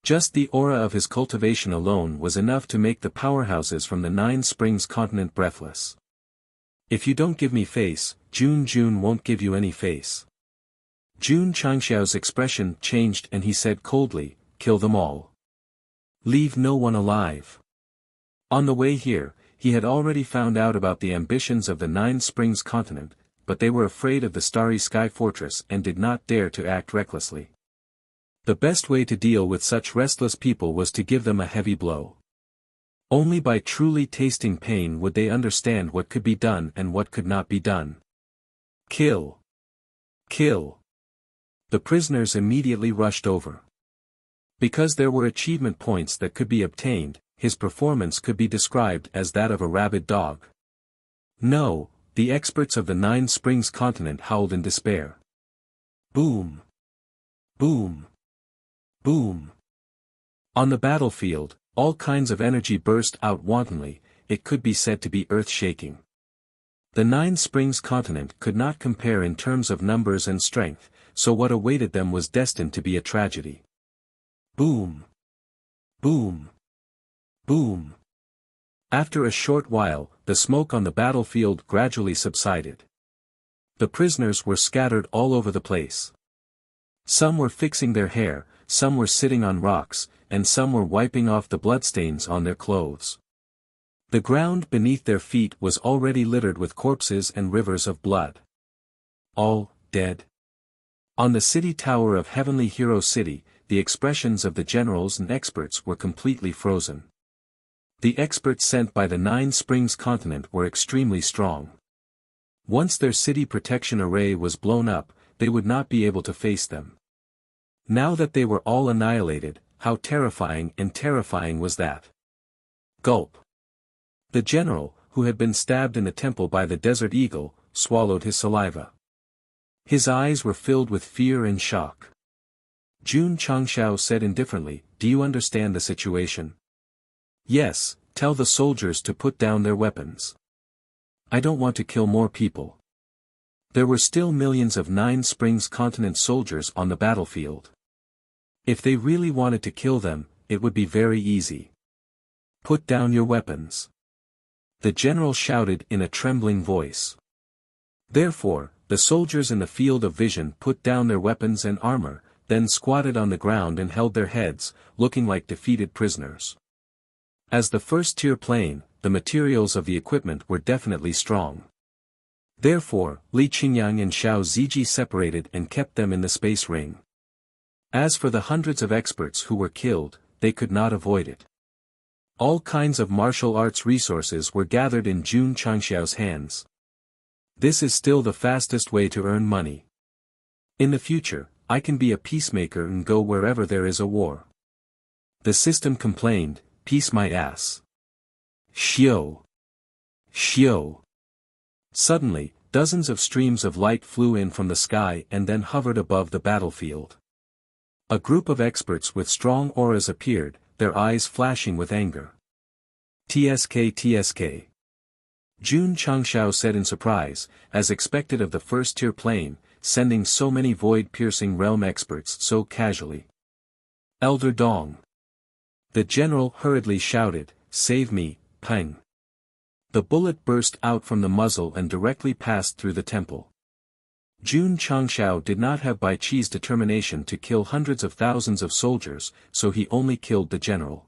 Just the aura of his cultivation alone was enough to make the powerhouses from the Nine Springs continent breathless. If you don't give me face, Jun won't give you any face. Jun Changshao's expression changed and he said coldly, kill them all. Leave no one alive. On the way here, he had already found out about the ambitions of the Nine Springs continent, but they were afraid of the Starry Sky Fortress and did not dare to act recklessly. The best way to deal with such restless people was to give them a heavy blow. Only by truly tasting pain would they understand what could be done and what could not be done. Kill. Kill. The prisoners immediately rushed over. Because there were achievement points that could be obtained, his performance could be described as that of a rabid dog. No, the experts of the Nine Springs continent howled in despair. Boom. Boom. Boom. On the battlefield, all kinds of energy burst out wantonly, it could be said to be earth-shaking. The Nine Springs continent could not compare in terms of numbers and strength, so what awaited them was destined to be a tragedy. Boom. Boom. Boom. After a short while, the smoke on the battlefield gradually subsided. The prisoners were scattered all over the place. Some were fixing their hair, some were sitting on rocks, and some were wiping off the bloodstains on their clothes. The ground beneath their feet was already littered with corpses and rivers of blood. All dead. On the city tower of Heavenly Hero City, the expressions of the generals and experts were completely frozen. The experts sent by the Nine Springs continent were extremely strong. Once their city protection array was blown up, they would not be able to face them. Now that they were all annihilated, how terrifying was that? Gulp. The general, who had been stabbed in the temple by the desert eagle, swallowed his saliva. His eyes were filled with fear and shock. Jun Changshao said indifferently, "Do you understand the situation?" "Yes, tell the soldiers to put down their weapons. I don't want to kill more people." There were still millions of Nine Springs continent soldiers on the battlefield. If they really wanted to kill them, it would be very easy. "Put down your weapons," the general shouted in a trembling voice. Therefore, the soldiers in the field of vision put down their weapons and armor, then squatted on the ground and held their heads, looking like defeated prisoners. As the first-tier plane, the materials of the equipment were definitely strong. Therefore, Li Qingyang and Xiao Ziji separated and kept them in the space ring. As for the hundreds of experts who were killed, they could not avoid it. All kinds of martial arts resources were gathered in Jun Changxiao's hands. This is still the fastest way to earn money. In the future, I can be a peacemaker and go wherever there is a war. The system complained, "Peace my ass." Xiao. Xiao. Suddenly, dozens of streams of light flew in from the sky and then hovered above the battlefield. A group of experts with strong auras appeared, their eyes flashing with anger. TSK. Jun Changshao said in surprise, as expected of the first-tier plane, sending so many void-piercing realm experts so casually. Elder Dong. The general hurriedly shouted, "Save me, Peng." The bullet burst out from the muzzle and directly passed through the temple. Jun Changshao did not have Bai Chi's determination to kill hundreds of thousands of soldiers, so he only killed the general.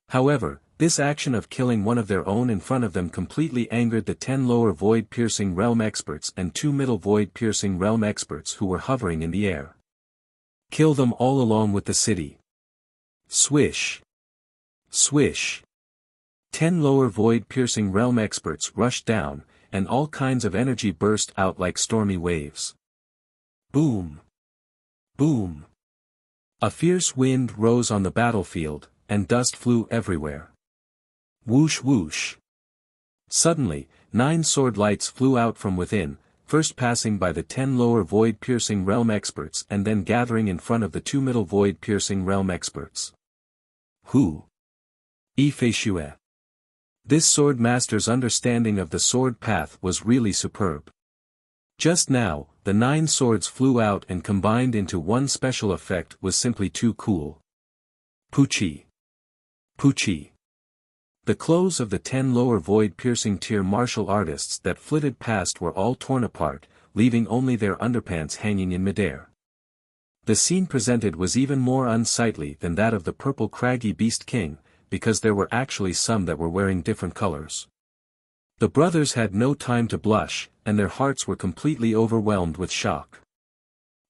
However, This action of killing one of their own in front of them completely angered the 10 lower void-piercing realm experts and 2 middle void-piercing realm experts who were hovering in the air. Kill them all along with the city. Swish. Swish. 10 lower void-piercing realm experts rushed down, and all kinds of energy burst out like stormy waves. Boom. Boom. A fierce wind rose on the battlefield, and dust flew everywhere. Whoosh whoosh. Suddenly, 9 sword lights flew out from within, first passing by the 10 lower void-piercing realm experts and then gathering in front of the 2 middle void-piercing realm experts. Who? Ifeishue. This sword master's understanding of the sword path was really superb. Just now, the 9 swords flew out and combined into one special effect was simply too cool. Puchi. Puchi. The clothes of the 10 lower void-piercing tier martial artists that flitted past were all torn apart, leaving only their underpants hanging in midair. The scene presented was even more unsightly than that of the purple craggy beast king, because there were actually some that were wearing different colors. The brothers had no time to blush, and their hearts were completely overwhelmed with shock.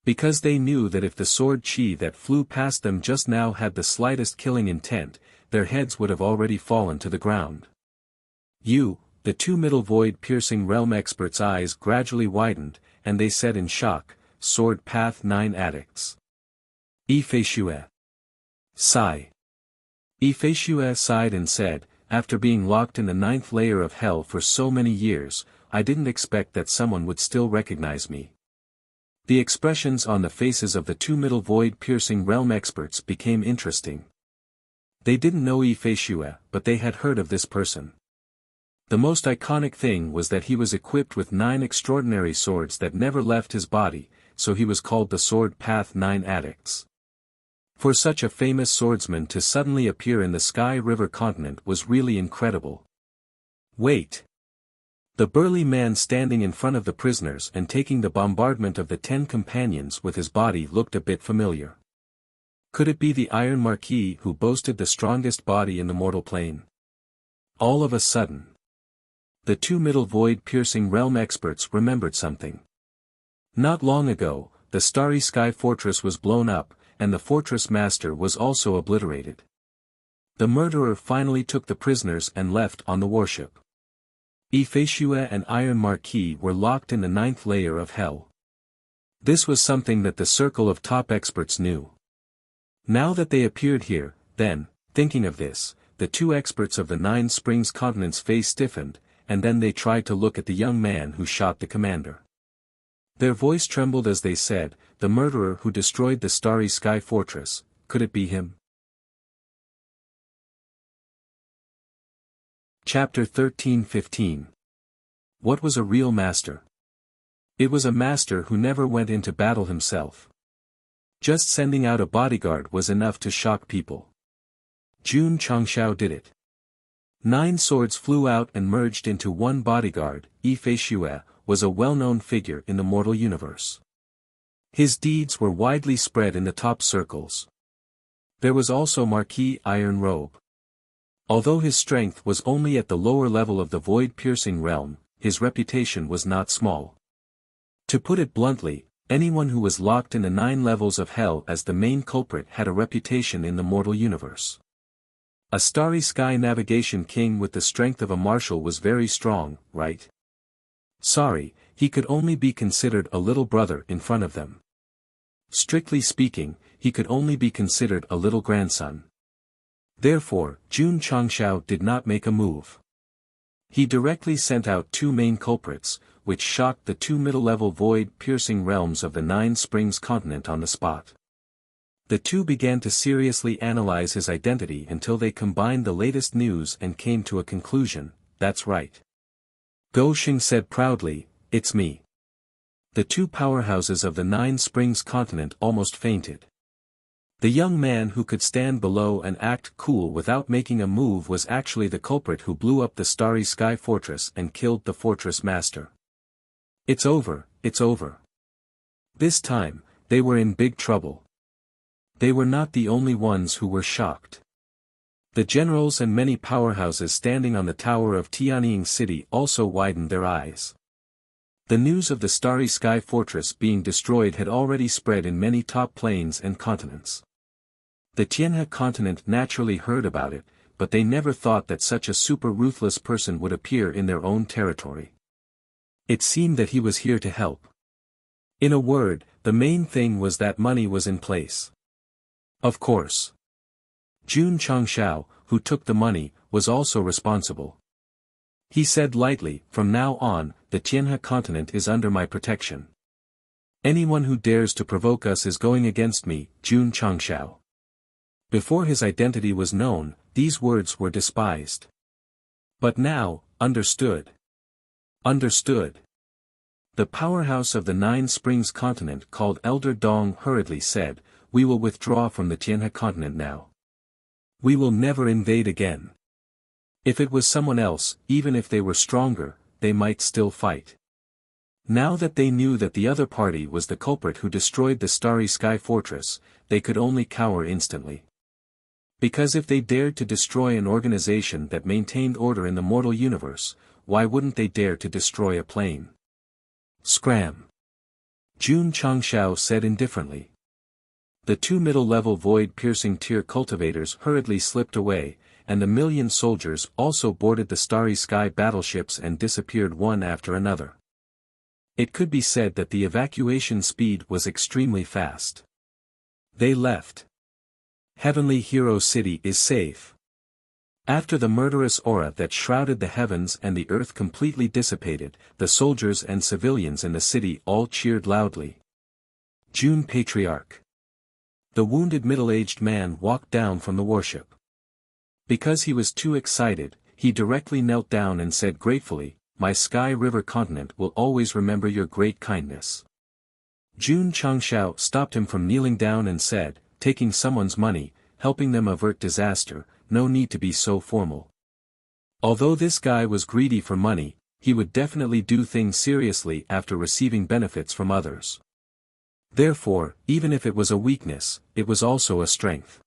Because they knew that if the sword chi that flew past them just now had the slightest killing intent, their heads would have already fallen to the ground. The 2 middle void-piercing realm experts' eyes gradually widened, and they said in shock, Sword Path 9 addicts. Ifeishue. Sigh. Ifeishue sighed and said, after being locked in the 9th layer of hell for so many years, I didn't expect that someone would still recognize me. The expressions on the faces of the 2 middle void-piercing realm experts became interesting. They didn't know Ifeishue, but they had heard of this person. The most iconic thing was that he was equipped with 9 extraordinary swords that never left his body, so he was called the Sword Path 9 Addicts. For such a famous swordsman to suddenly appear in the Sky River continent was really incredible. Wait. The burly man standing in front of the prisoners and taking the bombardment of the 10 companions with his body looked a bit familiar. Could it be the Iron Marquis who boasted the strongest body in the mortal plane? All of a sudden, the 2 middle void-piercing realm experts remembered something. Not long ago, the Starry Sky Fortress was blown up, and the fortress master was also obliterated. The murderer finally took the prisoners and left on the warship. Ifeishue and Iron Marquis were locked in the 9th layer of hell. This was something that the circle of top experts knew. Now that they appeared here, then, thinking of this, the 2 experts of the 9 Springs continent's face stiffened, and then they tried to look at the young man who shot the commander. Their voice trembled as they said, the murderer who destroyed the Starry Sky Fortress, could it be him? Chapter 13-15. What was a real master? It was a master who never went into battle himself. Just sending out a bodyguard was enough to shock people. Jun Changshao did it. 9 swords flew out and merged into one bodyguard. Ifeishue was a well-known figure in the mortal universe. His deeds were widely spread in the top circles. There was also Marquis Iron Robe. Although his strength was only at the lower level of the void-piercing realm, his reputation was not small. To put it bluntly, anyone who was locked in the 9 levels of hell as the main culprit had a reputation in the mortal universe. A Starry Sky Navigation King with the strength of a marshal was very strong, right? Sorry, he could only be considered a little brother in front of them. Strictly speaking, he could only be considered a little grandson. Therefore, Jun Changshao did not make a move. He directly sent out 2 main culprits, which shocked the 2 middle-level void-piercing realms of the 9 Springs continent on the spot. The 2 began to seriously analyze his identity until they combined the latest news and came to a conclusion. That's right. Go Xing said proudly, it's me. The 2 powerhouses of the 9 Springs continent almost fainted. The young man who could stand below and act cool without making a move was actually the culprit who blew up the Starry Sky Fortress and killed the fortress master. It's over, it's over. This time, they were in big trouble. They were not the only ones who were shocked. The generals and many powerhouses standing on the tower of Tianying City also widened their eyes. The news of the Starry Sky Fortress being destroyed had already spread in many top plains and continents. The Tianhe continent naturally heard about it, but they never thought that such a super ruthless person would appear in their own territory. It seemed that he was here to help. In a word, the main thing was that money was in place. Of course. Jun Changshao, who took the money, was also responsible. He said lightly, "From now on, the Tianhe continent is under my protection. Anyone who dares to provoke us is going against me, Jun Changshao." Before his identity was known, these words were despised. But now, understood. Understood. The powerhouse of the Nine Springs continent called Elder Dong hurriedly said, "We will withdraw from the Tianhe continent now. We will never invade again." If it was someone else, even if they were stronger, they might still fight. Now that they knew that the other party was the culprit who destroyed the Starry Sky Fortress, they could only cower instantly. Because if they dared to destroy an organization that maintained order in the mortal universe, why wouldn't they dare to destroy a plane? Scram! Jun Changshao said indifferently. The two middle-level void-piercing tier cultivators hurriedly slipped away, and 1,000,000 soldiers also boarded the Starry Sky battleships and disappeared one after another. It could be said that the evacuation speed was extremely fast. They left. Heavenly Hero City is safe. After the murderous aura that shrouded the heavens and the earth completely dissipated, the soldiers and civilians in the city all cheered loudly. Jun Patriarch. The wounded middle-aged man walked down from the warship. Because he was too excited, he directly knelt down and said gratefully, "My Sky River continent will always remember your great kindness." Jun Changshao stopped him from kneeling down and said, "Taking someone's money, helping them avert disaster, no need to be so formal." Although this guy was greedy for money, he would definitely do things seriously after receiving benefits from others. Therefore, even if it was a weakness, it was also a strength.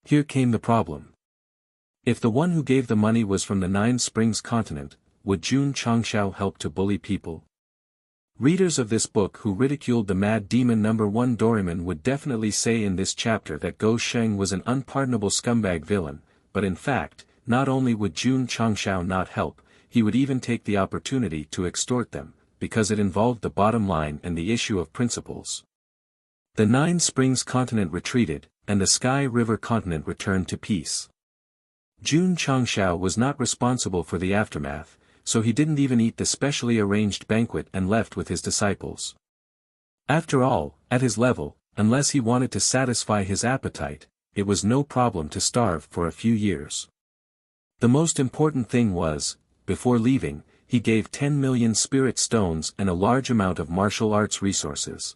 Here came the problem. If the one who gave the money was from the Nine Springs continent, would Jun Changshao help to bully people? Readers of this book who ridiculed the Mad Demon #1 Doraemon would definitely say in this chapter that Go Sheng was an unpardonable scumbag villain, but in fact, not only would Jun Changshao not help, he would even take the opportunity to extort them, because it involved the bottom line and the issue of principles. The Nine Springs continent retreated, and the Sky River continent returned to peace. Jun Changshao was not responsible for the aftermath, so he didn't even eat the specially arranged banquet and left with his disciples. After all, at his level, unless he wanted to satisfy his appetite, it was no problem to starve for a few years. The most important thing was, before leaving, he gave 10 million spirit stones and a large amount of martial arts resources.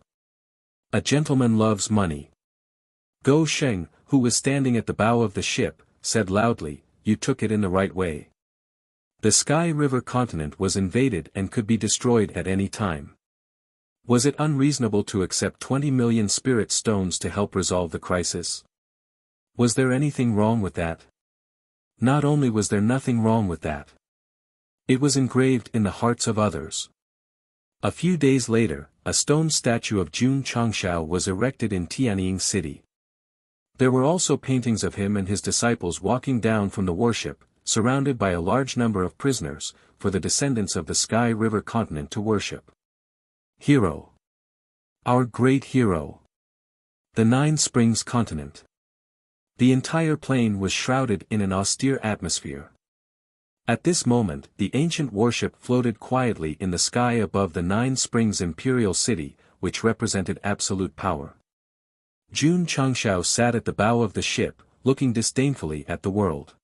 A gentleman loves money. Go Sheng, who was standing at the bow of the ship, said loudly, "You took it in the right way." The Sky River continent was invaded and could be destroyed at any time. Was it unreasonable to accept 20 million spirit stones to help resolve the crisis? Was there anything wrong with that? Not only was there nothing wrong with that. It was engraved in the hearts of others. A few days later, a stone statue of Jun Changshao was erected in Tianying City. There were also paintings of him and his disciples walking down from the warship, surrounded by a large number of prisoners, for the descendants of the Sky River continent to worship. Hero. Our great hero. The Nine Springs continent. The entire plain was shrouded in an austere atmosphere. At this moment, the ancient warship floated quietly in the sky above the Nine Springs Imperial City, which represented absolute power. Jun Changshao sat at the bow of the ship, looking disdainfully at the world.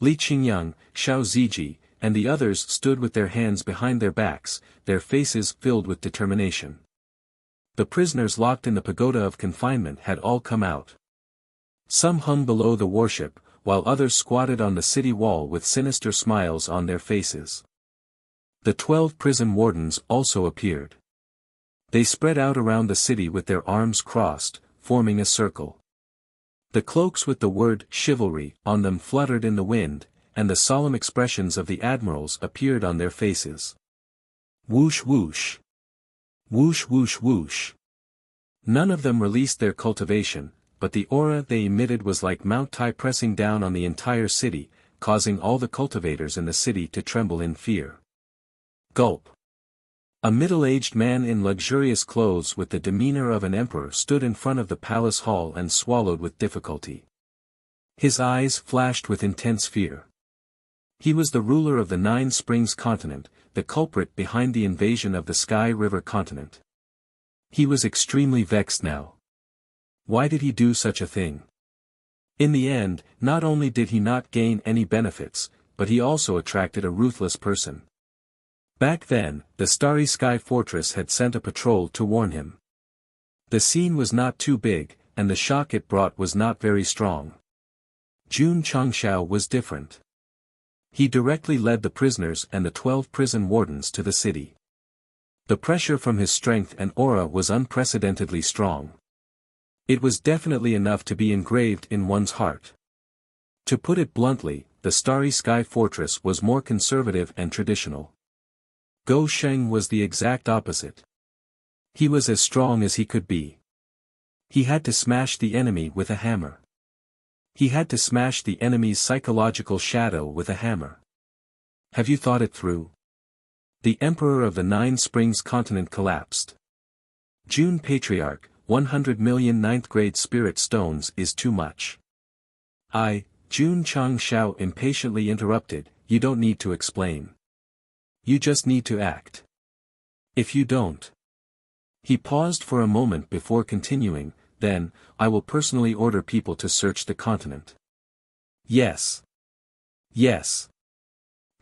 Li Qingyang, Xiao Ziji, and the others stood with their hands behind their backs, their faces filled with determination. The prisoners locked in the pagoda of confinement had all come out. Some hung below the warship, while others squatted on the city wall with sinister smiles on their faces. The 12 prison wardens also appeared. They spread out around the city with their arms crossed, forming a circle. The cloaks with the word chivalry on them fluttered in the wind, and the solemn expressions of the admirals appeared on their faces. Whoosh whoosh. Whoosh whoosh whoosh. None of them released their cultivation, but the aura they emitted was like Mount Tai pressing down on the entire city, causing all the cultivators in the city to tremble in fear. Gulp. A middle-aged man in luxurious clothes with the demeanor of an emperor stood in front of the palace hall and swallowed with difficulty. His eyes flashed with intense fear. He was the ruler of the Nine Springs continent, the culprit behind the invasion of the Sky River continent. He was extremely vexed now. Why did he do such a thing? In the end, not only did he not gain any benefits, but he also attracted a ruthless person. Back then, the Starry Sky Fortress had sent a patrol to warn him. The scene was not too big, and the shock it brought was not very strong. Jun Changshao was different. He directly led the prisoners and the 12 prison wardens to the city. The pressure from his strength and aura was unprecedentedly strong. It was definitely enough to be engraved in one's heart. To put it bluntly, the Starry Sky Fortress was more conservative and traditional. Go Sheng was the exact opposite. He was as strong as he could be. He had to smash the enemy with a hammer. He had to smash the enemy's psychological shadow with a hammer. Have you thought it through? The Emperor of the Nine Springs continent collapsed. June Patriarch, 100 million ninth-grade spirit stones is too much. Jun Changshao impatiently interrupted, you don't need to explain. You just need to act. If you don't. He paused for a moment before continuing, then, I will personally order people to search the continent. Yes. Yes.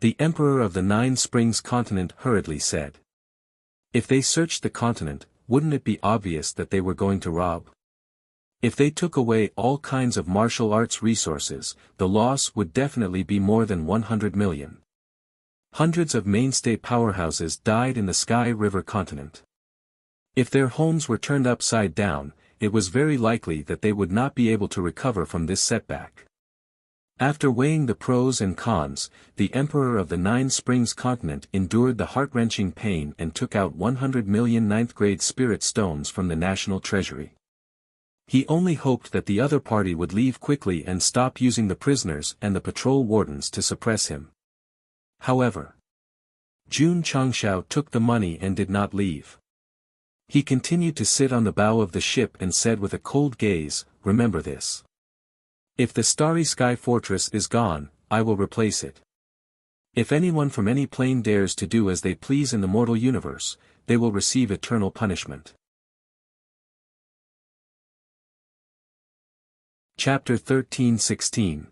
The Emperor of the Nine Springs continent hurriedly said. If they searched the continent, wouldn't it be obvious that they were going to rob? If they took away all kinds of martial arts resources, the loss would definitely be more than 100 million. Hundreds of mainstay powerhouses died in the Sky River continent. If their homes were turned upside down, it was very likely that they would not be able to recover from this setback. After weighing the pros and cons, the Emperor of the Nine Springs continent endured the heart-wrenching pain and took out 100 million ninth-grade spirit stones from the national treasury. He only hoped that the other party would leave quickly and stop using the prisoners and the patrol wardens to suppress him. However, Jun Changshao took the money and did not leave. He continued to sit on the bow of the ship and said with a cold gaze, remember this. If the Starry Sky Fortress is gone, I will replace it. If anyone from any plane dares to do as they please in the mortal universe, they will receive eternal punishment. Chapter 13-16.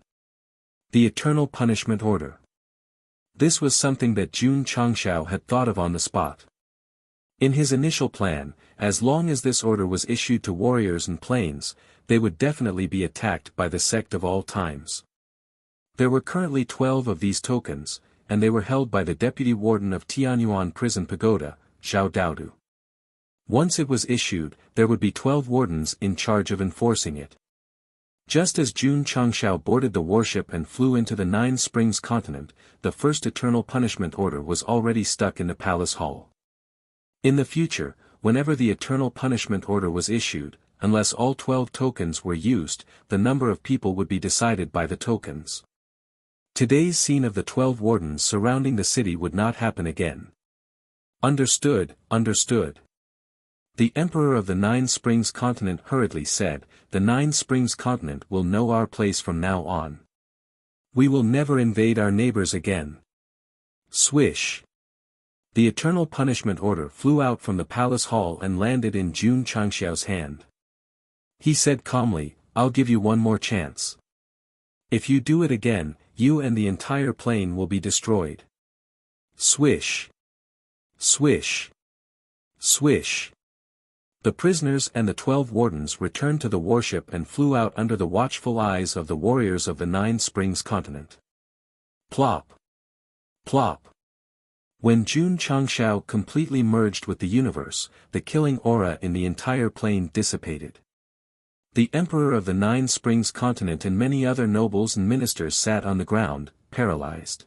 The Eternal Punishment Order. This was something that Jun Changshao had thought of on the spot. In his initial plan, as long as this order was issued to warriors and planes, they would definitely be attacked by the sect of all times. There were currently 12 of these tokens, and they were held by the deputy warden of Tianyuan Prison Pagoda, Zhao Daodu. Once it was issued, there would be 12 wardens in charge of enforcing it. Just as Jun Changshao boarded the warship and flew into the Nine Springs continent, the first eternal punishment order was already stuck in the palace hall. In the future, whenever the eternal punishment order was issued, unless all 12 tokens were used, the number of people would be decided by the tokens. Today's scene of the 12 wardens surrounding the city would not happen again. Understood, understood. The Emperor of the Nine Springs continent hurriedly said, the Nine Springs continent will know our place from now on. We will never invade our neighbors again. Swish. The eternal punishment order flew out from the palace hall and landed in Jun Changshao's hand. He said calmly, I'll give you one more chance. If you do it again, you and the entire plane will be destroyed. Swish. Swish. Swish. The prisoners and the 12 wardens returned to the warship and flew out under the watchful eyes of the warriors of the Nine Springs continent. Plop. Plop. When Jun Changshao completely merged with the universe, the killing aura in the entire plane dissipated. The emperor of the Nine Springs continent and many other nobles and ministers sat on the ground, paralyzed.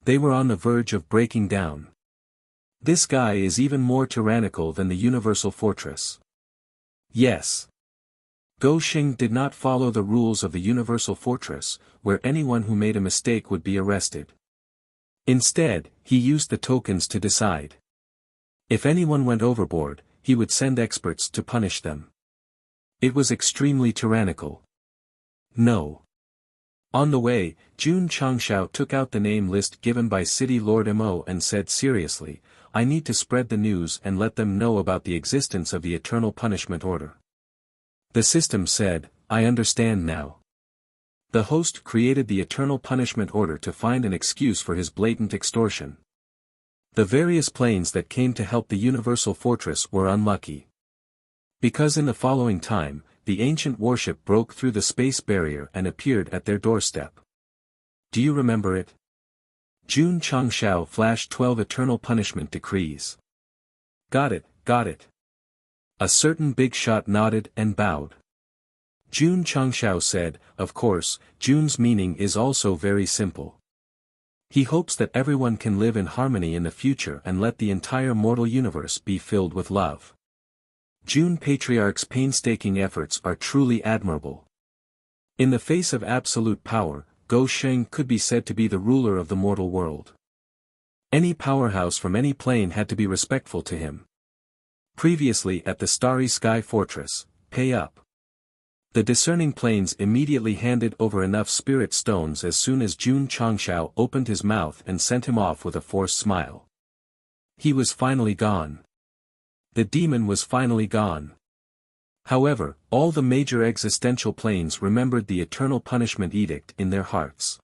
They were on the verge of breaking down. This guy is even more tyrannical than the Universal Fortress. Yes. Gou Xing did not follow the rules of the Universal Fortress, where anyone who made a mistake would be arrested. Instead, he used the tokens to decide. If anyone went overboard, he would send experts to punish them. It was extremely tyrannical. No. On the way, Jun Changshao took out the name list given by City Lord Mo and said seriously, I need to spread the news and let them know about the existence of the Eternal Punishment Order. The system said, I understand now. The host created the Eternal Punishment Order to find an excuse for his blatant extortion. The various planes that came to help the Universal Fortress were unlucky. Because in the following time, the ancient warship broke through the space barrier and appeared at their doorstep. Do you remember it? Jun Changshao flashed 12 eternal punishment decrees. Got it, got it. A certain big shot nodded and bowed. Jun Changshao said, of course, Jun's meaning is also very simple. He hopes that everyone can live in harmony in the future and let the entire mortal universe be filled with love. Jun Patriarch's painstaking efforts are truly admirable. In the face of absolute power, Gou Xing could be said to be the ruler of the mortal world. Any powerhouse from any plane had to be respectful to him. Previously at the Starry Sky Fortress, pay up. The discerning planes immediately handed over enough spirit stones as soon as Jun Changshao opened his mouth and sent him off with a forced smile. He was finally gone. The demon was finally gone. However, all the major existential planes remembered the Eternal Punishment Edict in their hearts.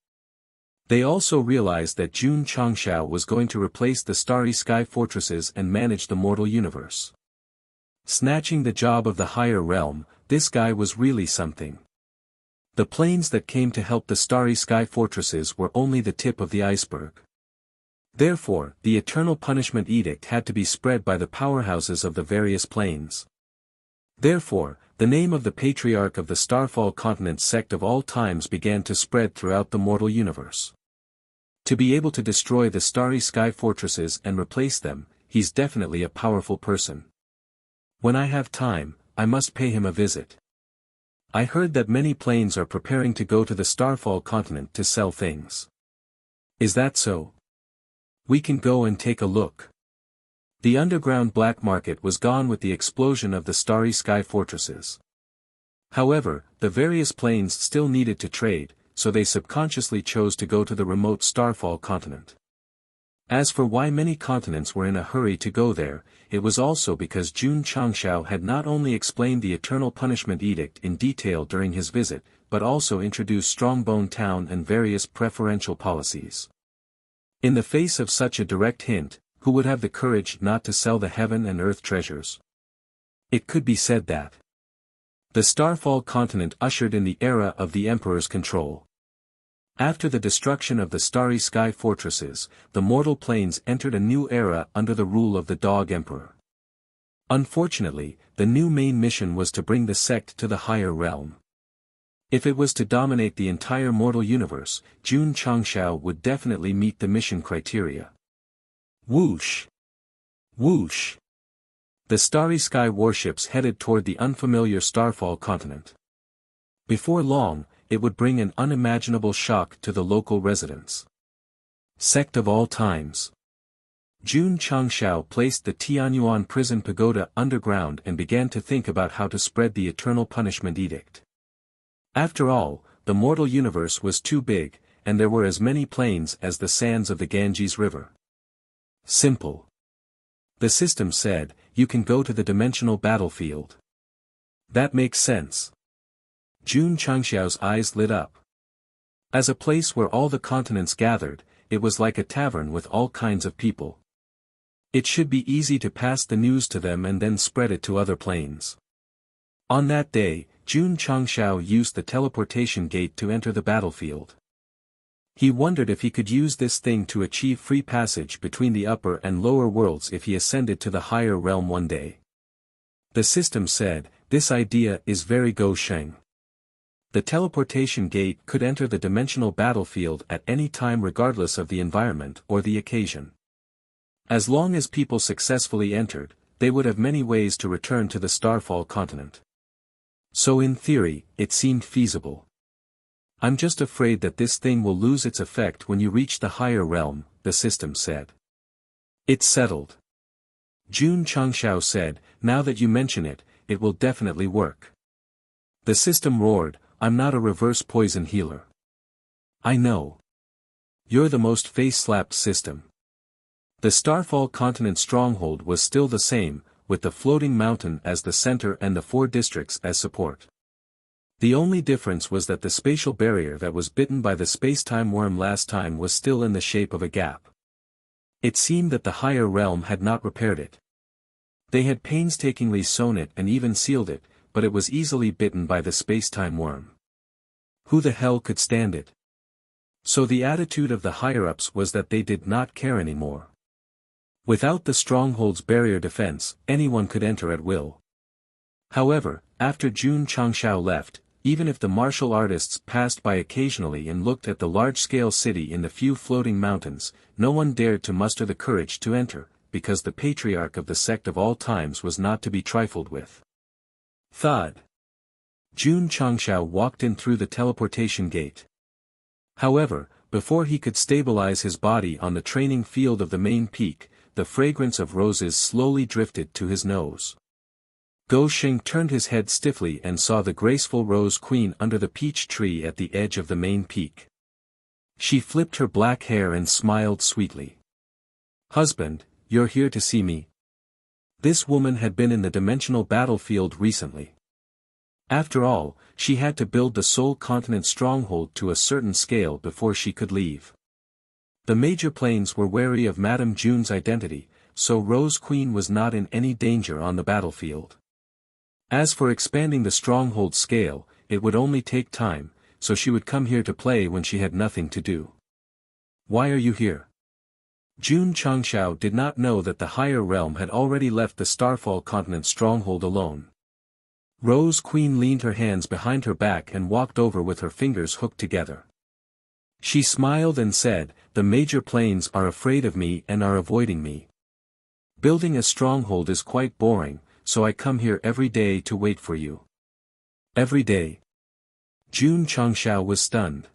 They also realized that Jun Changshao was going to replace the Starry Sky Fortresses and manage the mortal universe. Snatching the job of the higher realm, this guy was really something. The planes that came to help the Starry Sky Fortresses were only the tip of the iceberg. Therefore, the Eternal Punishment Edict had to be spread by the powerhouses of the various planes. Therefore, the name of the Patriarch of the Starfall Continent Sect of all times began to spread throughout the mortal universe. To be able to destroy the Starry Sky Fortresses and replace them, he's definitely a powerful person. When I have time, I must pay him a visit. I heard that many planes are preparing to go to the Starfall Continent to sell things. Is that so? We can go and take a look. The underground black market was gone with the explosion of the Starry Sky Fortresses. However, the various planes still needed to trade, so they subconsciously chose to go to the remote Starfall Continent. As for why many continents were in a hurry to go there, it was also because Jun Changshao had not only explained the Eternal Punishment Edict in detail during his visit, but also introduced Strongbone Town and various preferential policies. In the face of such a direct hint, who would have the courage not to sell the heaven and earth treasures? It could be said that the Starfall Continent ushered in the era of the Emperor's control. After the destruction of the Starry Sky Fortresses, the mortal planes entered a new era under the rule of the Dog Emperor. Unfortunately, the new main mission was to bring the sect to the higher realm. If it was to dominate the entire mortal universe, Jun Changshao would definitely meet the mission criteria. Whoosh! Whoosh! The Starry Sky warships headed toward the unfamiliar Starfall Continent. Before long, it would bring an unimaginable shock to the local residents. Sect of all times. Jun Changshao placed the Tianyuan prison pagoda underground and began to think about how to spread the Eternal Punishment Edict. After all, the mortal universe was too big, and there were as many planes as the sands of the Ganges River. Simple. The system said, you can go to the dimensional battlefield. That makes sense. Jun Changshao's eyes lit up. As a place where all the continents gathered, it was like a tavern with all kinds of people. It should be easy to pass the news to them and then spread it to other planes. On that day, Jun Changshao used the teleportation gate to enter the battlefield. He wondered if he could use this thing to achieve free passage between the upper and lower worlds if he ascended to the higher realm one day. The system said, This idea is very Go Sheng. The teleportation gate could enter the dimensional battlefield at any time regardless of the environment or the occasion. As long as people successfully entered, they would have many ways to return to the Starfall continent. So in theory, it seemed feasible. I'm just afraid that this thing will lose its effect when you reach the higher realm, the system said. It's settled. Jun Changshao said, now that you mention it, it will definitely work. The system roared, I'm not a reverse poison healer. I know. You're the most face-slapped system. The Starfall continent stronghold was still the same, with the floating mountain as the center and the 4 districts as support. The only difference was that the spatial barrier that was bitten by the space-time worm last time was still in the shape of a gap. It seemed that the higher realm had not repaired it. They had painstakingly sewn it and even sealed it, but it was easily bitten by the space-time worm. Who the hell could stand it? So the attitude of the higher-ups was that they did not care anymore. Without the stronghold's barrier defense, anyone could enter at will. However, after Jun Changshao left, even if the martial artists passed by occasionally and looked at the large-scale city in the few floating mountains, no one dared to muster the courage to enter, because the patriarch of the sect of all times was not to be trifled with. Thud. Jun Changshao walked in through the teleportation gate. However, before he could stabilize his body on the training field of the main peak, the fragrance of roses slowly drifted to his nose. Go Sheng turned his head stiffly and saw the graceful Rose Queen under the peach tree at the edge of the main peak. She flipped her black hair and smiled sweetly. Husband, you're here to see me. This woman had been in the dimensional battlefield recently. After all, she had to build the Soul Continent stronghold to a certain scale before she could leave. The major planes were wary of Madame June's identity, so Rose Queen was not in any danger on the battlefield. As for expanding the stronghold scale, it would only take time, so she would come here to play when she had nothing to do. Why are you here? Jun Changshao did not know that the higher realm had already left the Starfall continent stronghold alone. Rose Queen leaned her hands behind her back and walked over with her fingers hooked together. She smiled and said, the major planes are afraid of me and are avoiding me. Building a stronghold is quite boring, so I come here every day to wait for you. Every day. Jun Changshao was stunned.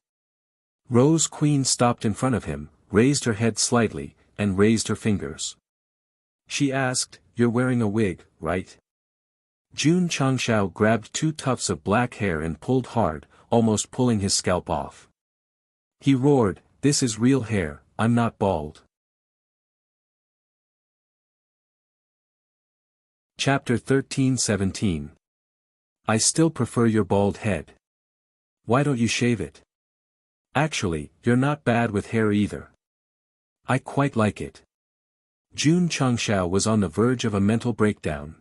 Rose Queen stopped in front of him, raised her head slightly, and raised her fingers. She asked, you're wearing a wig, right? Jun Changshao grabbed 2 tufts of black hair and pulled hard, almost pulling his scalp off. He roared, this is real hair, I'm not bald. Chapter 13-17. I still prefer your bald head. Why don't you shave it? Actually, you're not bad with hair either. I quite like it. Jun Changshao was on the verge of a mental breakdown.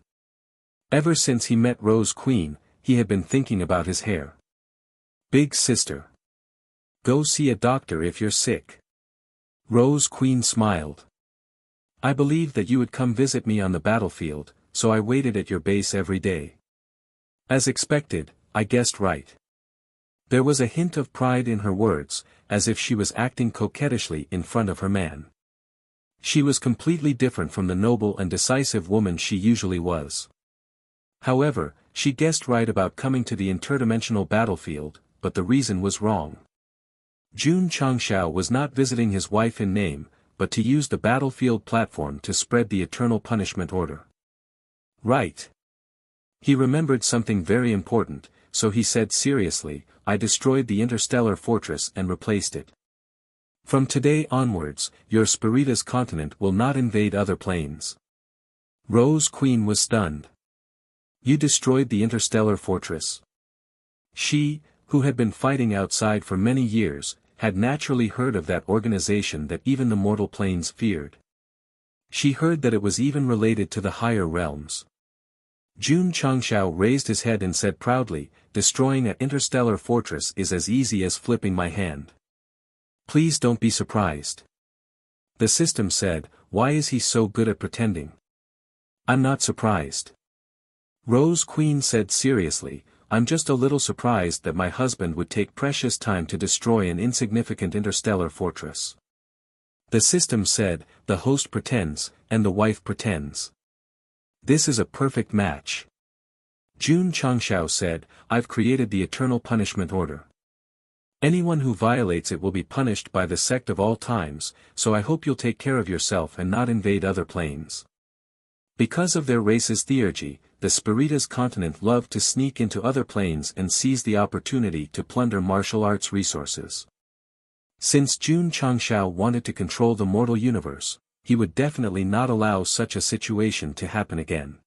Ever since he met Rose Queen, he had been thinking about his hair. Big sister. Go see a doctor if you're sick. Rose Queen smiled. I believed that you would come visit me on the battlefield, so I waited at your base every day. As expected, I guessed right. There was a hint of pride in her words, as if she was acting coquettishly in front of her man. She was completely different from the noble and decisive woman she usually was. However, she guessed right about coming to the interdimensional battlefield, but the reason was wrong. Jun Changshao was not visiting his wife in name, but to use the battlefield platform to spread the eternal punishment order. Right. He remembered something very important, so he said seriously, I destroyed the interstellar fortress and replaced it. From today onwards, your Spiritus continent will not invade other planes. Rose Queen was stunned. You destroyed the interstellar fortress. She, who had been fighting outside for many years, had naturally heard of that organization that even the mortal planes feared. She heard that it was even related to the higher realms. Jun Changshao raised his head and said proudly, destroying an interstellar fortress is as easy as flipping my hand. Please don't be surprised. The system said, why is he so good at pretending? I'm not surprised. Rose Queen said seriously, I'm just a little surprised that my husband would take precious time to destroy an insignificant interstellar fortress. The system said, the host pretends, and the wife pretends. This is a perfect match. Jun Changshao said, I've created the eternal punishment order. Anyone who violates it will be punished by the sect of all times, so I hope you'll take care of yourself and not invade other planes. Because of their racist theurgy, the Spiritas continent loved to sneak into other planes and seize the opportunity to plunder martial arts resources. Since Jun Changshao wanted to control the mortal universe, he would definitely not allow such a situation to happen again.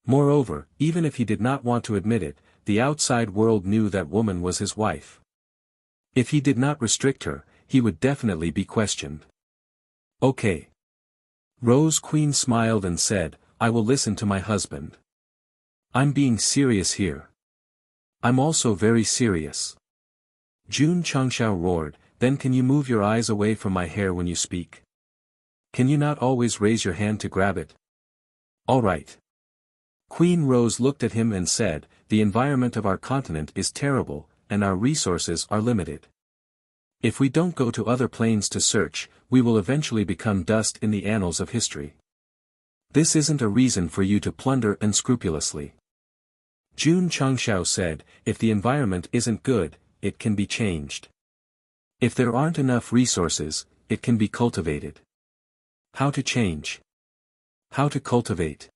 Moreover, even if he did not want to admit it, the outside world knew that woman was his wife. If he did not restrict her, he would definitely be questioned. Okay. Rose Queen smiled and said, I will listen to my husband. I'm being serious here. I'm also very serious. Jun Changshao roared, then can you move your eyes away from my hair when you speak? Can you not always raise your hand to grab it? All right. Queen Rose looked at him and said, the environment of our continent is terrible, and our resources are limited. If we don't go to other planes to search, we will eventually become dust in the annals of history. This isn't a reason for you to plunder unscrupulously. Jun Changshao said, if the environment isn't good, it can be changed. If there aren't enough resources, it can be cultivated. How to change? How to cultivate?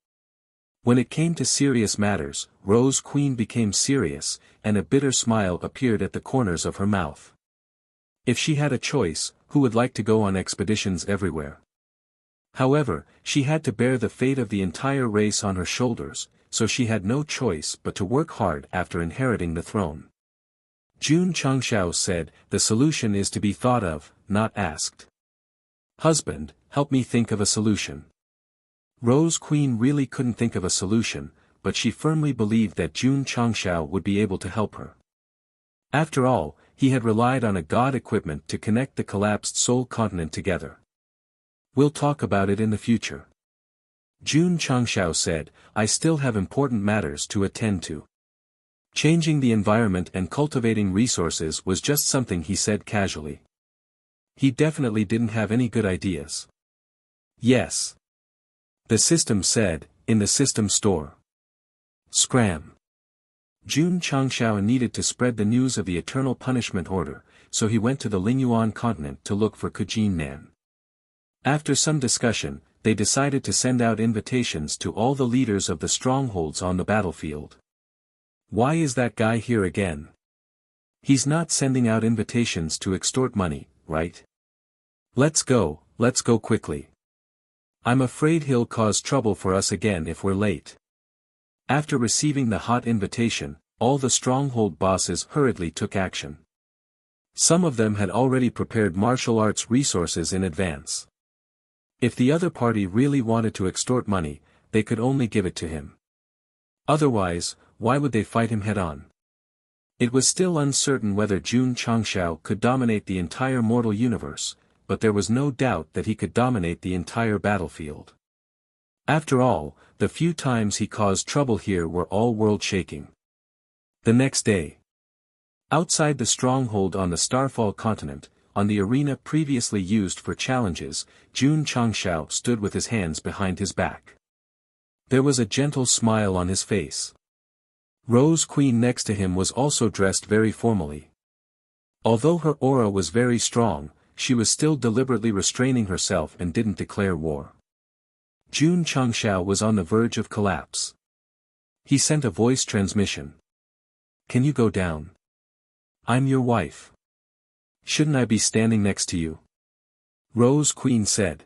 When it came to serious matters, Rose Queen became serious, and a bitter smile appeared at the corners of her mouth. If she had a choice, who would like to go on expeditions everywhere? However, she had to bear the fate of the entire race on her shoulders, so she had no choice but to work hard after inheriting the throne. Jun Changshao said, the solution is to be thought of, not asked. Husband, help me think of a solution. Rose Queen really couldn't think of a solution, but she firmly believed that Jun Changshao would be able to help her. After all, he had relied on a god equipment to connect the collapsed Soul continent together. We'll talk about it in the future. Jun Changshao said, I still have important matters to attend to. Changing the environment and cultivating resources was just something he said casually. He definitely didn't have any good ideas. Yes. The system said, in the system store. Scram. Jun Changshao needed to spread the news of the eternal punishment order, so he went to the Lingyuan continent to look for Kujin Nan. After some discussion, they decided to send out invitations to all the leaders of the strongholds on the battlefield. Why is that guy here again? He's not sending out invitations to extort money, right? Let's go quickly. I'm afraid he'll cause trouble for us again if we're late. After receiving the hot invitation, all the stronghold bosses hurriedly took action. Some of them had already prepared martial arts resources in advance. If the other party really wanted to extort money, they could only give it to him. Otherwise, why would they fight him head-on? It was still uncertain whether Jun Changshao could dominate the entire mortal universe, but there was no doubt that he could dominate the entire battlefield. After all, the few times he caused trouble here were all world-shaking. The next day, outside the stronghold on the Starfall continent, on the arena previously used for challenges, Jun Changshao stood with his hands behind his back. There was a gentle smile on his face. Rose Queen next to him was also dressed very formally. Although her aura was very strong, she was still deliberately restraining herself and didn't declare war. Jun Changshao was on the verge of collapse. He sent a voice transmission. Can you go down? I'm your wife. Shouldn't I be standing next to you? Rose Queen said.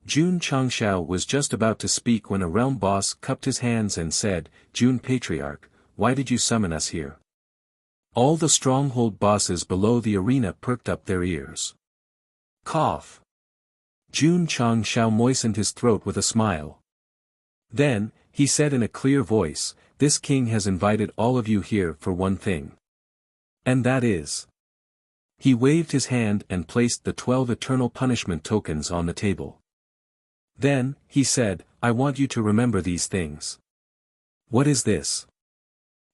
Jun Changshao was just about to speak when a realm boss cupped his hands and said, Jun Patriarch, why did you summon us here? All the stronghold bosses below the arena perked up their ears. Cough. Jun Changshao moistened his throat with a smile. Then, he said in a clear voice, this king has invited all of you here for one thing. And that is. He waved his hand and placed the 12 eternal punishment tokens on the table. Then, he said, I want you to remember these things. What is this?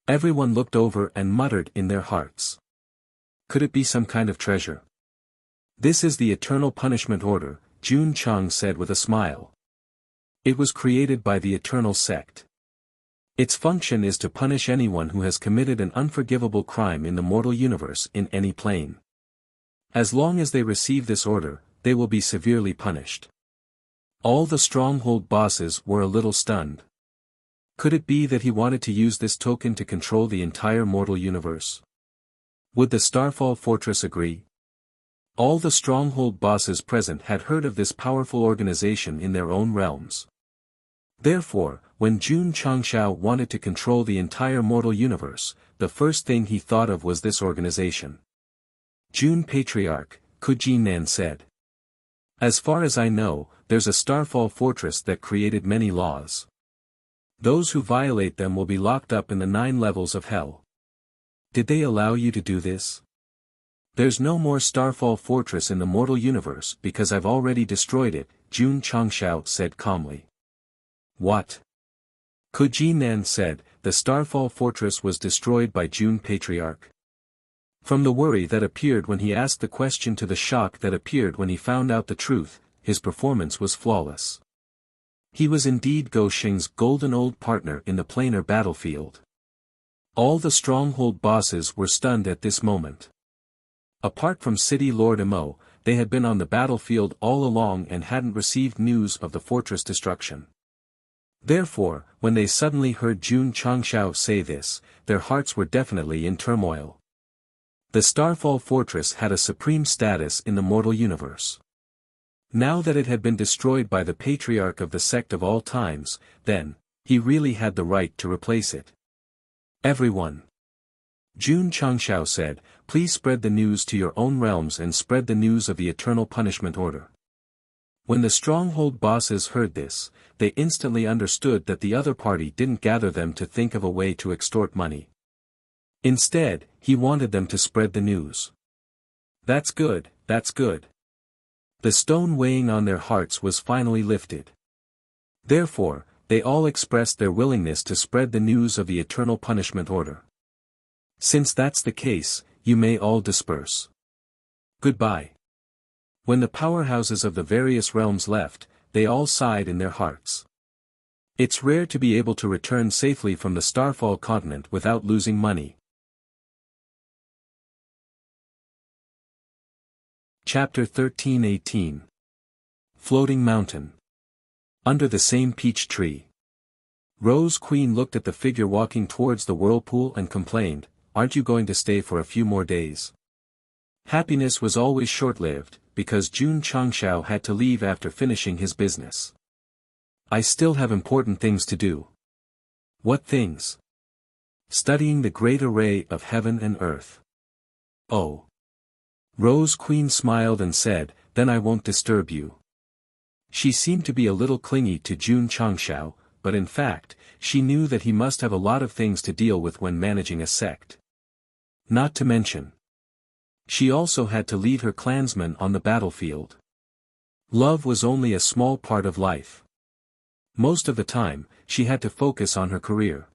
Everyone looked over and muttered in their hearts. Could it be some kind of treasure? This is the Eternal Punishment Order, Jun Chang said with a smile. It was created by the Eternal Sect. Its function is to punish anyone who has committed an unforgivable crime in the mortal universe in any plane. As long as they receive this order, they will be severely punished. All the stronghold bosses were a little stunned. Could it be that he wanted to use this token to control the entire mortal universe? Would the Starfall Fortress agree? All the stronghold bosses present had heard of this powerful organization in their own realms. Therefore, when Jun Changshao wanted to control the entire mortal universe, the first thing he thought of was this organization. Jun Patriarch, Kujinan said. As far as I know, there's a Starfall Fortress that created many laws. Those who violate them will be locked up in the 9 levels of hell. Did they allow you to do this? There's no more Starfall Fortress in the mortal universe because I've already destroyed it, Jun Changshao said calmly. What? Kujinan said, the Starfall Fortress was destroyed by Jun Patriarch. From the worry that appeared when he asked the question to the shock that appeared when he found out the truth, his performance was flawless. He was indeed Go Xing's golden old partner in the planar battlefield. All the stronghold bosses were stunned at this moment. Apart from City Lord Imo, they had been on the battlefield all along and hadn't received news of the fortress destruction. Therefore, when they suddenly heard Jun Changshao say this, their hearts were definitely in turmoil. The Starfall Fortress had a supreme status in the mortal universe. Now that it had been destroyed by the Patriarch of the Sect of all times, then, he really had the right to replace it. Everyone. Jun Changshao said, please spread the news to your own realms and spread the news of the Eternal Punishment Order. When the stronghold bosses heard this, they instantly understood that the other party didn't gather them to think of a way to extort money. Instead, he wanted them to spread the news. That's good, that's good. The stone weighing on their hearts was finally lifted. Therefore, they all expressed their willingness to spread the news of the Eternal Punishment Order. Since that's the case, you may all disperse. Goodbye. When the powerhouses of the various realms left, they all sighed in their hearts. It's rare to be able to return safely from the Starfall continent without losing money. Chapter 1318. Floating Mountain. Under the same peach tree. Rose Queen looked at the figure walking towards the whirlpool and complained, aren't you going to stay for a few more days? Happiness was always short-lived, because Jun Changshao had to leave after finishing his business. I still have important things to do. What things? Studying the great array of heaven and earth. Oh. Rose Queen smiled and said, then I won't disturb you. She seemed to be a little clingy to Jun Changshao, but in fact, she knew that he must have a lot of things to deal with when managing a sect. Not to mention, she also had to lead her clansmen on the battlefield. Love was only a small part of life. Most of the time, she had to focus on her career.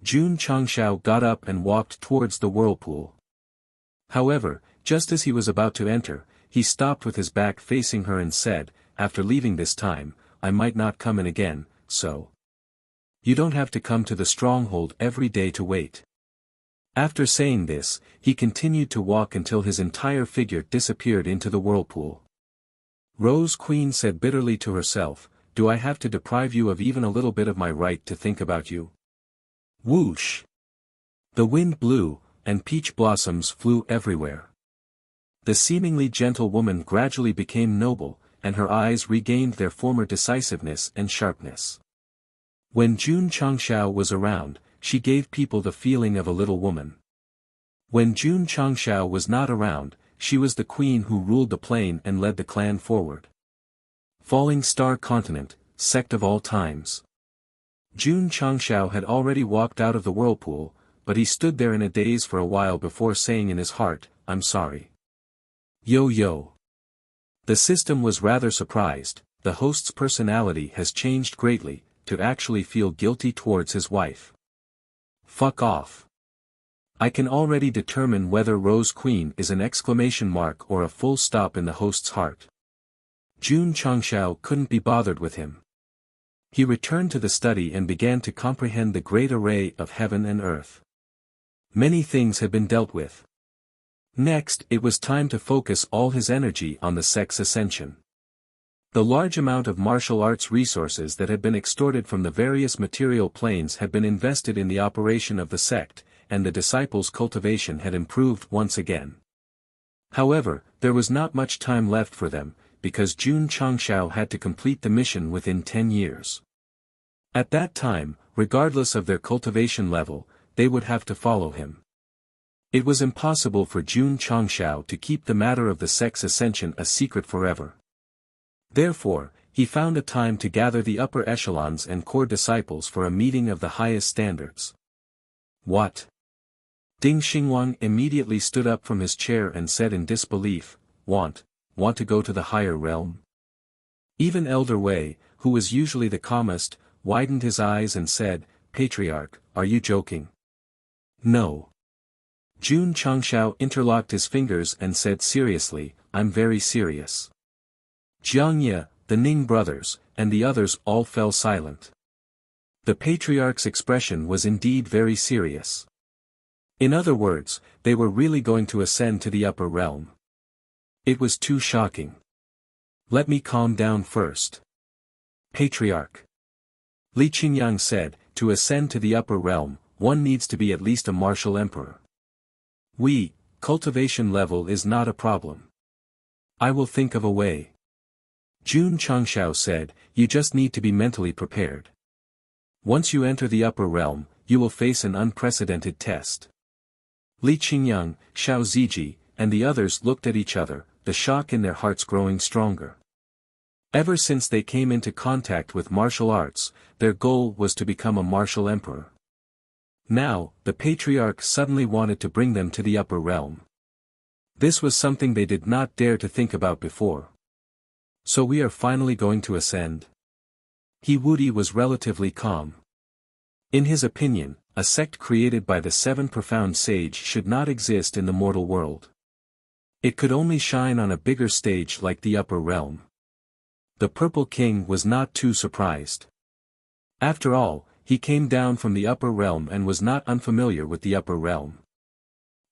Jun Changshao got up and walked towards the whirlpool. However, just as he was about to enter, he stopped with his back facing her and said, after leaving this time, I might not come in again, so. You don't have to come to the stronghold every day to wait. After saying this, he continued to walk until his entire figure disappeared into the whirlpool. Rose Queen said bitterly to herself, do I have to deprive you of even a little bit of my right to think about you? Whoosh! The wind blew, and peach blossoms flew everywhere. The seemingly gentle woman gradually became noble, and her eyes regained their former decisiveness and sharpness. When Jun Changshao was around, she gave people the feeling of a little woman. When Jun Changshao was not around, she was the queen who ruled the plain and led the clan forward. Falling Star Continent, Sect of all times. Jun Changshao had already walked out of the whirlpool, but he stood there in a daze for a while before saying in his heart, I'm sorry. Yo. The system was rather surprised, the host's personality has changed greatly, to actually feel guilty towards his wife. Fuck off. I can already determine whether Rose Queen is an exclamation mark or a full stop in the host's heart. Jun Changshao couldn't be bothered with him. He returned to the study and began to comprehend the great array of heaven and earth. Many things had been dealt with. Next, it was time to focus all his energy on the sect's ascension. The large amount of martial arts resources that had been extorted from the various material planes had been invested in the operation of the sect, and the disciples' cultivation had improved once again. However, there was not much time left for them, because Jun Changshao had to complete the mission within 10 years. At that time, regardless of their cultivation level, they would have to follow him. It was impossible for Jun Changshao to keep the matter of the sect's ascension a secret forever. Therefore, he found a time to gather the upper echelons and core disciples for a meeting of the highest standards. What? Ding Xingwang immediately stood up from his chair and said in disbelief, Want to go to the higher realm? Even Elder Wei, who was usually the calmest, widened his eyes and said, Patriarch, are you joking? No. Jun Changshao interlocked his fingers and said seriously, I'm very serious. Jiang Ye, the Ning brothers, and the others all fell silent. The patriarch's expression was indeed very serious. In other words, they were really going to ascend to the upper realm. It was too shocking. Let me calm down first. Patriarch. Li Qingyang said, to ascend to the upper realm, one needs to be at least a martial emperor. Cultivation level is not a problem. I will think of a way. Jun Changshao said, you just need to be mentally prepared. Once you enter the upper realm, you will face an unprecedented test. Li Qingyang, Xiao Ziji, and the others looked at each other, the shock in their hearts growing stronger. Ever since they came into contact with martial arts, their goal was to become a martial emperor. Now, the patriarch suddenly wanted to bring them to the upper realm. This was something they did not dare to think about before. So we are finally going to ascend? He Wudi was relatively calm. In his opinion, a sect created by the seven profound sage should not exist in the mortal world. It could only shine on a bigger stage like the upper realm. The Purple King was not too surprised. After all, he came down from the upper realm and was not unfamiliar with the upper realm.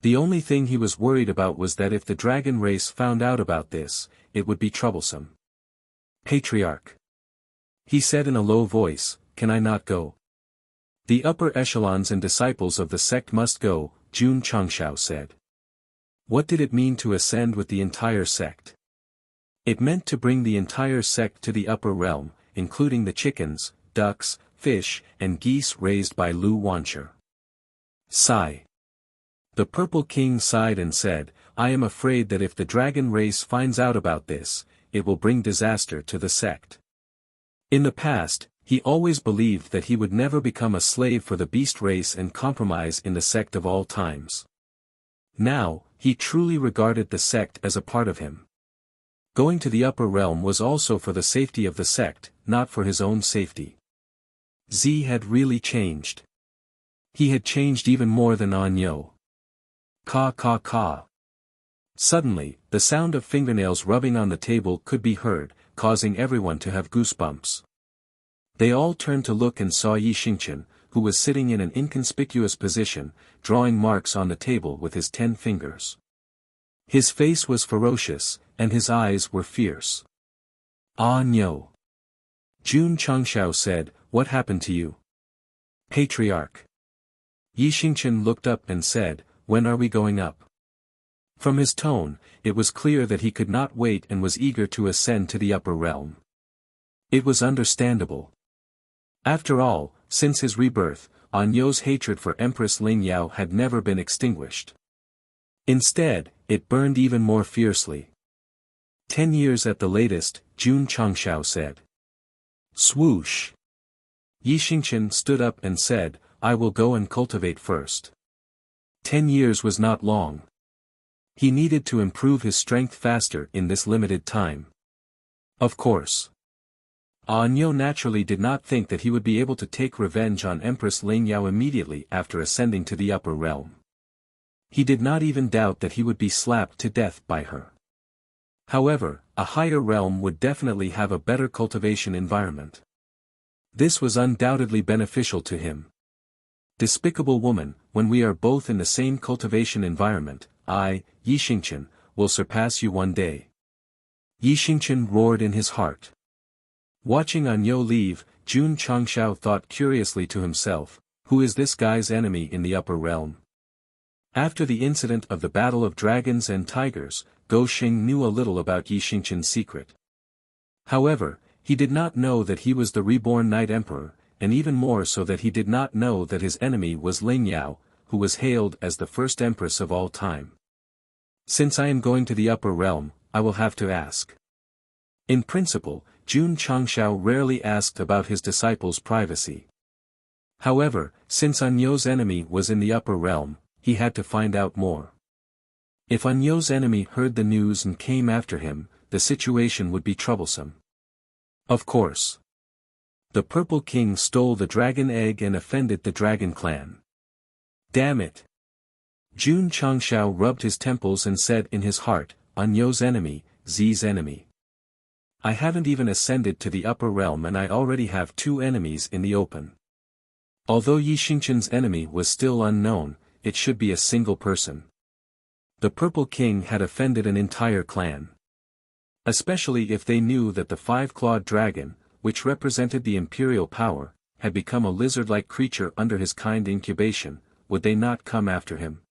The only thing he was worried about was that if the dragon race found out about this, it would be troublesome. Patriarch. He said in a low voice, can I not go? The upper echelons and disciples of the sect must go, Jun Changshao said. What did it mean to ascend with the entire sect? It meant to bring the entire sect to the upper realm, including the chickens, ducks, fish, and geese raised by Lu Wancher. Sigh. The Purple King sighed and said, I am afraid that if the dragon race finds out about this, it will bring disaster to the sect. In the past, he always believed that he would never become a slave for the beast race and compromise in the sect of all times. Now, he truly regarded the sect as a part of him. Going to the upper realm was also for the safety of the sect, not for his own safety. Z had really changed. He had changed even more than Anyo. Ka ka ka. Suddenly, the sound of fingernails rubbing on the table could be heard, causing everyone to have goosebumps. They all turned to look and saw Yi Xingchen, who was sitting in an inconspicuous position, drawing marks on the table with his 10 fingers. His face was ferocious, and his eyes were fierce. Ah no. Jun Changshao said, what happened to you? Patriarch. Yi Xingchen looked up and said, when are we going up? From his tone, it was clear that he could not wait and was eager to ascend to the upper realm. It was understandable. After all, since his rebirth, Anyo's hatred for Empress Ling Yao had never been extinguished. Instead, it burned even more fiercely. 10 years at the latest, Jun Changshao said. Swoosh! Yi Xingchen stood up and said, I will go and cultivate first. 10 years was not long. He needed to improve his strength faster in this limited time. Of course. Anyo naturally did not think that he would be able to take revenge on Empress Ling Yao immediately after ascending to the upper realm. He did not even doubt that he would be slapped to death by her. However, a higher realm would definitely have a better cultivation environment. This was undoubtedly beneficial to him. Despicable woman, when we are both in the same cultivation environment, I, Yi Xingqian, will surpass you one day. Yi Xingqian roared in his heart. Watching Anyo leave, Jun Changshao thought curiously to himself, who is this guy's enemy in the upper realm? After the incident of the Battle of Dragons and Tigers, Go Xing knew a little about Yi Xingqian's secret. However, he did not know that he was the reborn Night Emperor, and even more so that he did not know that his enemy was Ling Yao, who was hailed as the first empress of all time. Since I am going to the upper realm, I will have to ask. In principle, Jun Changshao rarely asked about his disciples' privacy. However, since Anyo's enemy was in the upper realm, he had to find out more. If Anyo's enemy heard the news and came after him, the situation would be troublesome. Of course. The Purple King stole the dragon egg and offended the dragon clan. Damn it! Jun Changshao rubbed his temples and said in his heart, Anyo's enemy, Zi's enemy. I haven't even ascended to the upper realm and I already have two enemies in the open. Although Yi Xingqian's enemy was still unknown, it should be a single person. The Purple King had offended an entire clan. Especially if they knew that the five-clawed dragon, which represented the imperial power, had become a lizard-like creature under his kind incubation, would they not come after him?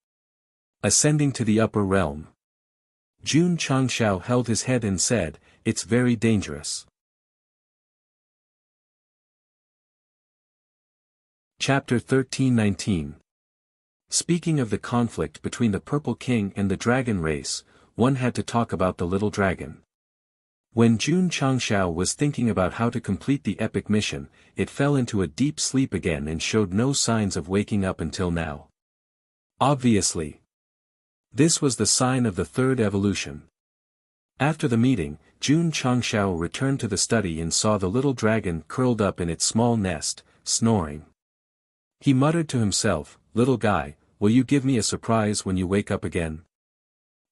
Ascending to the upper realm. Jun Changshao held his head and said, it's very dangerous. Chapter 13-19. Speaking of the conflict between the Purple King and the dragon race, one had to talk about the little dragon. When Jun Changshao was thinking about how to complete the epic mission, it fell into a deep sleep again and showed no signs of waking up until now. Obviously. This was the sign of the third evolution. After the meeting, Jun Changshao returned to the study and saw the little dragon curled up in its small nest, snoring. He muttered to himself, little guy, will you give me a surprise when you wake up again?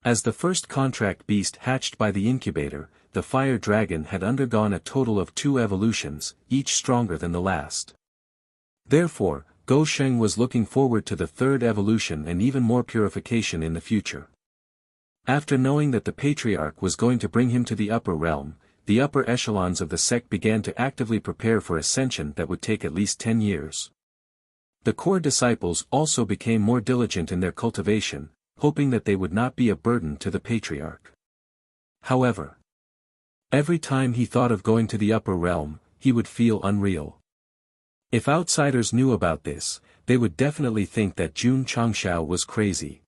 As the first contract beast hatched by the incubator, the fire dragon had undergone a total of 2 evolutions, each stronger than the last. Therefore, Go Sheng was looking forward to the third evolution and even more purification in the future. After knowing that the patriarch was going to bring him to the upper realm, the upper echelons of the sect began to actively prepare for ascension that would take at least 10 years. The core disciples also became more diligent in their cultivation, hoping that they would not be a burden to the patriarch. However, every time he thought of going to the upper realm, he would feel unreal. If outsiders knew about this, they would definitely think that Jun Changshao was crazy.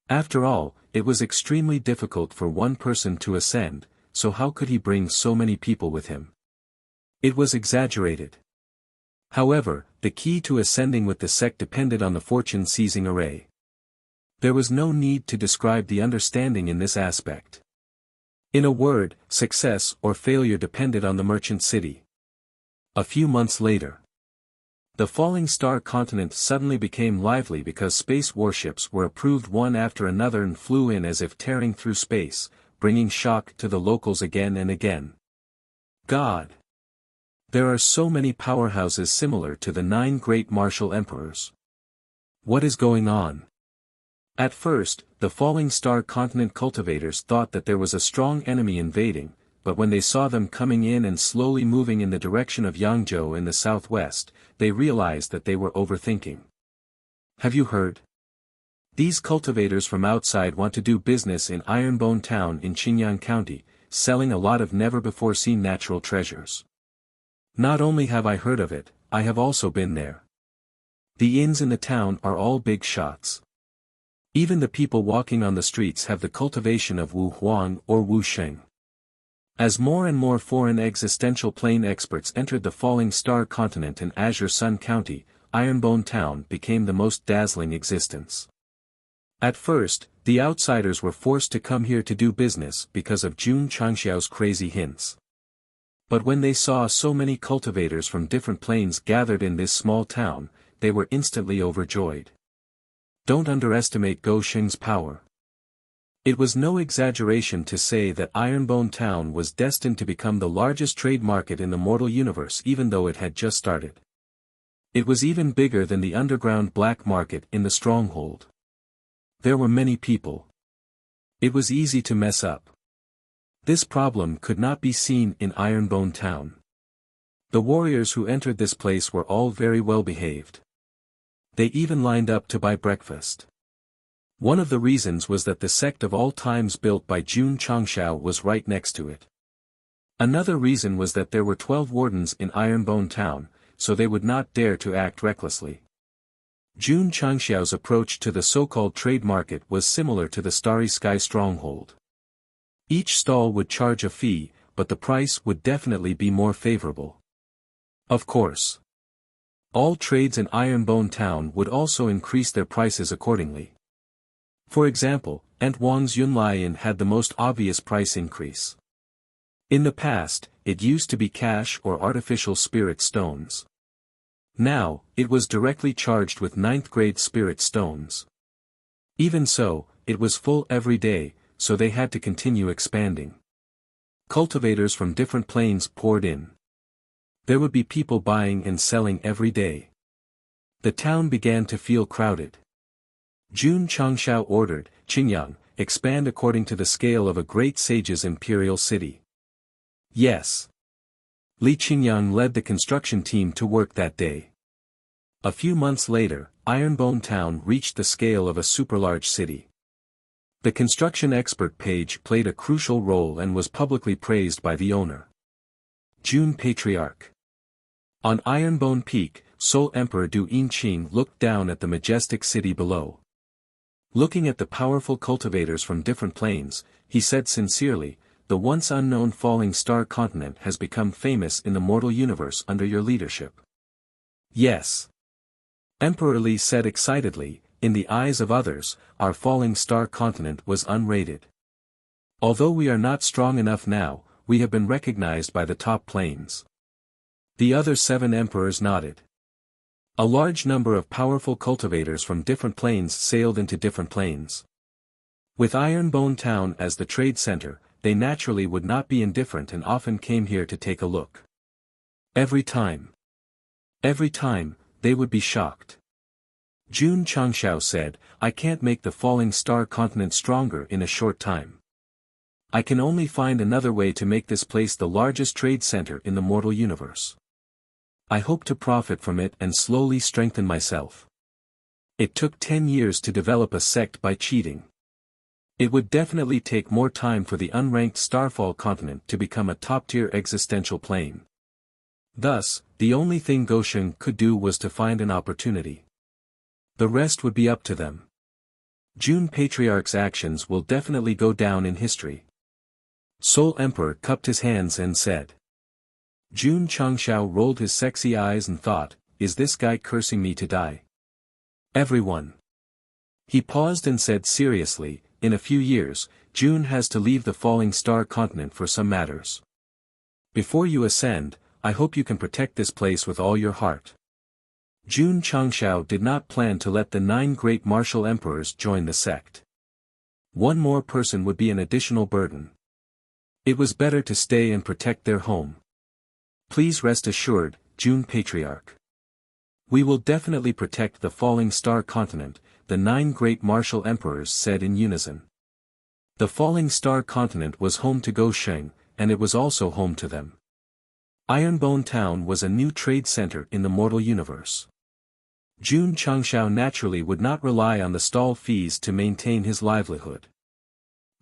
After all, it was extremely difficult for one person to ascend, so how could he bring so many people with him? It was exaggerated. However, the key to ascending with the sect depended on the fortune-seizing array. There was no need to describe the understanding in this aspect. In a word, success or failure depended on the merchant city. A few months later, the falling star continent suddenly became lively because space warships were approved one after another and flew in as if tearing through space, bringing shock to the locals again and again. God! There are so many powerhouses similar to the 9 great martial emperors. What is going on? At first, the falling star continent cultivators thought that there was a strong enemy invading, but when they saw them coming in and slowly moving in the direction of Yangzhou in the southwest, they realized that they were overthinking. Have you heard? These cultivators from outside want to do business in Ironbone Town in Qingyang County, selling a lot of never-before-seen natural treasures. Not only have I heard of it, I have also been there. The inns in the town are all big shots. Even the people walking on the streets have the cultivation of Wu Huang or Wu Sheng. As more and more foreign existential plane experts entered the falling star continent in Azure Sun County, Ironbone Town became the most dazzling existence. At first, the outsiders were forced to come here to do business because of Jun Changshao's crazy hints. But when they saw so many cultivators from different planes gathered in this small town, they were instantly overjoyed. Don't underestimate Go Sheng's power. It was no exaggeration to say that Ironbone Town was destined to become the largest trade market in the mortal universe even though it had just started. It was even bigger than the underground black market in the stronghold. There were many people. It was easy to mess up. This problem could not be seen in Ironbone Town. The warriors who entered this place were all very well behaved. They even lined up to buy breakfast. One of the reasons was that the sect of all times built by Jun Changshao was right next to it. Another reason was that there were 12 wardens in Ironbone Town, so they would not dare to act recklessly. Jun Changshao's approach to the so-called trade market was similar to the Starry Sky stronghold. Each stall would charge a fee, but the price would definitely be more favorable. Of course. All trades in Ironbone Town would also increase their prices accordingly. For example, Ant Wang's Yunlian had the most obvious price increase. In the past, it used to be cash or artificial spirit stones. Now, it was directly charged with 9th-grade spirit stones. Even so, it was full every day, so they had to continue expanding. Cultivators from different planes poured in. There would be people buying and selling every day. The town began to feel crowded. Jun Changshao ordered, Qingyang, expand according to the scale of a great sage's imperial city. Yes. Li Qingyang led the construction team to work that day. A few months later, Ironbone Town reached the scale of a superlarge city. The construction expert page played a crucial role and was publicly praised by the owner. Jun Patriarch. On Ironbone Peak, Seoul Emperor Du Yinqing looked down at the majestic city below. Looking at the powerful cultivators from different planes, he said sincerely, "The once unknown falling star continent has become famous in the mortal universe under your leadership." Yes. Emperor Li said excitedly, "In the eyes of others, our falling star continent was unrated. Although we are not strong enough now, we have been recognized by the top planes." The other 7 emperors nodded. A large number of powerful cultivators from different planes sailed into different planes. With Ironbone Town as the trade center, they naturally would not be indifferent and often came here to take a look. Every time, they would be shocked. Jun Changshao said, "I can't make the falling star continent stronger in a short time. I can only find another way to make this place the largest trade center in the mortal universe. I hope to profit from it and slowly strengthen myself." It took 10 years to develop a sect by cheating. It would definitely take more time for the unranked Starfall continent to become a top-tier existential plane. Thus, the only thing Gosheng could do was to find an opportunity. The rest would be up to them. Jun Patriarch's actions will definitely go down in history. Seoul Emperor cupped his hands and said. Jun Changshao rolled his sexy eyes and thought, "Is this guy cursing me to die?" Everyone. He paused and said seriously, "In a few years, Jun has to leave the falling star continent for some matters. Before you ascend, I hope you can protect this place with all your heart." Jun Changshao did not plan to let the 9 great martial emperors join the sect. One more person would be an additional burden. It was better to stay and protect their home. "Please rest assured, Jun Patriarch. We will definitely protect the falling star continent," the 9 great martial emperors said in unison. The falling star continent was home to Gosheng, and it was also home to them. Ironbone Town was a new trade center in the mortal universe. Jun Changshao naturally would not rely on the stall fees to maintain his livelihood.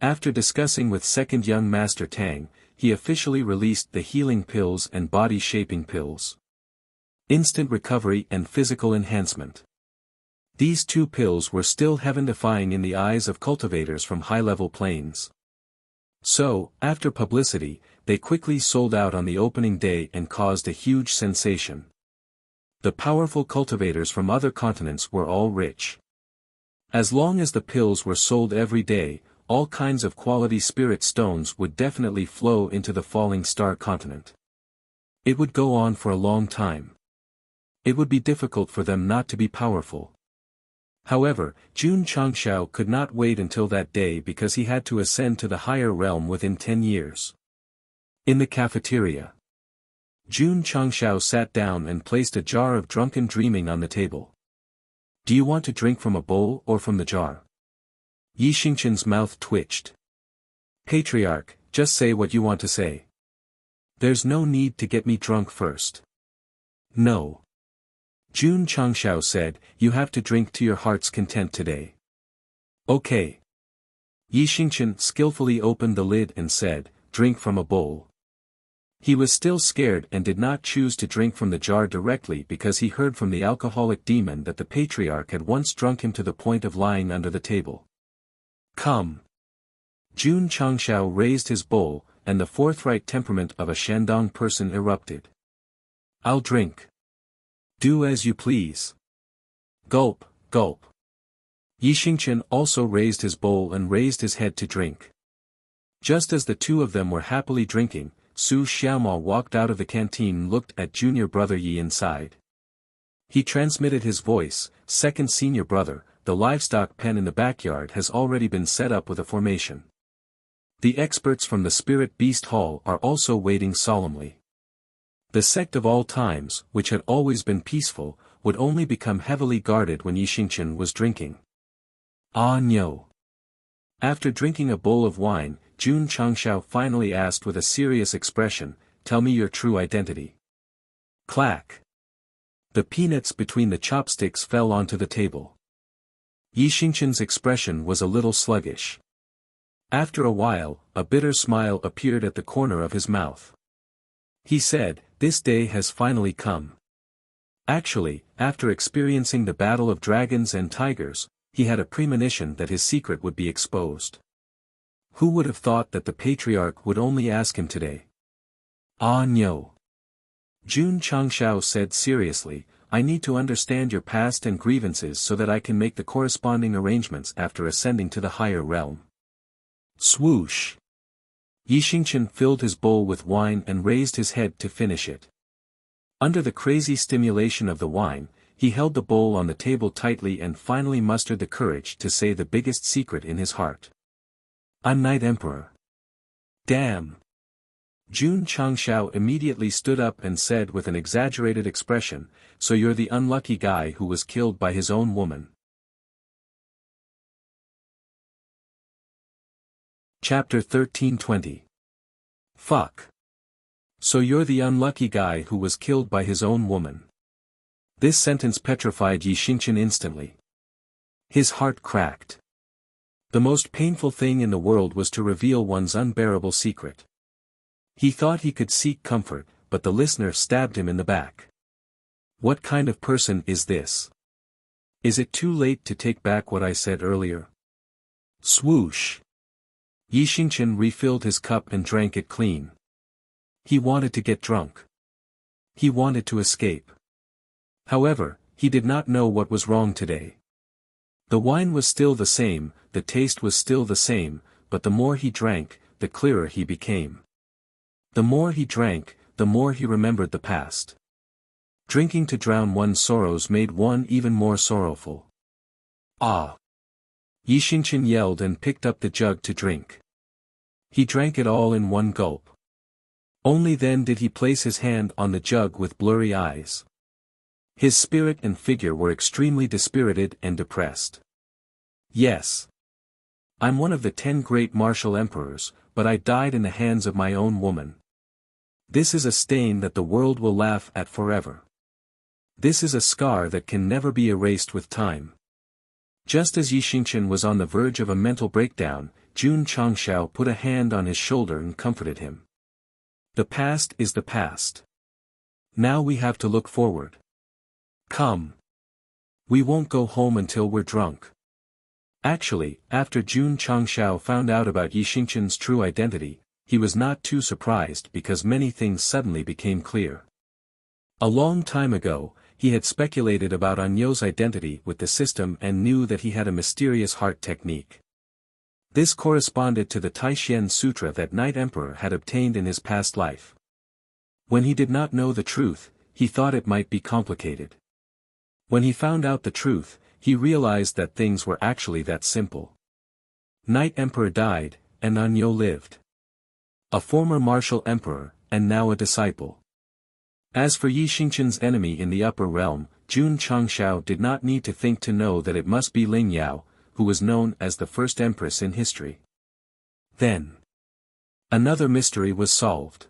After discussing with second young master Tang, he officially released the healing pills and body-shaping pills. Instant recovery and physical enhancement. These 2 pills were still heaven-defying in the eyes of cultivators from high-level planes. So, after publicity, they quickly sold out on the opening day and caused a huge sensation. The powerful cultivators from other continents were all rich. As long as the pills were sold every day, all kinds of quality spirit stones would definitely flow into the falling star continent. It would go on for a long time. It would be difficult for them not to be powerful. However, Jun Changshao could not wait until that day because he had to ascend to the higher realm within 10 years. In the cafeteria, Jun Changshao sat down and placed a jar of drunken dreaming on the table. Do you want to drink from a bowl or from the jar? Yi Xingqian's mouth twitched. Patriarch, just say what you want to say. There's no need to get me drunk first. No. Jun Changshao said, you have to drink to your heart's content today. Okay. Yi Xingqian skillfully opened the lid and said, drink from a bowl. He was still scared and did not choose to drink from the jar directly because he heard from the alcoholic demon that the patriarch had once drunk him to the point of lying under the table. Come. Jun Changshao raised his bowl, and the forthright temperament of a Shandong person erupted. I'll drink. Do as you please. Gulp, gulp. Yi Xingqian also raised his bowl and raised his head to drink. Just as the two of them were happily drinking, Su Xiaomao walked out of the canteen and looked at junior brother Yi inside. He transmitted his voice, second senior brother, the livestock pen in the backyard has already been set up with a formation. The experts from the Spirit Beast Hall are also waiting solemnly. The sect of all times, which had always been peaceful, would only become heavily guarded when Yi Xingqian was drinking. Ah no. After drinking a bowl of wine, Jun Changshao finally asked with a serious expression, tell me your true identity. Clack. The peanuts between the chopsticks fell onto the table. Yi Xingqian's expression was a little sluggish. After a while, a bitter smile appeared at the corner of his mouth. He said, this day has finally come. Actually, after experiencing the battle of dragons and tigers, he had a premonition that his secret would be exposed. Who would have thought that the patriarch would only ask him today? Ah no. Jun Changshao said seriously, I need to understand your past and grievances so that I can make the corresponding arrangements after ascending to the higher realm. Swoosh. Yi Xingqian filled his bowl with wine and raised his head to finish it. Under the crazy stimulation of the wine, he held the bowl on the table tightly and finally mustered the courage to say the biggest secret in his heart. I'm Night Emperor. Damn. Jun Changshao immediately stood up and said with an exaggerated expression, so you're the unlucky guy who was killed by his own woman. Chapter 1320. Fuck. So you're the unlucky guy who was killed by his own woman. This sentence petrified Yi Xingqian instantly. His heart cracked. The most painful thing in the world was to reveal one's unbearable secret. He thought he could seek comfort, but the listener stabbed him in the back. What kind of person is this? Is it too late to take back what I said earlier? Swoosh. Yi Xingqian refilled his cup and drank it clean. He wanted to get drunk. He wanted to escape. However, he did not know what was wrong today. The wine was still the same, the taste was still the same, but the more he drank, the clearer he became. The more he drank, the more he remembered the past. Drinking to drown one's sorrows made one even more sorrowful. Ah! Yi Xingqian yelled and picked up the jug to drink. He drank it all in one gulp. Only then did he place his hand on the jug with blurry eyes. His spirit and figure were extremely dispirited and depressed. Yes. I'm one of the 10 great martial emperors, but I died in the hands of my own woman. This is a stain that the world will laugh at forever. This is a scar that can never be erased with time. Just as Yi Xingqian was on the verge of a mental breakdown, Jun Changshao put a hand on his shoulder and comforted him. The past is the past. Now we have to look forward. Come. We won't go home until we're drunk. Actually, after Jun Changshao found out about Yi Xingqian's true identity, he was not too surprised because many things suddenly became clear. A long time ago, he had speculated about Anyo's identity with the system and knew that he had a mysterious heart technique. This corresponded to the Taishen Sutra that Night Emperor had obtained in his past life. When he did not know the truth, he thought it might be complicated. When he found out the truth, he realized that things were actually that simple. Night Emperor died, and Anyo lived. A former martial emperor, and now a disciple. As for Yi Xingqian's enemy in the upper realm, Jun Changshao did not need to think to know that it must be Ling Yao, who was known as the first empress in history. Then, another mystery was solved.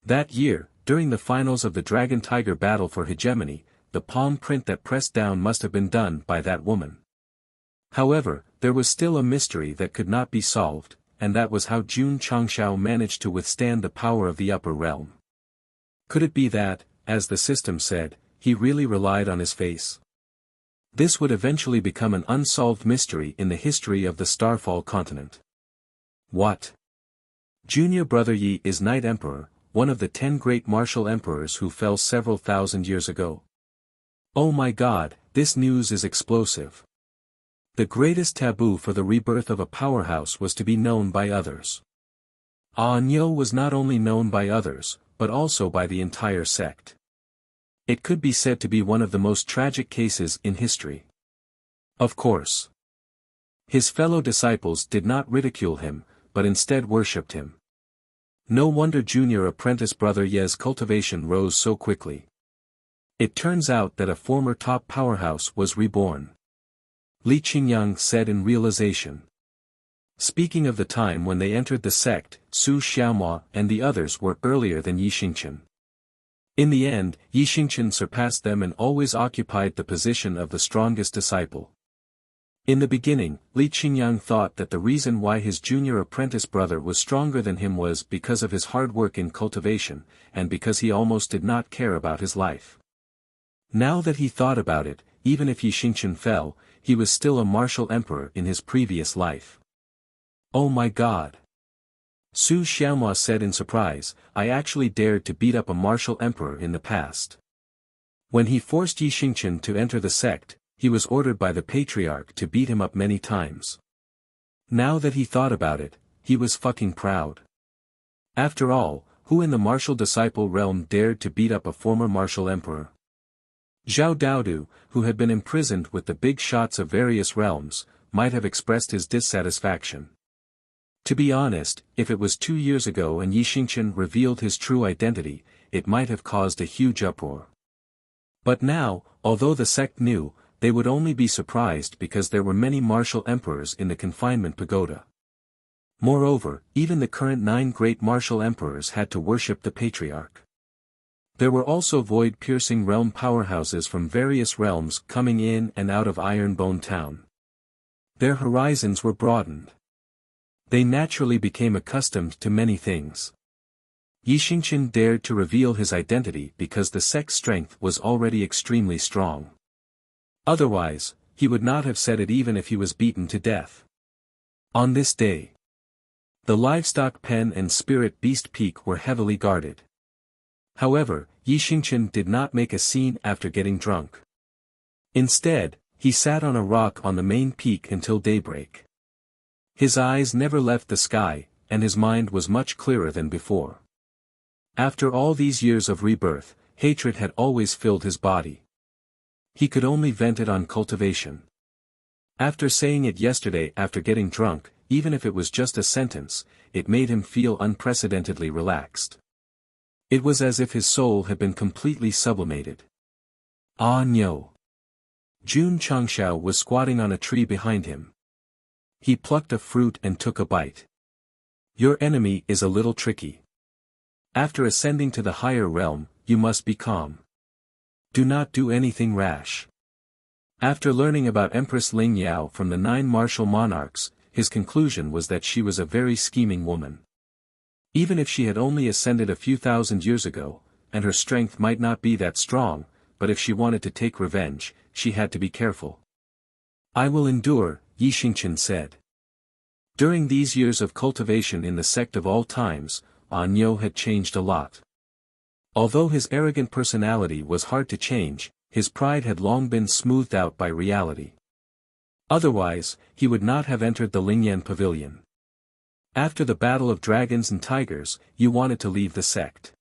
That year, during the finals of the Dragon-Tiger battle for hegemony, the palm print that pressed down must have been done by that woman. However, there was still a mystery that could not be solved, and that was how Jun Changshao managed to withstand the power of the upper realm. Could it be that, as the system said, he really relied on his face? This would eventually become an unsolved mystery in the history of the Starfall continent. What? Junior brother Yi is Night Emperor, one of the 10 great martial emperors who fell several thousand years ago. Oh my God, this news is explosive. The greatest taboo for the rebirth of a powerhouse was to be known by others. Anyo was not only known by others, but also by the entire sect. It could be said to be one of the most tragic cases in history. Of course. His fellow disciples did not ridicule him, but instead worshipped him. No wonder junior apprentice brother Ye's cultivation rose so quickly. It turns out that a former top powerhouse was reborn. Li Qingyang said in realization. Speaking of the time when they entered the sect, Su Xiaomua and the others were earlier than Yi Xingqian. In the end, Yi Xingqian surpassed them and always occupied the position of the strongest disciple. In the beginning, Li Qingyang thought that the reason why his junior apprentice brother was stronger than him was because of his hard work in cultivation, and because he almost did not care about his life. Now that he thought about it, even if Yi Xingqian fell, he was still a martial emperor in his previous life. Oh my God! Su Xiaomua said in surprise, I actually dared to beat up a martial emperor in the past. When he forced Yi Xingqian to enter the sect, he was ordered by the patriarch to beat him up many times. Now that he thought about it, he was fucking proud. After all, who in the martial disciple realm dared to beat up a former martial emperor? Zhao Daodu, who had been imprisoned with the big shots of various realms, might have expressed his dissatisfaction. To be honest, if it was 2 years ago and Yi Xingqian revealed his true identity, it might have caused a huge uproar. But now, although the sect knew, they would only be surprised because there were many martial emperors in the confinement pagoda. Moreover, even the current 9 great martial emperors had to worship the patriarch. There were also void-piercing realm powerhouses from various realms coming in and out of Ironbone Town. Their horizons were broadened. They naturally became accustomed to many things. Yi Xingqian dared to reveal his identity because the sect's strength was already extremely strong. Otherwise, he would not have said it even if he was beaten to death. On this day, the livestock pen and spirit beast peak were heavily guarded. However, Yi Xingqian did not make a scene after getting drunk. Instead, he sat on a rock on the main peak until daybreak. His eyes never left the sky, and his mind was much clearer than before. After all these years of rebirth, hatred had always filled his body. He could only vent it on cultivation. After saying it yesterday after getting drunk, even if it was just a sentence, it made him feel unprecedentedly relaxed. It was as if his soul had been completely sublimated. Ah no! Jun Changshao was squatting on a tree behind him. He plucked a fruit and took a bite. Your enemy is a little tricky. After ascending to the higher realm, you must be calm. Do not do anything rash. After learning about Empress Ling Yao from the 9 martial monarchs, his conclusion was that she was a very scheming woman. Even if she had only ascended a few thousand years ago, and her strength might not be that strong, but if she wanted to take revenge, she had to be careful. I will endure, Yi Xingqian said. During these years of cultivation in the sect of all times, Anyo had changed a lot. Although his arrogant personality was hard to change, his pride had long been smoothed out by reality. Otherwise, he would not have entered the Lingyan pavilion. After the battle of dragons and tigers, you wanted to leave the sect.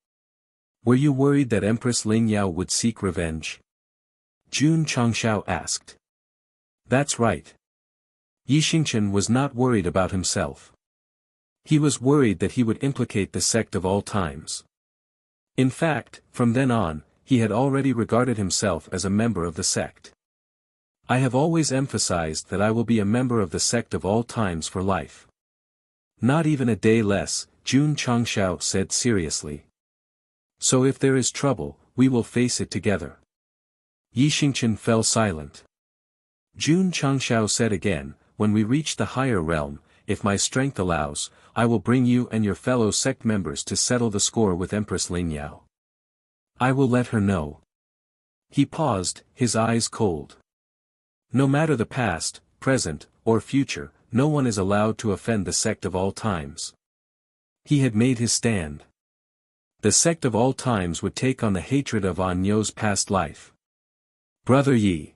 Were you worried that Empress Ling Yao would seek revenge? Jun Changshao asked. That's right. Yi Xingqian was not worried about himself. He was worried that he would implicate the sect of all times. In fact, from then on, he had already regarded himself as a member of the sect. I have always emphasized that I will be a member of the sect of all times for life. Not even a day less, Jun Changshao said seriously. So if there is trouble, we will face it together. Yi Xingqian fell silent. Jun Changshao said again, when we reach the higher realm, if my strength allows, I will bring you and your fellow sect members to settle the score with Empress Ling Yao. I will let her know. He paused, his eyes cold. No matter the past, present, or future, no one is allowed to offend the sect of all times. He had made his stand. The sect of all times would take on the hatred of An You's past life. Brother Yi.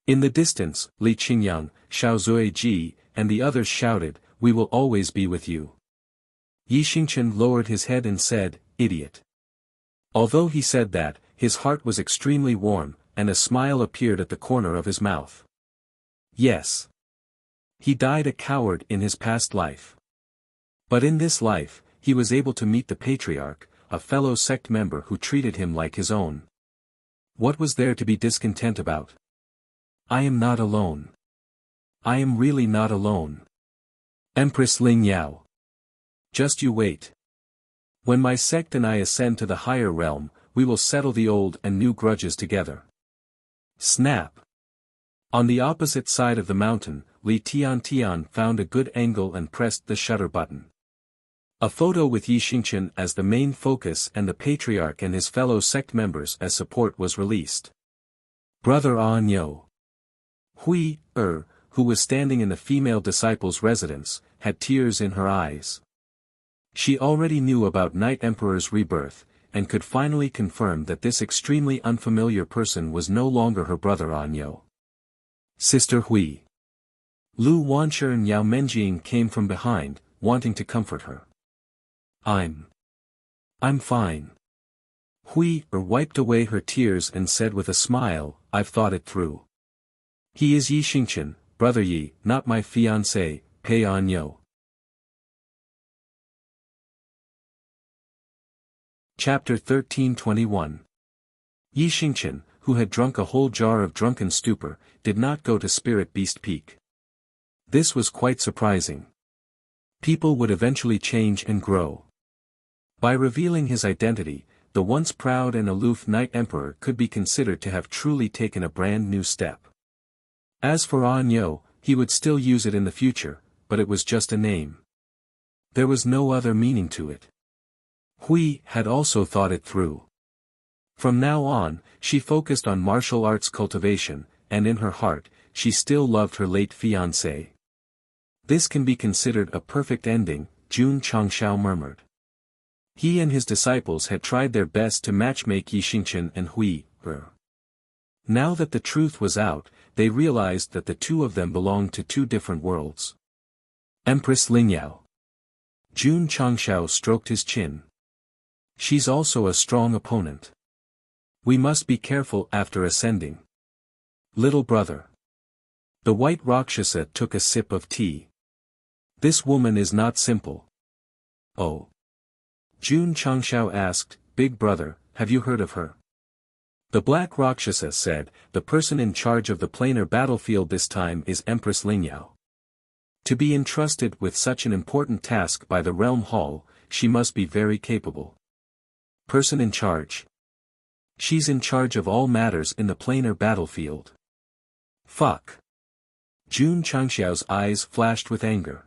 In the distance, Li Qingyang, Xiao Zuiji, and the others shouted, we will always be with you. Yi Xingqian lowered his head and said, idiot. Although he said that, his heart was extremely warm, and a smile appeared at the corner of his mouth. Yes. He died a coward in his past life. But in this life, he was able to meet the patriarch, a fellow sect member who treated him like his own. What was there to be discontent about? I am not alone. I am really not alone. Empress Ling Yao. Just you wait. When my sect and I ascend to the higher realm, we will settle the old and new grudges together. Snap. On the opposite side of the mountain, Li Tian found a good angle and pressed the shutter button. A photo with Yi Xingqian as the main focus and the patriarch and his fellow sect members as support was released. Brother An You. Hui, who was standing in the female disciple's residence, had tears in her eyes. She already knew about Night Emperor's rebirth, and could finally confirm that this extremely unfamiliar person was no longer her brother An You. Sister Hui. Lu Wanshi and Yao Menjing came from behind, wanting to comfort her. I'm fine. Hui wiped away her tears and said with a smile, I've thought it through. He is Yi Xingqian, brother Yi, not my fiancé, Pei An You. Chapter 13:21. Yi Xingqian, who had drunk a whole jar of drunken stupor, did not go to Spirit Beast Peak. This was quite surprising. People would eventually change and grow. By revealing his identity, the once proud and aloof Night Emperor could be considered to have truly taken a brand new step. As for An You, he would still use it in the future, but it was just a name. There was no other meaning to it. Hui had also thought it through. From now on, she focused on martial arts cultivation, and in her heart, she still loved her late fiancé. This can be considered a perfect ending, Jun Changshao murmured. He and his disciples had tried their best to matchmake Yi Xingqian and Hui. Now that the truth was out, they realized that the two of them belonged to two different worlds. Empress Ling Yao. Jun Changshao stroked his chin. She's also a strong opponent. We must be careful after ascending. Little brother. The white Rakshasa took a sip of tea. This woman is not simple. Oh. Jun Changshao asked, Big brother, have you heard of her? The black Rakshasa said, the person in charge of the planar battlefield this time is Empress Ling Yao. To be entrusted with such an important task by the Realm Hall, she must be very capable. Person in charge. She's in charge of all matters in the planar battlefield. Fuck. Jun Changxiao's eyes flashed with anger.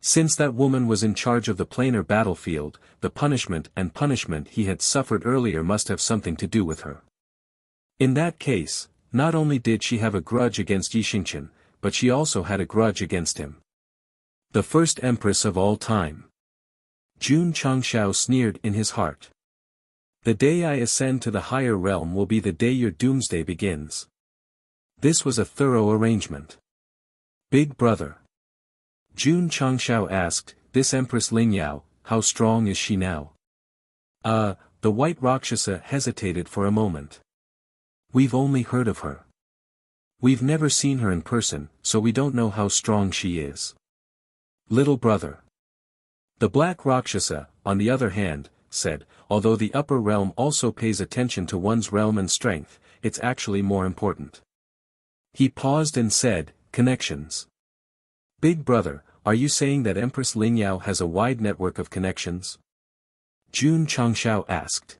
Since that woman was in charge of the planar battlefield, the punishment he had suffered earlier must have something to do with her. In that case, not only did she have a grudge against Yi Xingqian, but she also had a grudge against him. The first empress of all time. Jun Changxiao sneered in his heart. The day I ascend to the higher realm will be the day your doomsday begins. This was a thorough arrangement. Big brother. Jun Changxiao asked, this Empress Ling Yao, how strong is she now? The white Rakshasa hesitated for a moment. We've only heard of her. We've never seen her in person, so we don't know how strong she is. Little brother. The black Rakshasa, on the other hand, said, although the upper realm also pays attention to one's realm and strength, it's actually more important. He paused and said, connections. Big brother, are you saying that Empress Lingyao has a wide network of connections? Jun Changshao asked.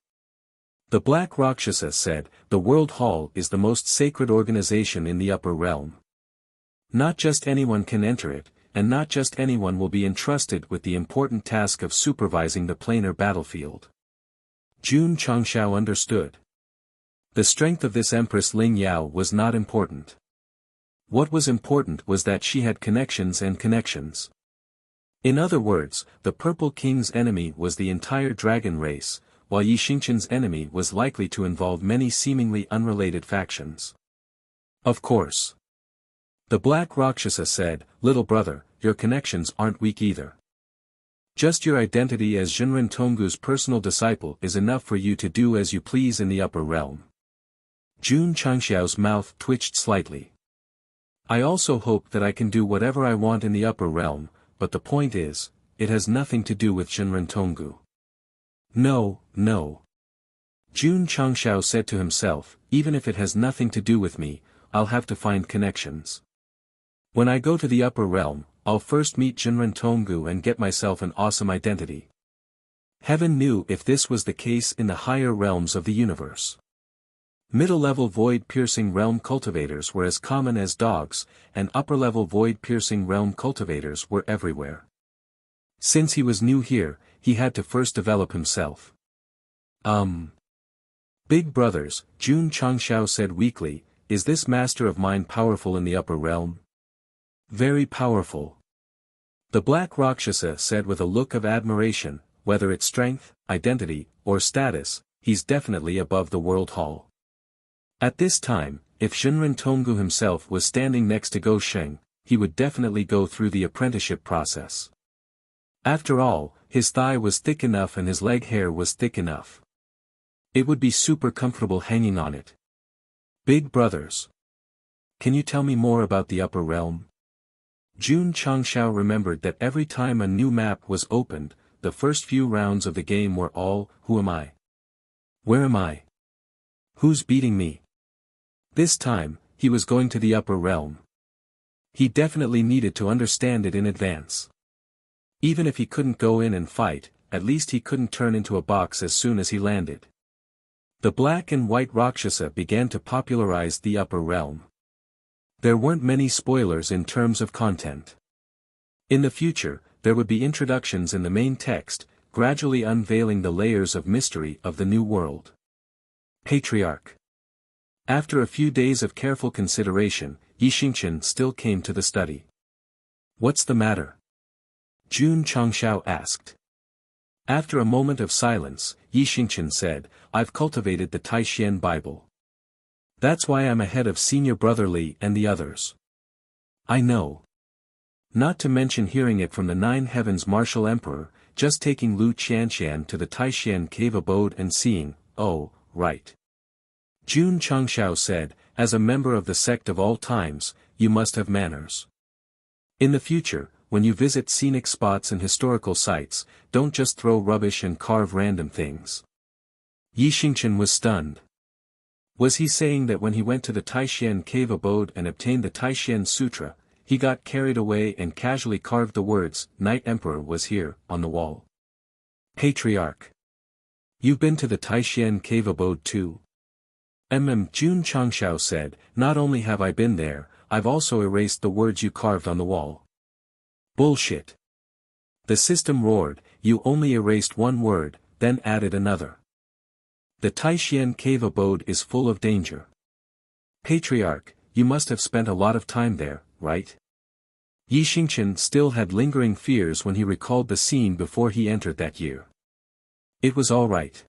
The black Rakshasa said, the World Hall is the most sacred organization in the upper realm. Not just anyone can enter it, and not just anyone will be entrusted with the important task of supervising the planar battlefield. Jun Changshao understood. The strength of this Empress Lingyao was not important. What was important was that she had connections and connections. In other words, the Purple King's enemy was the entire dragon race, while Yi Xingqian's enemy was likely to involve many seemingly unrelated factions. Of course. The black Rakshasa said, little brother, your connections aren't weak either. Just your identity as Jinren Tonggu's personal disciple is enough for you to do as you please in the upper realm. Jun Changxiao's mouth twitched slightly. I also hope that I can do whatever I want in the upper realm, but the point is, it has nothing to do with Jinren Tonggu. No, no. Jun Changxiao said to himself, even if it has nothing to do with me, I'll have to find connections. When I go to the upper realm, I'll first meet Jinren Tonggu and get myself an awesome identity. Heaven knew if this was the case in the higher realms of the universe. Middle-level void-piercing realm cultivators were as common as dogs, and upper-level void-piercing realm cultivators were everywhere. Since he was new here, he had to first develop himself. Big brothers, Jun Changxiao said weakly, is this master of mine powerful in the upper realm? Very powerful. The black Rakshasa said with a look of admiration, whether it's strength, identity, or status, he's definitely above the World Hall. At this time, if Jinren Tonggu himself was standing next to Go Sheng, he would definitely go through the apprenticeship process. After all, his thigh was thick enough and his leg hair was thick enough. It would be super comfortable hanging on it. Big brothers. Can you tell me more about the upper realm? Jun Changxiao remembered that every time a new map was opened, the first few rounds of the game were all, who am I? Where am I? Who's beating me? This time, he was going to the upper realm. He definitely needed to understand it in advance. Even if he couldn't go in and fight, at least he couldn't turn into a box as soon as he landed. The black and white Rakshasa began to popularize the upper realm. There weren't many spoilers in terms of content. In the future, there would be introductions in the main text, gradually unveiling the layers of mystery of the new world. Patriarch. After a few days of careful consideration, Yi Xingqian still came to the study. What's the matter? Jun Changxiao asked. After a moment of silence, Yi Xingqian said, I've cultivated the Taixuan Bible. That's why I'm ahead of senior brother Li and the others. I know. Not to mention hearing it from the Nine Heavens Martial Emperor, just taking Lu Qianqian to the Taixuan cave abode and seeing, oh, right. Jun Changxiao said, as a member of the sect of all times, you must have manners. In the future, when you visit scenic spots and historical sites, don't just throw rubbish and carve random things. Yi Xingqian was stunned. Was he saying that when he went to the Taixuan cave abode and obtained the Taixuan Sutra, he got carried away and casually carved the words, Night Emperor was here, on the wall? Patriarch. You've been to the Taixuan cave abode too? Jun Changxiao said, not only have I been there, I've also erased the words you carved on the wall. Bullshit. The system roared, you only erased one word, then added another. The Taixuan cave abode is full of danger. Patriarch, you must have spent a lot of time there, right? Yi Xingqian still had lingering fears when he recalled the scene before he entered that year. It was all right.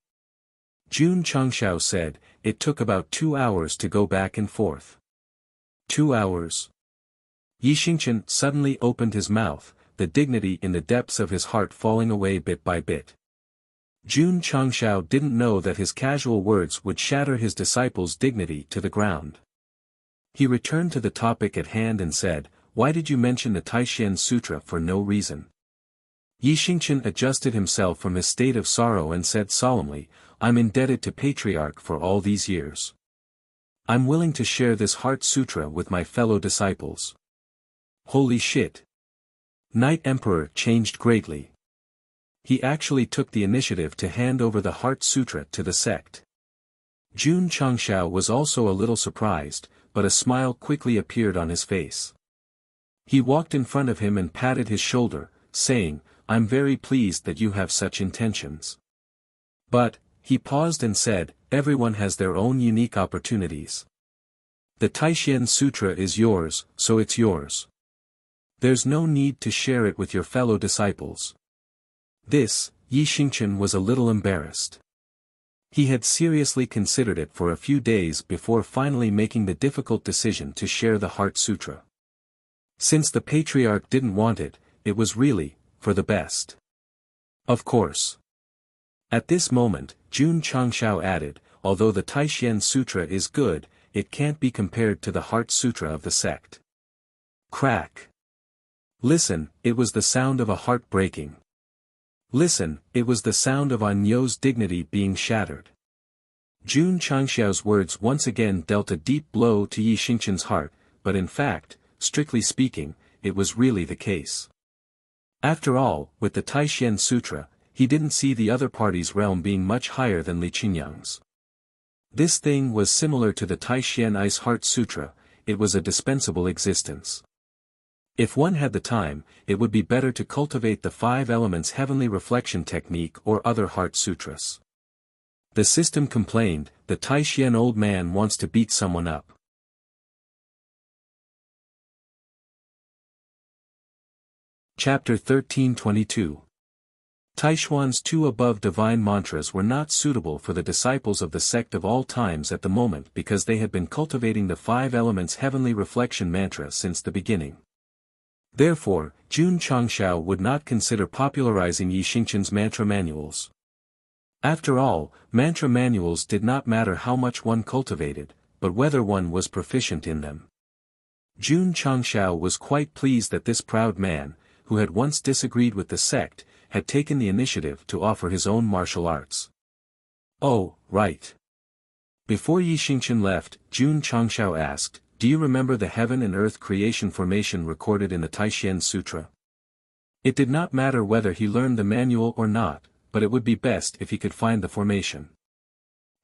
Jun Changxiao said, it took about 2 hours to go back and forth. 2 hours. Yi Xingqian suddenly opened his mouth, the dignity in the depths of his heart falling away bit by bit. Jun Changshao didn't know that his casual words would shatter his disciple's dignity to the ground. He returned to the topic at hand and said, "Why did you mention the Taishan Sutra for no reason?" Yi Xingchen adjusted himself from his state of sorrow and said solemnly, "I'm indebted to Patriarch for all these years. I'm willing to share this Heart Sutra with my fellow disciples." Holy shit! Night Emperor changed greatly. He actually took the initiative to hand over the Heart Sutra to the sect. Jun Changshao was also a little surprised, but a smile quickly appeared on his face. He walked in front of him and patted his shoulder, saying, "I'm very pleased that you have such intentions. But," he paused and said, "everyone has their own unique opportunities. The Taishan Sutra is yours, so it's yours. There's no need to share it with your fellow disciples." This, Yi Xingchen was a little embarrassed. He had seriously considered it for a few days before finally making the difficult decision to share the Heart Sutra. Since the Patriarch didn't want it, it was really, for the best. Of course. At this moment, Jun Changshao added, "Although the Taishan Sutra is good, it can't be compared to the Heart Sutra of the sect." Crack. Listen, it was the sound of a heart breaking. Listen, it was the sound of An Yo's dignity being shattered. Jun Changshao's words once again dealt a deep blow to Yi Xingchen's heart, but in fact, strictly speaking, it was really the case. After all, with the Taishan Sutra, he didn't see the other party's realm being much higher than Li Qingyang's. This thing was similar to the Taishan Ice Heart Sutra, it was a dispensable existence. If one had the time, it would be better to cultivate the 5 elements heavenly reflection technique or other heart sutras. The system complained, "The Taishan old man wants to beat someone up." Chapter 1322. Taishuan's 2 above divine mantras were not suitable for the disciples of the sect of all times at the moment because they had been cultivating the 5 elements heavenly reflection mantra since the beginning. Therefore, Jun Changshao would not consider popularizing Yi Xingchen's mantra manuals. After all, mantra manuals did not matter how much one cultivated, but whether one was proficient in them. Jun Changshao was quite pleased that this proud man, who had once disagreed with the sect, had taken the initiative to offer his own martial arts. Oh, right. Before Yi Xingchen left, Jun Changshao asked, "Do you remember the heaven and earth creation formation recorded in the Taishan Sutra?" It did not matter whether he learned the manual or not, but it would be best if he could find the formation.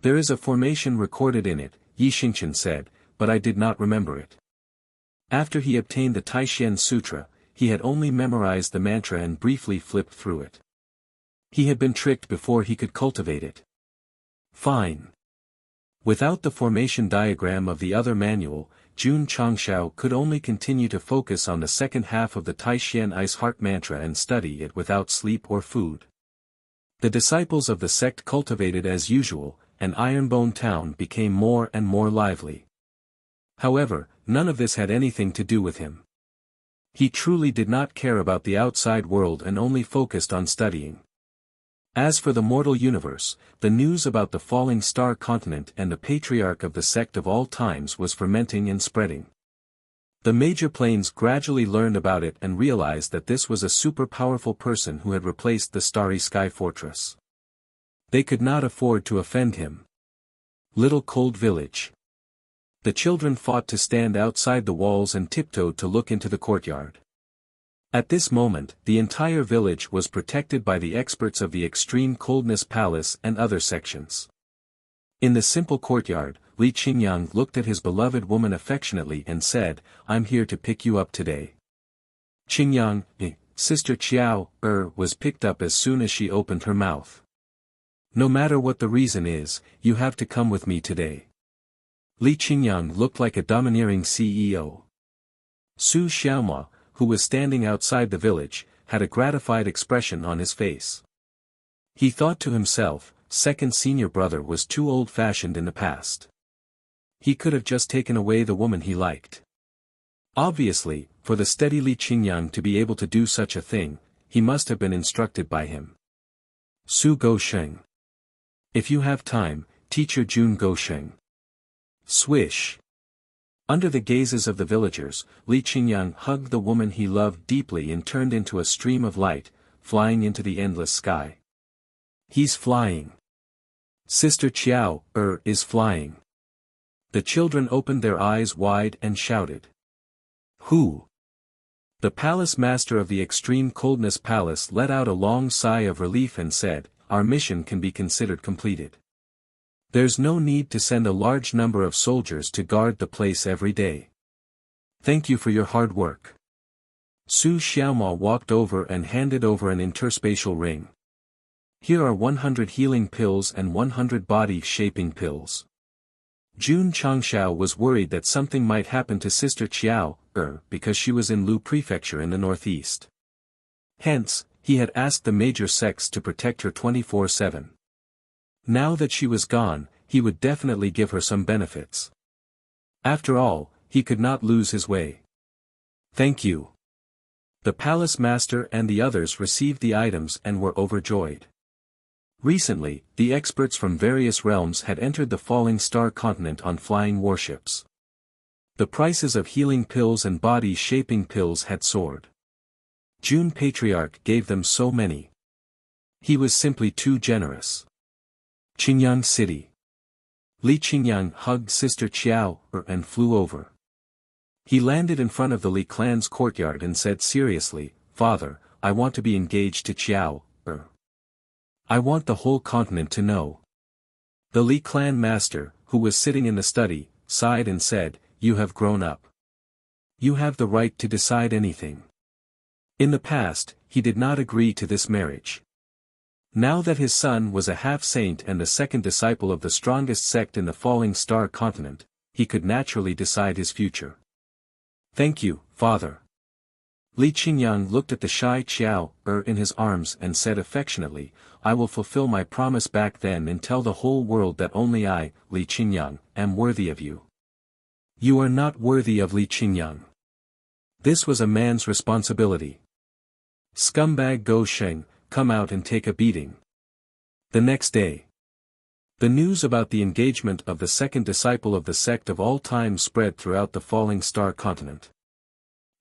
"There is a formation recorded in it," Yi Xingchen said, "but I did not remember it." After he obtained the Taishan Sutra, he had only memorized the mantra and briefly flipped through it. He had been tricked before he could cultivate it. Fine. Without the formation diagram of the other manual, Jun Changshao could only continue to focus on the second half of the Taishan Ice Heart mantra and study it without sleep or food. The disciples of the sect cultivated as usual, and Ironbone Town became more and more lively. However, none of this had anything to do with him. He truly did not care about the outside world and only focused on studying. As for the mortal universe, the news about the falling star continent and the patriarch of the sect of all times was fermenting and spreading. The major planes gradually learned about it and realized that this was a super powerful person who had replaced the Starry Sky Fortress. They could not afford to offend him. Little Cold Village. The children fought to stand outside the walls and tiptoed to look into the courtyard. At this moment, the entire village was protected by the experts of the Extreme Coldness Palace and other sections. In the simple courtyard, Li Qingyang looked at his beloved woman affectionately and said, "I'm here to pick you up today." Qingyang, Sister Qiao, was picked up as soon as she opened her mouth. "No matter what the reason is, you have to come with me today." Li Qingyang looked like a domineering CEO. Su Xiaomua, who was standing outside the village, had a gratified expression on his face. He thought to himself, second senior brother was too old-fashioned in the past. He could have just taken away the woman he liked. Obviously, for the steady Li Qingyang to be able to do such a thing, he must have been instructed by him. Su Go Sheng. If you have time, teacher Jun Go Sheng. Swish. Under the gazes of the villagers, Li Qingyang hugged the woman he loved deeply and turned into a stream of light, flying into the endless sky. He's flying. Sister Qiao, is flying. The children opened their eyes wide and shouted. Who? The palace master of the extreme coldness palace let out a long sigh of relief and said, our mission can be considered completed. There's no need to send a large number of soldiers to guard the place every day. Thank you for your hard work. Su Xiaoma walked over and handed over an interspatial ring. Here are 100 healing pills and 100 body-shaping pills. Jun Changshao was worried that something might happen to Sister Qiao, because she was in Lu Prefecture in the northeast. Hence, he had asked the major sects to protect her 24/7. Now that she was gone, he would definitely give her some benefits. After all, he could not lose his way. Thank you. The palace master and the others received the items and were overjoyed. Recently, the experts from various realms had entered the falling star continent on flying warships. The prices of healing pills and body-shaping pills had soared. Jun Patriarch gave them so many. He was simply too generous. Qingyang City. Li Qingyang hugged Sister Qiao, and flew over. He landed in front of the Li clan's courtyard and said seriously, Father, I want to be engaged to Qiao, I want the whole continent to know. The Li clan master, who was sitting in the study, sighed and said, You have grown up. You have the right to decide anything. In the past, he did not agree to this marriage. Now that his son was a half-saint and the second disciple of the strongest sect in the falling star continent, he could naturally decide his future. Thank you, father. Li Qingyang looked at the shy Qiao, in his arms and said affectionately, I will fulfill my promise back then and tell the whole world that only I, Li Qingyang, am worthy of you. You are not worthy of Li Qingyang. This was a man's responsibility. Scumbag Go Sheng, come out and take a beating. The next day. The news about the engagement of the second disciple of the sect of all time spread throughout the falling star continent.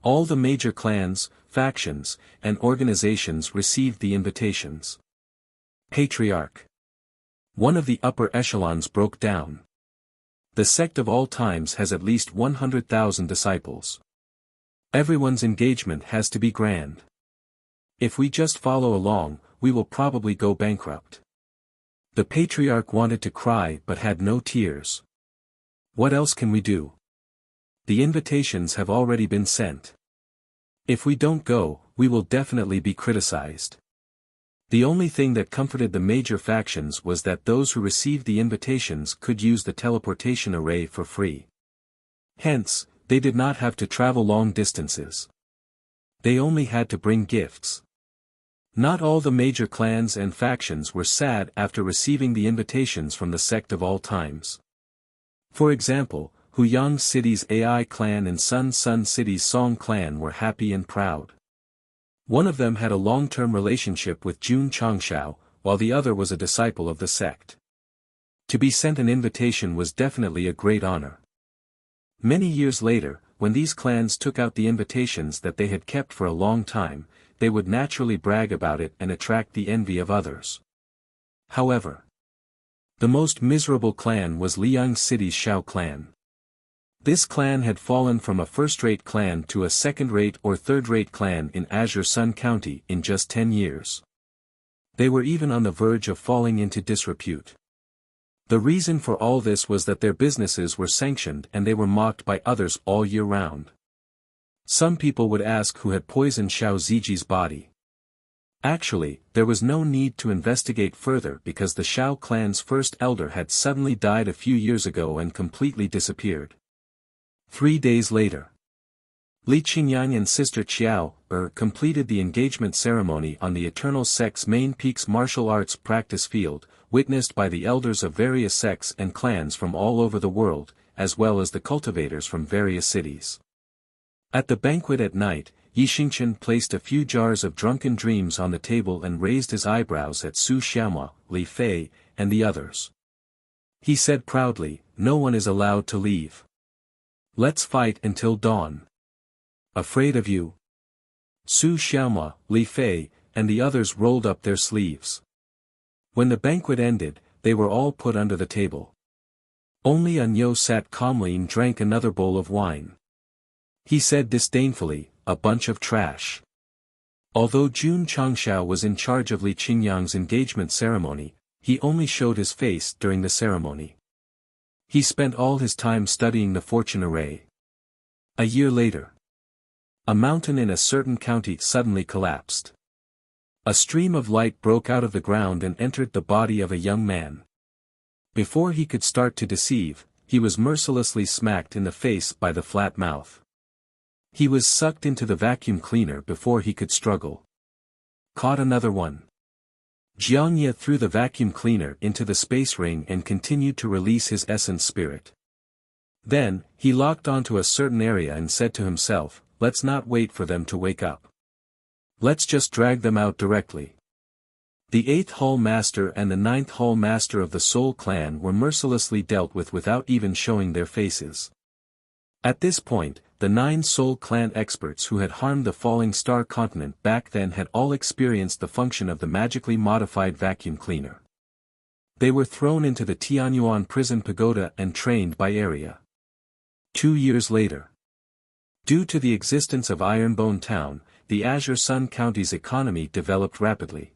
All the major clans, factions, and organizations received the invitations. Patriarch. One of the upper echelons broke down. The sect of all times has at least 100,000 disciples. Everyone's engagement has to be grand. If we just follow along, we will probably go bankrupt. The patriarch wanted to cry but had no tears. What else can we do? The invitations have already been sent. If we don't go, we will definitely be criticized. The only thing that comforted the major factions was that those who received the invitations could use the teleportation array for free. Hence, they did not have to travel long distances. They only had to bring gifts. Not all the major clans and factions were sad after receiving the invitations from the sect of all times. For example, Huyang City's AI clan and Sun City's Song clan were happy and proud. One of them had a long-term relationship with Jun Changshao, while the other was a disciple of the sect. To be sent an invitation was definitely a great honor. Many years later, when these clans took out the invitations that they had kept for a long time, they would naturally brag about it and attract the envy of others. However, the most miserable clan was Liang City's Shao clan. This clan had fallen from a first-rate clan to a second-rate or third-rate clan in Azure Sun County in just 10 years. They were even on the verge of falling into disrepute. The reason for all this was that their businesses were sanctioned and they were mocked by others all year round. Some people would ask who had poisoned Xiao Ziji's body. Actually, there was no need to investigate further because the Shao clan's first elder had suddenly died a few years ago and completely disappeared. 3 days later, Li Qingyang and Sister Qiao, completed the engagement ceremony on the Eternal Sect's main peak's martial arts practice field, witnessed by the elders of various sects and clans from all over the world, as well as the cultivators from various cities. At the banquet at night, Yi Xingchen placed a few jars of drunken dreams on the table and raised his eyebrows at Su Xiaoma, Li Fei, and the others. He said proudly, "No one is allowed to leave. Let's fight until dawn." "Afraid of you?" Su Xiaoma, Li Fei, and the others rolled up their sleeves. When the banquet ended, they were all put under the table. Only Anyo sat calmly and drank another bowl of wine. He said disdainfully, "A bunch of trash." Although Jun Changshao was in charge of Li Qingyang's engagement ceremony, he only showed his face during the ceremony. He spent all his time studying the fortune array. A year later, a mountain in a certain county suddenly collapsed. A stream of light broke out of the ground and entered the body of a young man. Before he could start to deceive, he was mercilessly smacked in the face by the flat mouth. He was sucked into the vacuum cleaner before he could struggle. Caught another one. Jiangye threw the vacuum cleaner into the space ring and continued to release his essence spirit. Then, he locked onto a certain area and said to himself, "Let's not wait for them to wake up. Let's just drag them out directly." The 8th Hall Master and the 9th Hall Master of the Soul Clan were mercilessly dealt with without even showing their faces. At this point, the 9 Soul Clan experts who had harmed the falling star continent back then had all experienced the function of the magically modified vacuum cleaner. They were thrown into the Tianyuan prison pagoda and trained by area. 2 years later, due to the existence of Ironbone Town, the Azure Sun County's economy developed rapidly.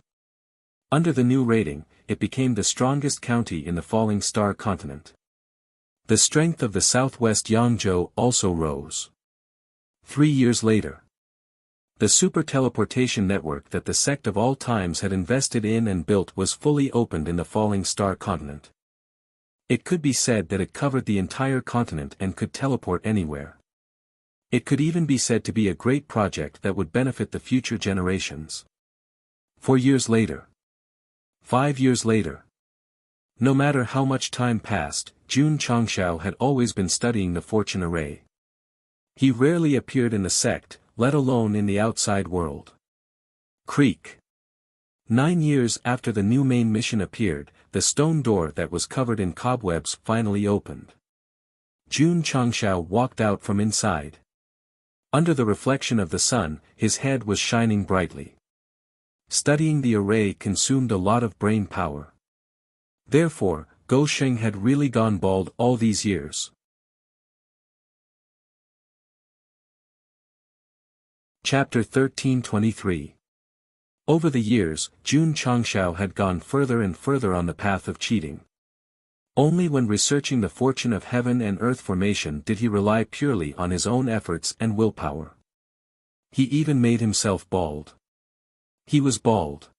Under the new rating, it became the strongest county in the falling star continent. The strength of the southwest Yangzhou also rose. 3 years later, the super teleportation network that the Sect of all times had invested in and built was fully opened in the falling star continent. It could be said that it covered the entire continent and could teleport anywhere. It could even be said to be a great project that would benefit the future generations. 4 years later. 5 years later. No matter how much time passed, Jun Changshao had always been studying the fortune array. He rarely appeared in the sect, let alone in the outside world. Creak. 9 years after the new main mission appeared, the stone door that was covered in cobwebs finally opened. Jun Changshao walked out from inside. Under the reflection of the sun, his head was shining brightly. Studying the array consumed a lot of brain power. Therefore, Go Sheng had really gone bald all these years. Chapter 1323. Over the years, Jun Changshao had gone further and further on the path of cheating. Only when researching the fortune of heaven and earth formation did he rely purely on his own efforts and willpower. He even made himself bald. He was bald.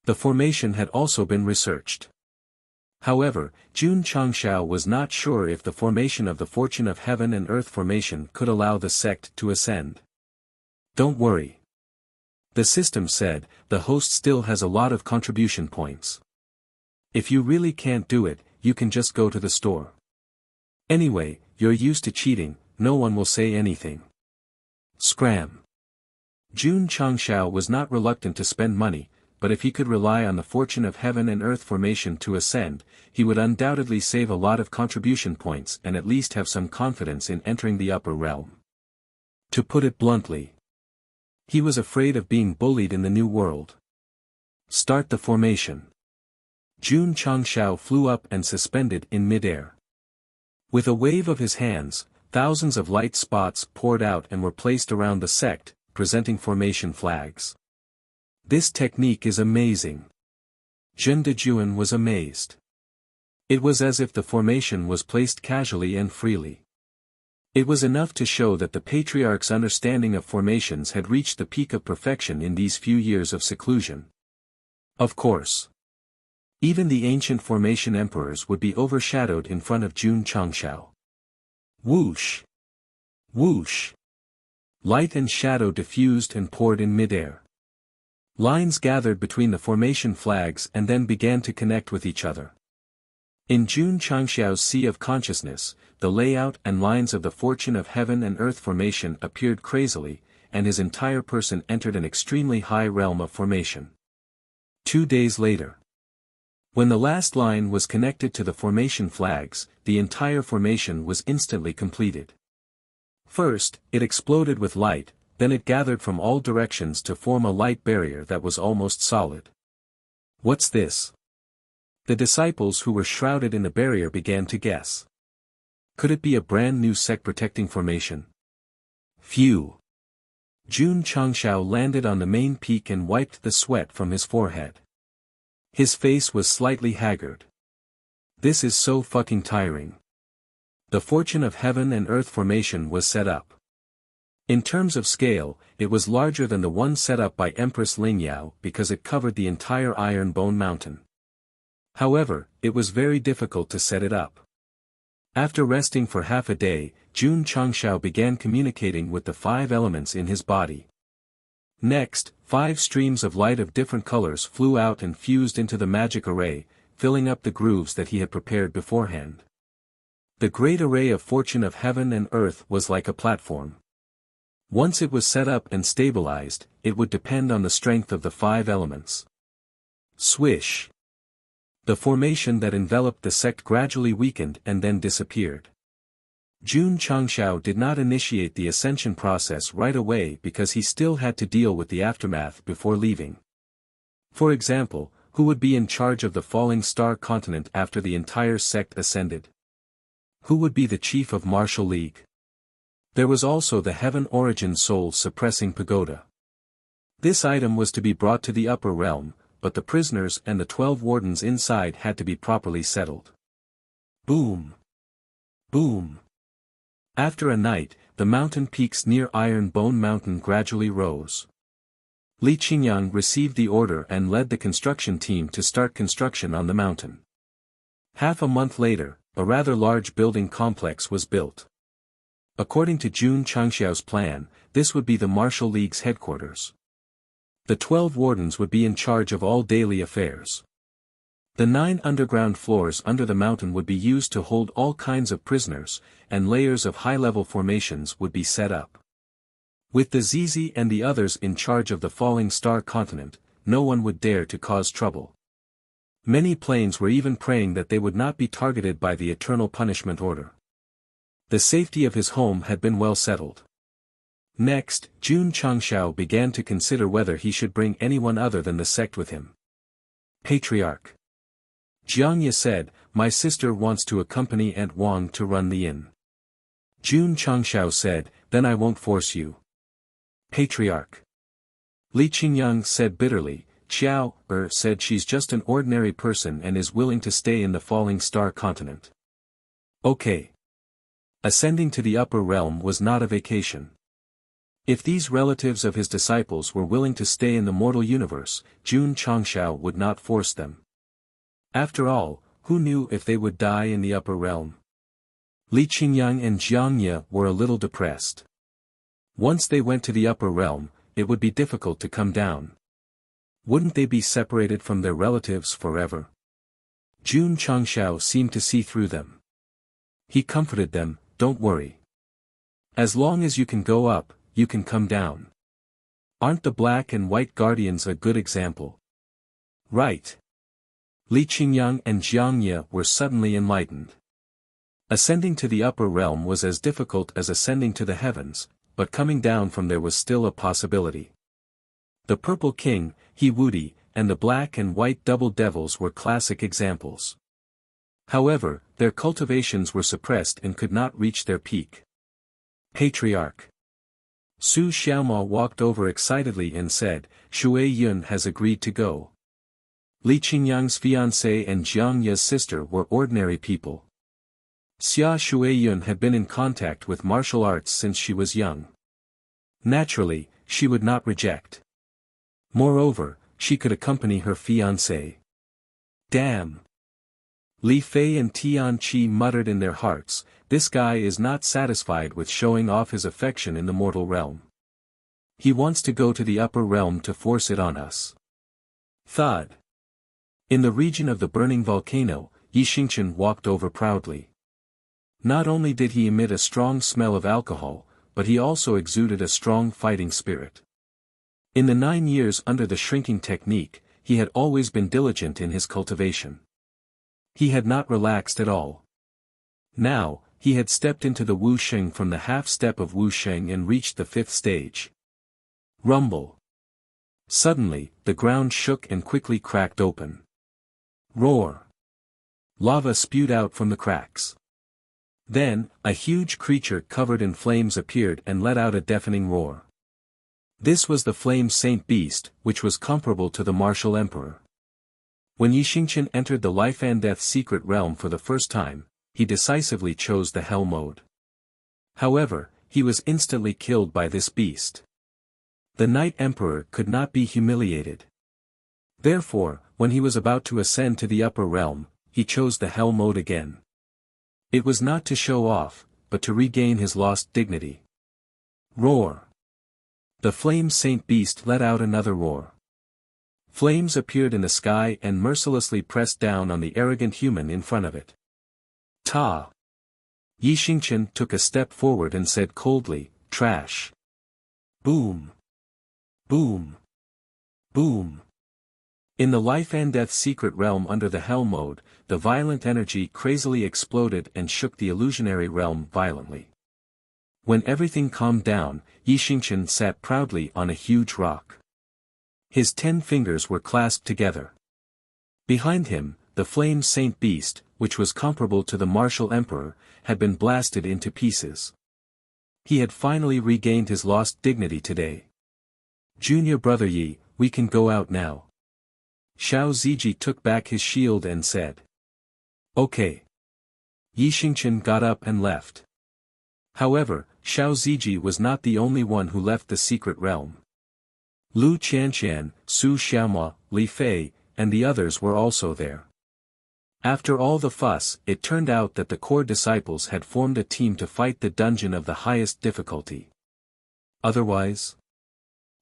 The formation had also been researched. However, Jun Changshao was not sure if the formation of the fortune of heaven and earth formation could allow the sect to ascend. Don't worry. The system said, the host still has a lot of contribution points. If you really can't do it, you can just go to the store. Anyway, you're used to cheating, no one will say anything. Scram. Jun Changshao was not reluctant to spend money, but if he could rely on the fortune of heaven and earth formation to ascend, he would undoubtedly save a lot of contribution points and at least have some confidence in entering the upper realm. To put it bluntly, he was afraid of being bullied in the new world. Start the formation. Jun Changshao flew up and suspended in midair. With a wave of his hands, thousands of light spots poured out and were placed around the sect, presenting formation flags. This technique is amazing. Zhen Dejuan was amazed. It was as if the formation was placed casually and freely. It was enough to show that the patriarch's understanding of formations had reached the peak of perfection in these few years of seclusion. Of course, even the ancient formation emperors would be overshadowed in front of Jun Changshao. Whoosh! Whoosh! Light and shadow diffused and poured in midair. Lines gathered between the formation flags and then began to connect with each other. In Jun Changshao's sea of consciousness, the layout and lines of the fortune of heaven and earth formation appeared crazily, and his entire person entered an extremely high realm of formation. 2 days later. When the last line was connected to the formation flags, the entire formation was instantly completed. First, it exploded with light, then it gathered from all directions to form a light barrier that was almost solid. What's this? The disciples who were shrouded in the barrier began to guess. Could it be a brand new sect protecting formation? Phew! Jun Changshao landed on the main peak and wiped the sweat from his forehead. His face was slightly haggard. This is so fucking tiring. The fortune of heaven and earth formation was set up. In terms of scale, it was larger than the one set up by Empress Lingyao because it covered the entire Iron Bone Mountain. However, it was very difficult to set it up. After resting for half a day, Jun Changshao began communicating with the 5 elements in his body. Next, 5 streams of light of different colors flew out and fused into the magic array, filling up the grooves that he had prepared beforehand. The great array of fortune of heaven and earth was like a platform. Once it was set up and stabilized, it would depend on the strength of the 5 elements. Swish! The formation that enveloped the sect gradually weakened and then disappeared. Jun Changshao did not initiate the ascension process right away because he still had to deal with the aftermath before leaving. For example, who would be in charge of the falling star continent after the entire sect ascended? Who would be the chief of Martial League? There was also the Heaven Origin Soul Suppressing Pagoda. This item was to be brought to the upper realm, but the prisoners and the 12 wardens inside had to be properly settled. Boom! Boom! After a night, the mountain peaks near Iron Bone Mountain gradually rose. Li Qingyang received the order and led the construction team to start construction on the mountain. Half a month later, a rather large building complex was built. According to Jun Changshao's plan, this would be the Martial League's headquarters. The 12 wardens would be in charge of all daily affairs. The 9 underground floors under the mountain would be used to hold all kinds of prisoners, and layers of high-level formations would be set up. With the ZZ and the others in charge of the falling star continent, no one would dare to cause trouble. Many planes were even praying that they would not be targeted by the eternal punishment order. The safety of his home had been well settled. Next, Jun Changshao began to consider whether he should bring anyone other than the sect with him. Patriarch Jiang Ye said, "My sister wants to accompany Aunt Wang to run the inn." Jun Changshao said, "Then I won't force you." Patriarch Li Qingyang said bitterly, "Xiao said she's just an ordinary person and is willing to stay in the falling star continent." Okay. Ascending to the upper realm was not a vacation. If these relatives of his disciples were willing to stay in the mortal universe, Jun Changshao would not force them. After all, who knew if they would die in the upper realm? Li Qingyang and Jiang Ye were a little depressed. Once they went to the upper realm, it would be difficult to come down. Wouldn't they be separated from their relatives forever? Jun Changshao seemed to see through them. He comforted them, "Don't worry. As long as you can go up, you can come down. Aren't the black and white guardians a good example?" Right. Li Qingyang and Jiang Ye were suddenly enlightened. Ascending to the upper realm was as difficult as ascending to the heavens, but coming down from there was still a possibility. The Purple King, He Wudi, and the Black and White Double Devils were classic examples. However, their cultivations were suppressed and could not reach their peak. Patriarch Su Xiaoma walked over excitedly and said, "Shui Yun has agreed to go." Li Qingyang's fiancée and Jiang Ye's sister were ordinary people. Xia Shuiyun had been in contact with martial arts since she was young. Naturally, she would not reject. Moreover, she could accompany her fiancé. Damn! Li Fei and Tian Qi muttered in their hearts, "This guy is not satisfied with showing off his affection in the mortal realm. He wants to go to the upper realm to force it on us." Thud. In the region of the burning volcano, Yi Xingchen walked over proudly. Not only did he emit a strong smell of alcohol, but he also exuded a strong fighting spirit. In the 9 years under the shrinking technique, he had always been diligent in his cultivation. He had not relaxed at all. Now, he had stepped into the Wuxia from the half-step of Wuxia and reached the 5th stage. Rumble. Suddenly, the ground shook and quickly cracked open. Roar. Lava spewed out from the cracks. Then, a huge creature covered in flames appeared and let out a deafening roar. This was the Flame Saint Beast, which was comparable to the Martial Emperor. When Yi Xingqian entered the life and death secret realm for the first time, he decisively chose the Hell mode. However, he was instantly killed by this beast. The Night Emperor could not be humiliated. Therefore, when he was about to ascend to the upper realm, he chose the Hell mode again. It was not to show off, but to regain his lost dignity. Roar. The Flame Saint Beast let out another roar. Flames appeared in the sky and mercilessly pressed down on the arrogant human in front of it. Ta! Yi Xingqian took a step forward and said coldly, "Trash." Boom! Boom! Boom! In the life and death secret realm under the Hell mode, the violent energy crazily exploded and shook the illusionary realm violently. When everything calmed down, Yi Xingqian sat proudly on a huge rock. His 10 fingers were clasped together. Behind him, the Flame Saint Beast, which was comparable to the Martial Emperor, had been blasted into pieces. He had finally regained his lost dignity today. "Junior brother Yi, we can go out now." Xiao Ziji took back his shield and said. "Okay." Yi Xingqian got up and left. However, Xiao Ziji was not the only one who left the secret realm. Lu Qianqian, Su Xiaomua, Li Fei, and the others were also there. After all the fuss, it turned out that the core disciples had formed a team to fight the dungeon of the highest difficulty. Otherwise?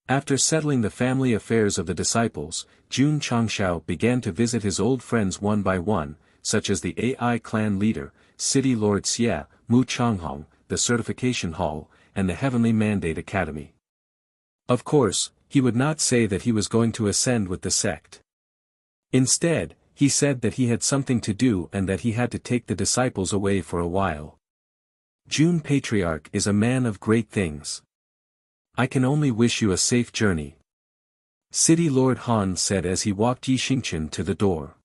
After settling the family affairs of the disciples, Jun Changshao began to visit his old friends one by one, such as the AI clan leader, City Lord Xie, Mu Changhong, the Certification Hall, and the Heavenly Mandate Academy. Of course, he would not say that he was going to ascend with the sect. Instead, he said that he had something to do and that he had to take the disciples away for a while. Jun Patriarch is a man of great things. I can only wish you a safe journey. City Lord Han said as he walked Yi Xingqian to the door.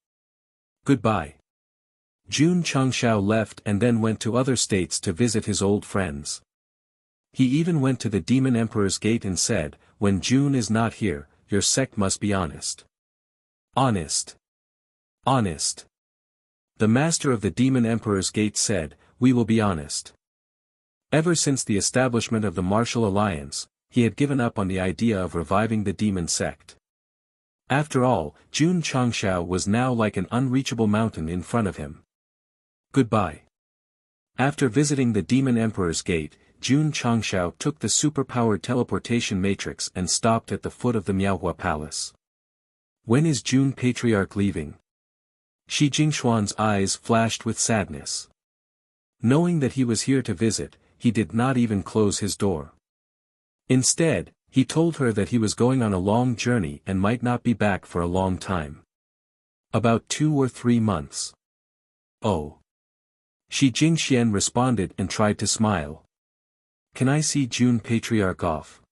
Goodbye. Jun Changshao left and then went to other states to visit his old friends. He even went to the Demon Emperor's gate and said, "When Jun is not here, your sect must be honest." Honest. Honest. The master of the Demon Emperor's gate said, "We will be honest." Ever since the establishment of the Martial Alliance, he had given up on the idea of reviving the demon sect. After all, Jun Changshao was now like an unreachable mountain in front of him. Goodbye. After visiting the Demon Emperor's gate, Jun Changshao took the superpowered teleportation matrix and stopped at the foot of the Miaohua Palace. When is Jun Patriarch leaving? Shi Jingshuan's eyes flashed with sadness. Knowing that he was here to visit, he did not even close his door. Instead, he told her that he was going on a long journey and might not be back for a long time. About 2 or 3 months. Oh. Shi Jingxian responded and tried to smile. Can I see Jun Patriarch off?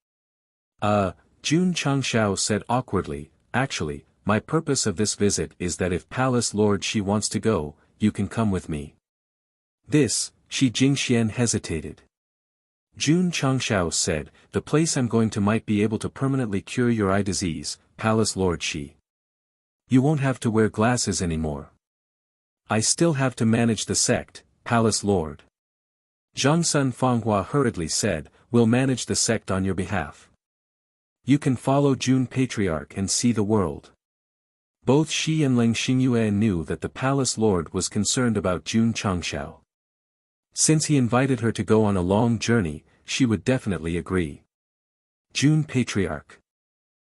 Jun Changshao said awkwardly, actually, my purpose of this visit is that if Palace Lord Shi wants to go, you can come with me. This, Shi Jingxian hesitated. Jun Changshao said, the place I'm going to might be able to permanently cure your eye disease, Palace Lord Shi. You won't have to wear glasses anymore. I still have to manage the sect, Palace Lord. Zhangsun Fanghua hurriedly said, we'll manage the sect on your behalf. You can follow Jun Patriarch and see the world. Both Shi and Leng Xingyue knew that the Palace Lord was concerned about Jun Changshao. Since he invited her to go on a long journey, she would definitely agree. Jun Patriarch.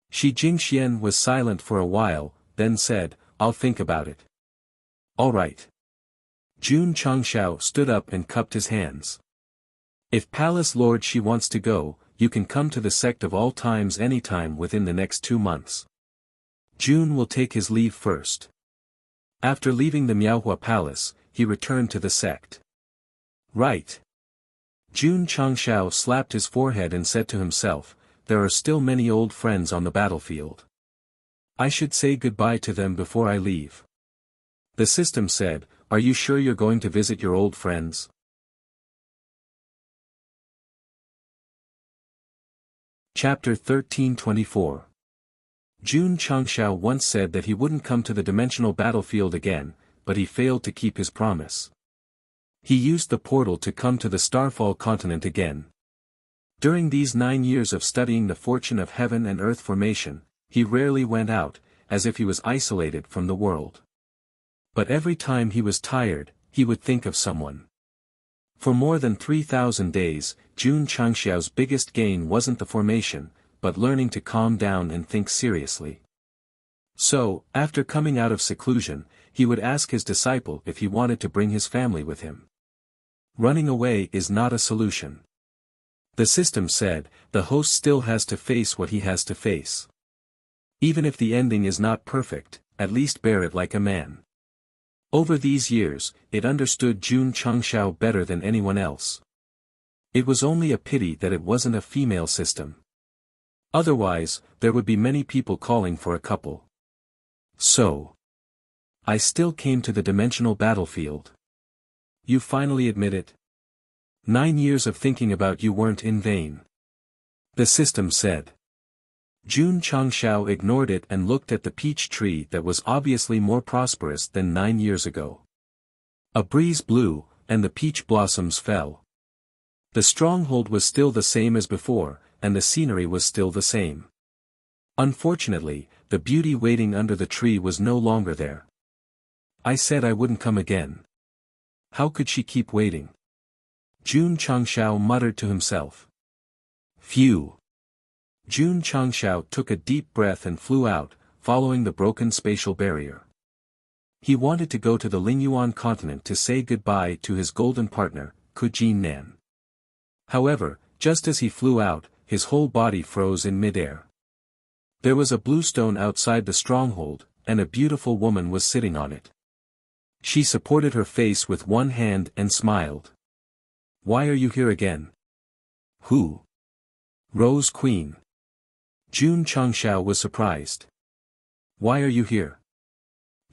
Shi Jingxian was silent for a while, then said, I'll think about it. All right. Jun Changshao stood up and cupped his hands. If Palace Lord Shi wants to go, you can come to the sect of all times anytime within the next 2 months. Jun will take his leave first. After leaving the Miaohua Palace, he returned to the sect. Right. Jun Changshao slapped his forehead and said to himself, there are still many old friends on the battlefield. I should say goodbye to them before I leave. The system said, are you sure you're going to visit your old friends? Chapter 1324. Jun Changshao once said that he wouldn't come to the dimensional battlefield again, but he failed to keep his promise. He used the portal to come to the Starfall continent again. During these 9 years of studying the fortune of heaven and earth formation, he rarely went out, as if he was isolated from the world. But every time he was tired, he would think of someone. For more than 3,000 days, Jun Changshao's biggest gain wasn't the formation, but learning to calm down and think seriously. So, after coming out of seclusion, he would ask his disciple if he wanted to bring his family with him. Running away is not a solution. The system said, the host still has to face what he has to face. Even if the ending is not perfect, at least bear it like a man. Over these years, it understood Jun Changshao better than anyone else. It was only a pity that it wasn't a female system. Otherwise, there would be many people calling for a couple. So, I still came to the dimensional battlefield. You finally admit it? 9 years of thinking about you weren't in vain. The system said. Jun Changshao ignored it and looked at the peach tree that was obviously more prosperous than 9 years ago. A breeze blew, and the peach blossoms fell. The stronghold was still the same as before, and the scenery was still the same. Unfortunately, the beauty waiting under the tree was no longer there. I said I wouldn't come again. How could she keep waiting? Jun Changshao muttered to himself. Phew. Jun Changshao took a deep breath and flew out, following the broken spatial barrier. He wanted to go to the Lingyuan continent to say goodbye to his golden partner, Kujin Nan. However, just as he flew out, his whole body froze in midair. There was a blue stone outside the stronghold, and a beautiful woman was sitting on it. She supported her face with one hand and smiled. Why are you here again? Who? Rose Queen. Jun Changshao was surprised. Why are you here?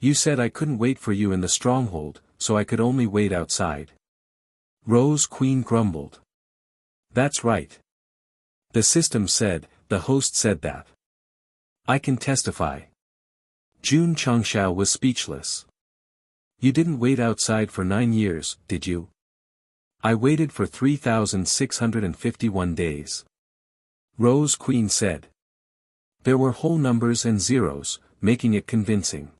You said I couldn't wait for you in the stronghold, so I could only wait outside. Rose Queen grumbled. That's right. The system said, the host said that. I can testify. Jun Changshao was speechless. You didn't wait outside for 9 years, did you? I waited for 3,651 days. Rose Queen said. There were whole numbers and zeros, making it convincing.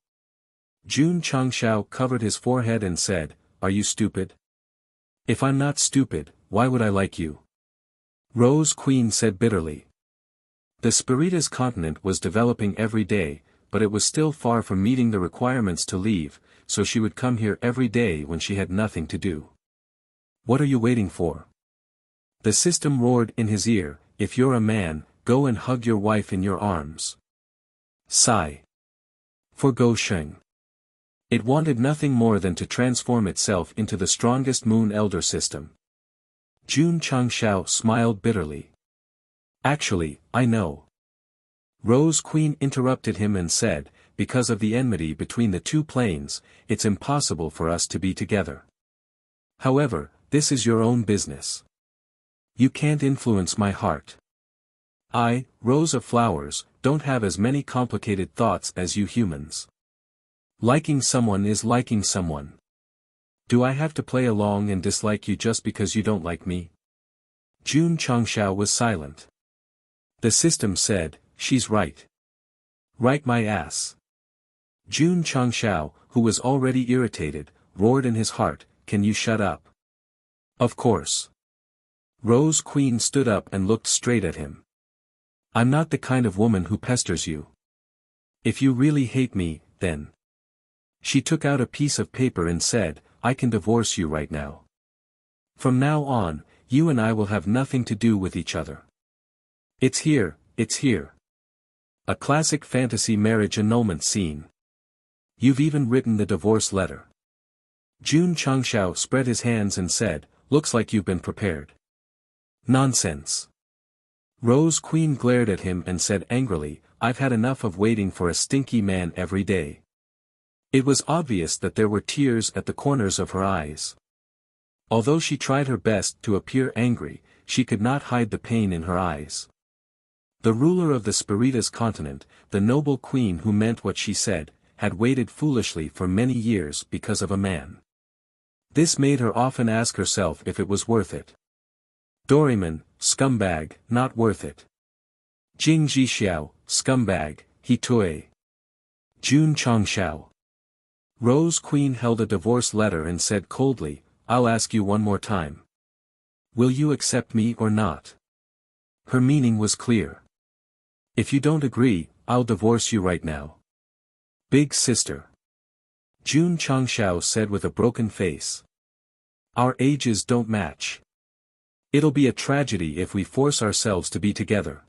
Jun Changshao covered his forehead and said, are you stupid? If I'm not stupid, why would I like you? Rose Queen said bitterly. The Spiritas continent was developing every day, but it was still far from meeting the requirements to leave, so she would come here every day when she had nothing to do. What are you waiting for? The system roared in his ear, if you're a man, go and hug your wife in your arms. Sigh. For Go Sheng. It wanted nothing more than to transform itself into the strongest Moon Elder system. Jun Changshao smiled bitterly. Actually, I know. Rose Queen interrupted him and said, because of the enmity between the two planes, it's impossible for us to be together. However, this is your own business. You can't influence my heart. I, Rose of Flowers, don't have as many complicated thoughts as you humans. Liking someone is liking someone. Do I have to play along and dislike you just because you don't like me? Jun Changshao was silent. The system said, she's right. Right my ass. Jun Changshao, who was already irritated, roared in his heart, can you shut up? Of course. Rose Queen stood up and looked straight at him. I'm not the kind of woman who pesters you. If you really hate me, then. She took out a piece of paper and said, I can divorce you right now. From now on, you and I will have nothing to do with each other. It's here, it's here. A classic fantasy marriage annulment scene. You've even written the divorce letter. Jun Changshao spread his hands and said, looks like you've been prepared. Nonsense. Rose Queen glared at him and said angrily, I've had enough of waiting for a stinky man every day. It was obvious that there were tears at the corners of her eyes. Although she tried her best to appear angry, she could not hide the pain in her eyes. The ruler of the Spiritas continent, the noble queen who meant what she said, had waited foolishly for many years because of a man. This made her often ask herself if it was worth it. Doraemon, scumbag, not worth it. Jing Jixiao, scumbag, he tue. Jun Changshao. Rose Queen held a divorce letter and said coldly, I'll ask you one more time. Will you accept me or not? Her meaning was clear. If you don't agree, I'll divorce you right now. Big sister. Jun Changshao said with a broken face. Our ages don't match. It'll be a tragedy if we force ourselves to be together.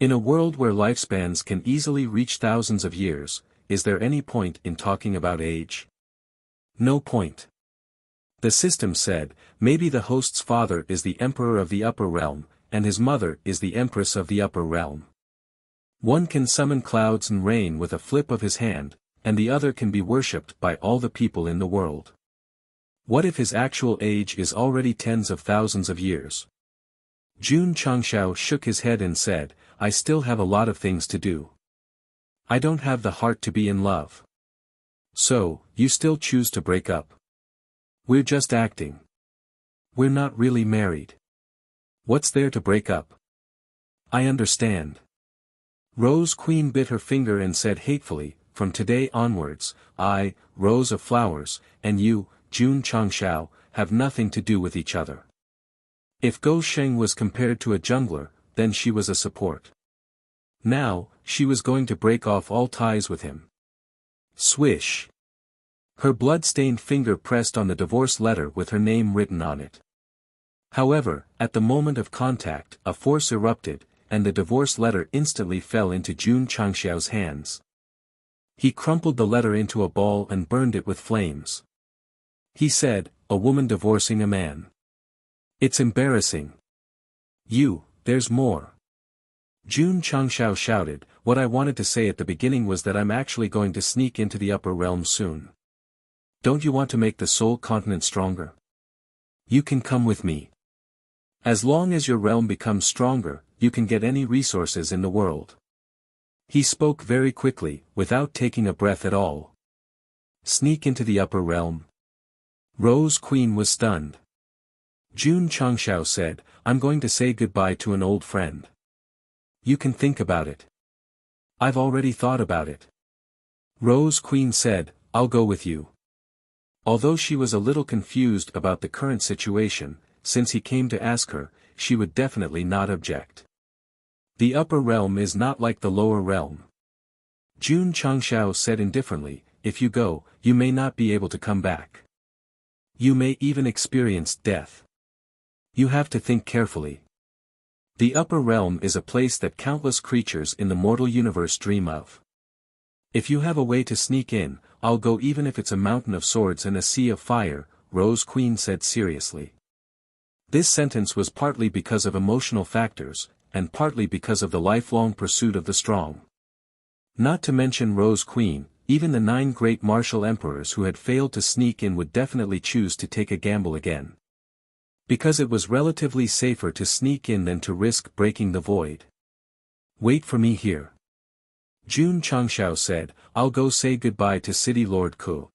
In a world where lifespans can easily reach thousands of years, is there any point in talking about age? No point. The system said, maybe the host's father is the emperor of the upper realm, and his mother is the empress of the upper realm. One can summon clouds and rain with a flip of his hand, and the other can be worshipped by all the people in the world. What if his actual age is already tens of thousands of years? Jun Changshao shook his head and said, I still have a lot of things to do. I don't have the heart to be in love. So, you still choose to break up? We're just acting. We're not really married. What's there to break up? I understand. Rose Queen bit her finger and said hatefully, from today onwards, I, Rose of Flowers, and you, Jun Changshao, have nothing to do with each other. If Go Sheng was compared to a jungler, then she was a support. Now, she was going to break off all ties with him. Swish. Her blood-stained finger pressed on the divorce letter with her name written on it. However, at the moment of contact, a force erupted, and the divorce letter instantly fell into Jun Changshao's hands. He crumpled the letter into a ball and burned it with flames. He said, a woman divorcing a man. It's embarrassing. There's more. Jun Changshao shouted, what I wanted to say at the beginning was that I'm actually going to sneak into the upper realm soon. Don't you want to make the Soul Continent stronger? You can come with me. As long as your realm becomes stronger, you can get any resources in the world. He spoke very quickly, without taking a breath at all. Sneak into the upper realm. Rose Queen was stunned. Jun Changshao said, I'm going to say goodbye to an old friend. You can think about it. I've already thought about it. Rose Queen said, I'll go with you. Although she was a little confused about the current situation, since he came to ask her, she would definitely not object. The upper realm is not like the lower realm. Jun Changshao said indifferently, if you go, you may not be able to come back. You may even experience death. You have to think carefully. The upper realm is a place that countless creatures in the mortal universe dream of. If you have a way to sneak in, I'll go even if it's a mountain of swords and a sea of fire, Rose Queen said seriously. This sentence was partly because of emotional factors, and partly because of the lifelong pursuit of the strong. Not to mention Rose Queen, even the 9 great martial emperors who had failed to sneak in would definitely choose to take a gamble again. Because it was relatively safer to sneak in than to risk breaking the void. Wait for me here. Jun Changshao said, I'll go say goodbye to City Lord Ku.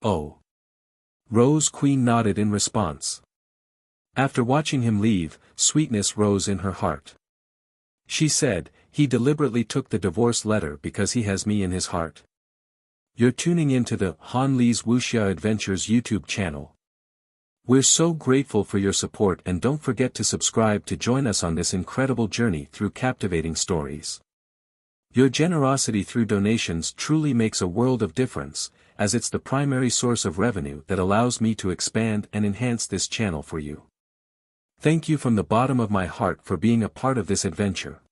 Oh. Rose Queen nodded in response. After watching him leave, sweetness rose in her heart. She said, he deliberately took the divorce letter because he has me in his heart. You're tuning into the Han Li's Wuxia Adventures YouTube channel. We're so grateful for your support, and don't forget to subscribe to join us on this incredible journey through captivating stories. Your generosity through donations truly makes a world of difference, as it's the primary source of revenue that allows me to expand and enhance this channel for you. Thank you from the bottom of my heart for being a part of this adventure.